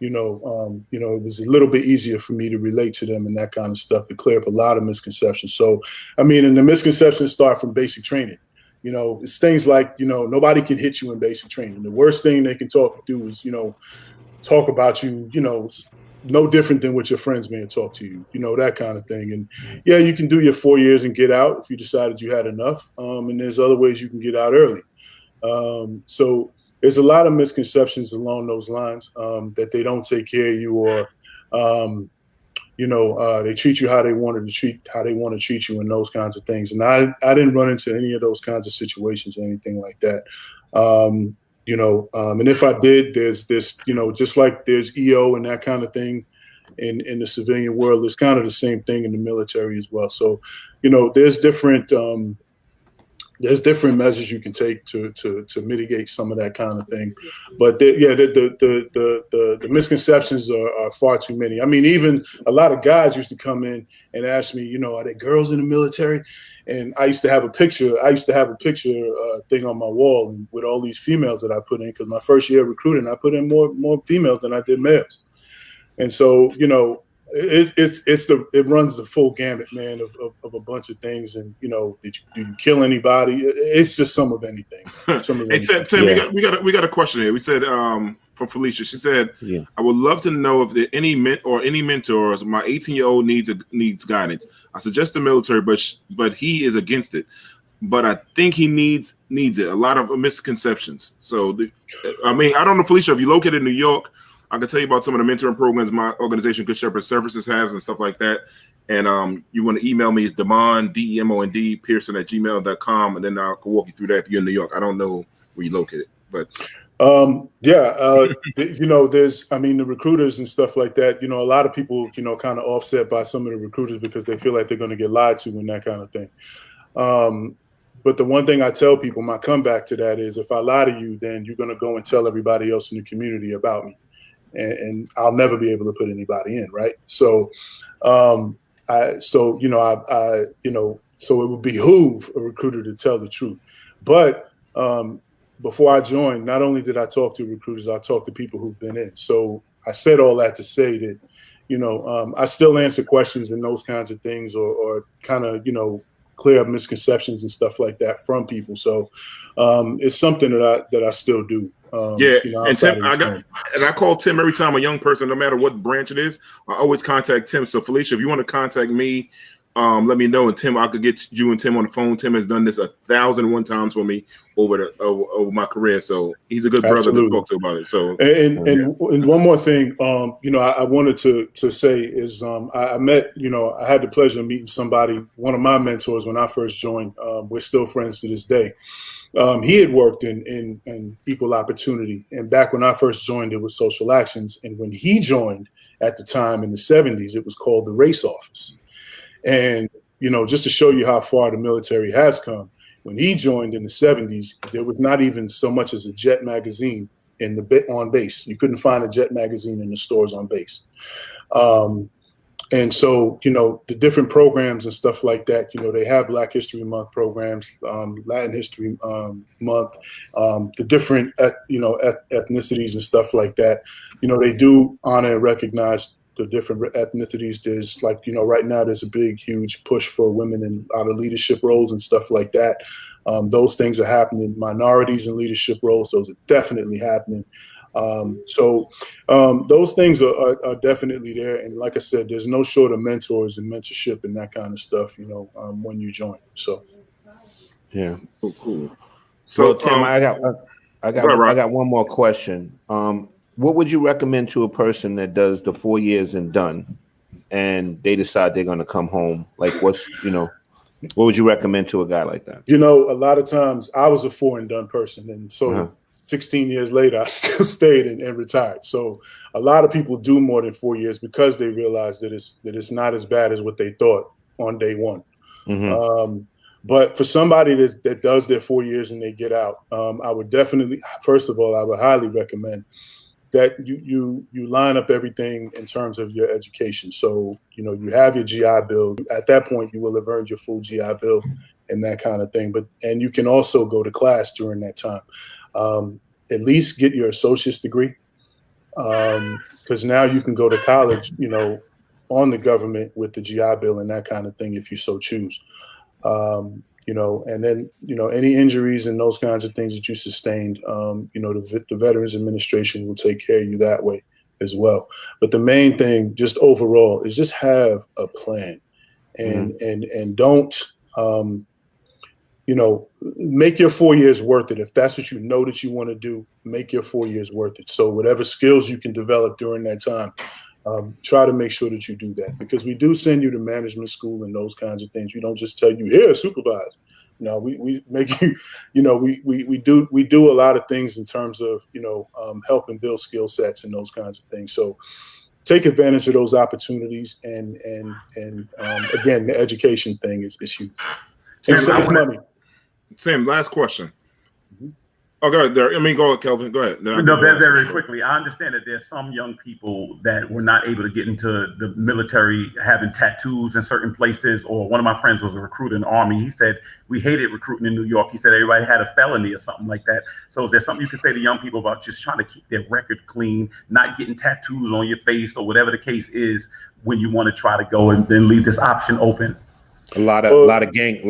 it was a little bit easier for me to relate to them and that kind of stuff, to clear up a lot of misconceptions. So, and the misconceptions start from basic training. It's things like, nobody can hit you in basic training. The worst thing they can do is, talk about you, no different than what your friends may have talked to you, that kind of thing. And yeah, you can do your 4 years and get out if you decided you had enough. And there's other ways you can get out early. So there's a lot of misconceptions along those lines, that they don't take care of you, or, they treat you how they want to treat you, and those kinds of things. And I didn't run into any of those kinds of situations or anything like that. And if I did, there's this, just like there's EO and that kind of thing in the civilian world, it's kind of the same thing in the military as well. So, there's different measures you can take to mitigate some of that kind of thing. But the misconceptions are far too many. Even a lot of guys used to come in and ask me, are there girls in the military? And I used to have a picture thing on my wall, and with all these females that I put in, because my first year of recruiting, I put in more females than I did males. And so, it runs the full gamut, man, of a bunch of things. And did you kill anybody? It's just some of anything. Hey, Tim, we got a question here. We said from Felicia. She said, I would love to know if there any mentors. My 18-year-old needs guidance. I suggest the military, but he is against it. But I think he needs it. A lot of misconceptions. So I don't know, Felicia, if you're located in New York, I can tell you about some of the mentoring programs my organization, Good Shepherd Services, has and stuff like that. And you want to email me, it's Demond, DEMOND, Pearson@gmail.com, and then I can walk you through that if you're in New York. I don't know where you're located, but there's, the recruiters and stuff like that. A lot of people, kind of offset by some of the recruiters because they feel like they're going to get lied to and that kind of thing. But the one thing I tell people, my comeback to that is, if I lie to you, then you're going to go and tell everybody else in the community about me. And I'll never be able to put anybody in, right? So, so it would behoove a recruiter to tell the truth. But before I joined, not only did I talk to recruiters, I talked to people who've been in. So I said all that to say that, I still answer questions and those kinds of things, or kind of, clear up misconceptions and stuff like that from people. So it's something that I still do. And Tim, I call Tim every time a young person, no matter what branch it is, I always contact Tim. So Felicia, if you want to contact me, let me know. And Tim, I could get you and Tim on the phone. Tim has done this 1,001 times for me over my career. So he's a good brother to talk to about it. So and one more thing, I wanted to say is I met, I had the pleasure of meeting one of my mentors when I first joined. We're still friends to this day. He had worked in equal opportunity, and back when I first joined, it was social actions. And when he joined at the time in the 70s, it was called the race office. And, just to show you how far the military has come, when he joined in the 70s, there was not even so much as a Jet magazine on base. You couldn't find a Jet magazine in the stores on base. And so, the different programs and stuff like that, they have Black History Month programs, Latin History Month, the different, ethnicities and stuff like that. They do honor and recognize the different ethnicities. There's right now, there's a big, huge push for women in a lot of leadership roles and stuff like that. Those things are happening. Minorities in leadership roles, those are definitely happening. So those things are definitely there. And like I said, there's no short of mentors and mentorship and that kind of stuff, when you join. So, yeah. Cool. So Tim, I got one more question. What would you recommend to a person that does the 4 years and done, and they decide they're going to come home? Like, what would you recommend to a guy like that? A lot of times I was a 4 and done person. And so 16 years later, I still stayed and retired. So a lot of people do more than 4 years because they realize that it's not as bad as what they thought on day one. But for somebody that does their 4 years and they get out, I would definitely, first of all, I would highly recommend that you line up everything in terms of your education. So, you have your GI Bill. At that point, you will have earned your full GI Bill and that kind of thing. And you can also go to class during that time. At least get your associate's degree, because now you can go to college, on the government with the GI Bill and that kind of thing if you so choose. And then, any injuries and those kinds of things that you sustained, the Veterans Administration will take care of you that way as well. But the main thing, just overall, is just have a plan and don't, make your 4 years worth it. If that's what you know that you want to do, make your 4 years worth it. So whatever skills you can develop during that time, try to make sure that you do that, because we do send you to management school and those kinds of things. We don't just tell you, here, supervise. No, we make you, we do a lot of things in terms of, helping build skill sets and those kinds of things. So take advantage of those opportunities. And again, the education thing is huge. And save money. Sam, last question. Oh, go ahead. Go ahead, Kelvin. Go ahead. No, very quickly. I understand that there's some young people that were not able to get into the military having tattoos in certain places. Or one of my friends was a recruiter in the Army. He said we hated recruiting in New York. He said everybody had a felony or something like that. So is there something you can say to young people about just trying to keep their record clean, not getting tattoos on your face or whatever the case is when you want to try to go and then leave this option open? A lot of gang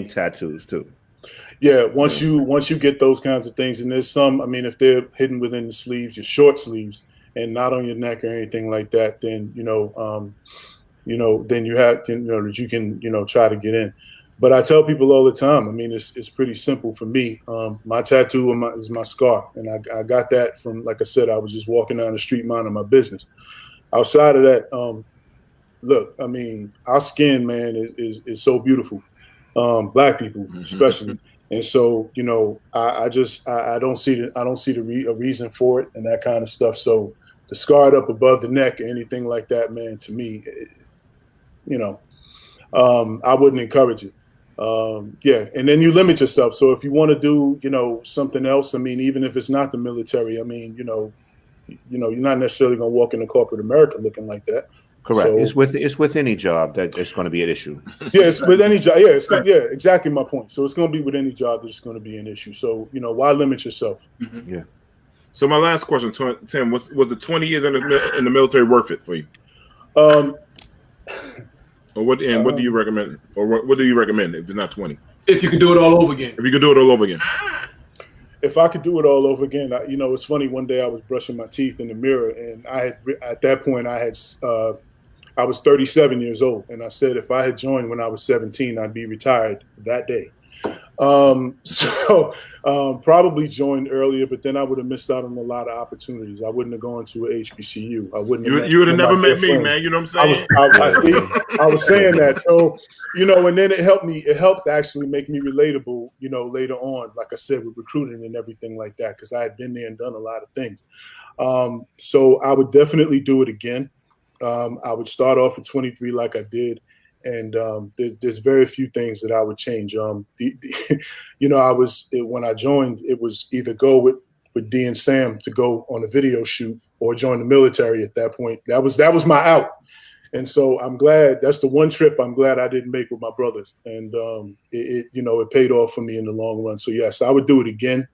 tattoos too. Yeah, once you get those kinds of things, and there's some, if they're hidden within the sleeves, your short sleeves, and not on your neck or anything like that, then then you have that you can try to get in. But I tell people all the time, it's pretty simple for me. My tattoo is my scar, and I got that from, like I said, I was just walking down the street minding my business. Outside of that, look, our skin, man, is so beautiful. Black people, especially. And so, I don't see a reason for it and that kind of stuff. So to scar it up above the neck or anything like that, man, to me, I wouldn't encourage it. And then you limit yourself. So if you want to do, something else, even if it's not the military, you're not necessarily going to walk into corporate America looking like that. Correct. So, it's with any job that it's going to be an issue. Yeah, it's with any job. Yeah, exactly my point. So it's going to be with any job that it's going to be an issue. So why limit yourself? Yeah. So my last question, Tim, was the 20 years in the military worth it for you? Or what do you recommend? Or what do you recommend if it's not 20? If you could do it all over again. If you could do it all over again. If I could do it all over again, it's funny. One day I was brushing my teeth in the mirror, and at that point I was 37 years old, and I said if I had joined when I was 17, I'd be retired that day. Probably joined earlier, but then I would have missed out on a lot of opportunities. I wouldn't have gone to a HBCU. I wouldn't. You would have never met me, man. You know what I'm saying? I was saying that. So and then it helped me. It helped actually make me relatable. Later on, like I said, with recruiting and everything like that, because I had been there and done a lot of things. So I would definitely do it again. I would start off at 23 like I did. And there's very few things that I would change. When I joined, it was either go with D and Sam to go on a video shoot or join the military at that point. That was my out. And so I'm glad that's the one trip I'm glad I didn't make with my brothers. And it paid off for me in the long run. So yes, I would do it again.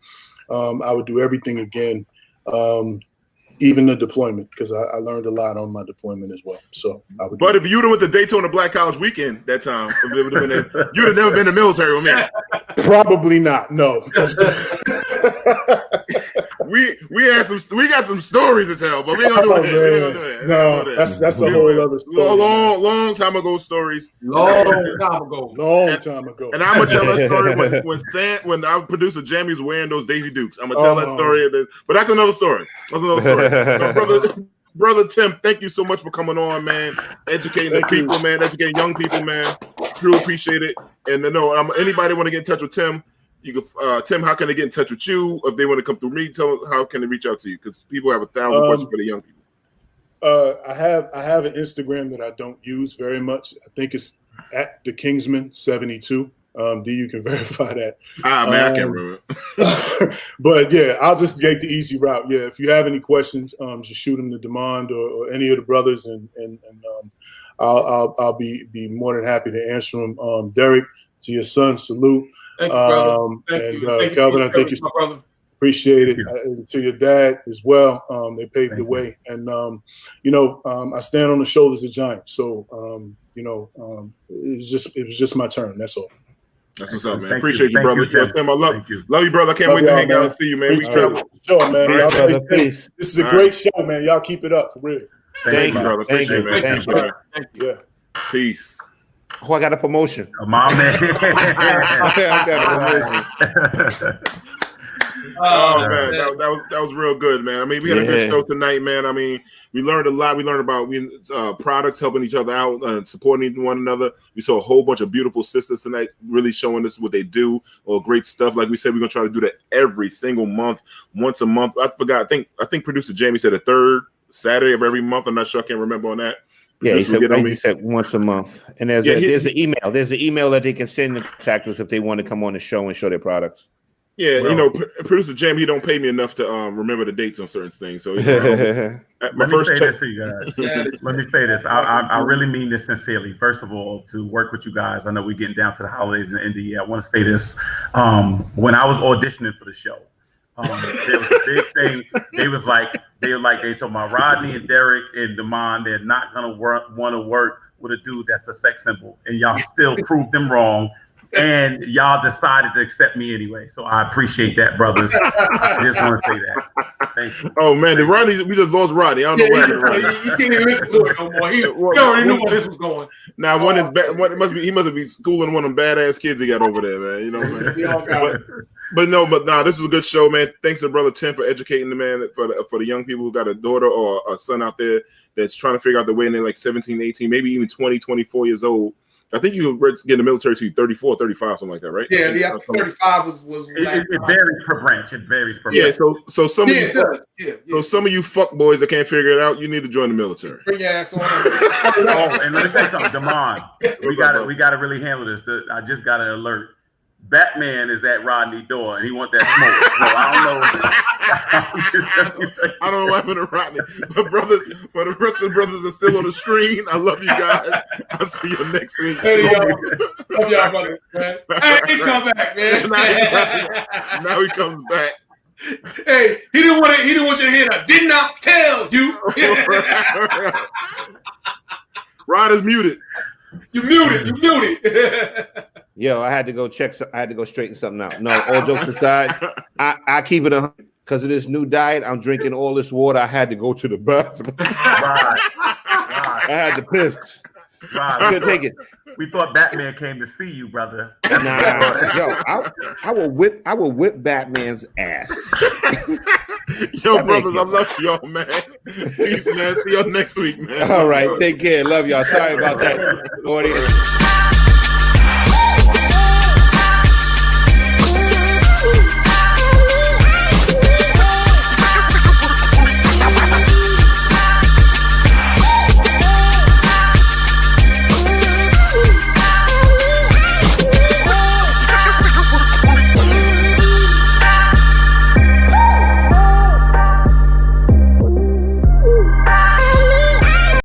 I would do everything again. Even the deployment, because I learned a lot on my deployment as well. So I would. But if you'd have went to Daytona Black College Weekend that time, you'd have never been in the military with me. Probably not. No. we got some stories to tell, but we ain't gonna do it. No, that's a whole other story. Long time ago stories. Long time ago. And I'm gonna tell that story when our producer Jamie was wearing those Daisy Dukes. I'm gonna tell that story, but that's another story. Brother Tim, thank you so much for coming on, man. Educating the people, man. Educating young people, man. Truly appreciate it. And anybody want to get in touch with Tim, You can, Tim, how can they get in touch with you if they want to come through me? Tell them how can they reach out to you, because people have 1,000 questions for the young people. I have an Instagram that I don't use very much. I think it's at the Kingsman 72. D, you can verify that. Man, I can't remember. But yeah, I'll just take the easy route. Yeah, if you have any questions, just shoot them to Demond or any of the brothers, and I'll be more than happy to answer them. Derek, to your son, salute. Thank you, brother. Thank you. Kelvin, I think you appreciate it. And to your dad as well. They paved the way, and I stand on the shoulders of giants. So it was just my turn. That's all. That's what's up, man. Appreciate you, brother. Tim, I love you, brother. I can't wait to hang out and see you, man. We travel. Sure, man. This is a great show, man. Y'all keep it up for real. Thank you, brother. Appreciate it, man. Thank you. Yeah. Peace. Oh, I got a promotion. My man. I got a promotion. Oh man, that was real good, man. I mean, we had a good show tonight, man. I mean, we learned a lot. We learned about products, helping each other out, supporting one another. We saw a whole bunch of beautiful sisters tonight, really showing us what they do, or great stuff. Like we said, we're gonna try to do that every single month, once a month. I forgot. I think producer Jamie said the third Saturday of every month. I'm not sure. I can't remember on that. Yeah, he said once a month. And there's an email. There's an email that they can send to contact us if they want to come on the show and show their products. Yeah, producer Jamie, he don't pay me enough to remember the dates on certain things. So let me say this to you guys. Let me say this. I really mean this sincerely. First of all, to work with you guys. I know we're getting down to the holidays in the end of the year. I want to say this. When I was auditioning for the show, there was a big thing. They told my Rodney and Derek and Demond, they're not gonna want to work with a dude that's a sex symbol, and y'all still proved them wrong. And y'all decided to accept me anyway, so I appreciate that, brothers. I just want to say that. Thank you. Oh man, we just lost Rodney. I don't know where you can't even listen to it no more. He already knew where this was going. Now he must be schooling one of them badass kids he got over there, man. You know what I'm saying? But this was a good show, man. Thanks to brother Tim for educating the man for the young people who got a daughter or a son out there that's trying to figure out the way, and they're like 17, 18, maybe even 20, 24 years old. I think you get in the military to 34, 35, something like that, right? Yeah, 35 was it varies per branch. It varies per branch. Yeah, so some of you some of you fuck boys that can't figure it out, you need to join the military. Bring your ass on. And let me say something, Demond. We gotta really handle this. I just got an alert. Batman is at Rodney's door and he want that smoke. So I don't know. I don't know what happened to Rodney. But brothers, for the rest of the brothers are still on the screen. I love you guys. I'll see you next week. Hey, love y'all, brother, man. Hey, he's come back, man. Now he comes back. Hey, he didn't want you to hear that. Did not tell you. Rod is muted. You muted. Yo, I had to go straighten something out. No, all jokes aside, I keep it because of this new diet. I'm drinking all this water. I had to go to the bathroom. I had to piss. I couldn't take it. We thought Batman came to see you, brother. Nah, yo, I will whip Batman's ass. Yo, brothers, I love y'all, man. Peace, man. See y'all next week, man. All right, take care. Love y'all. Sorry about that, audience.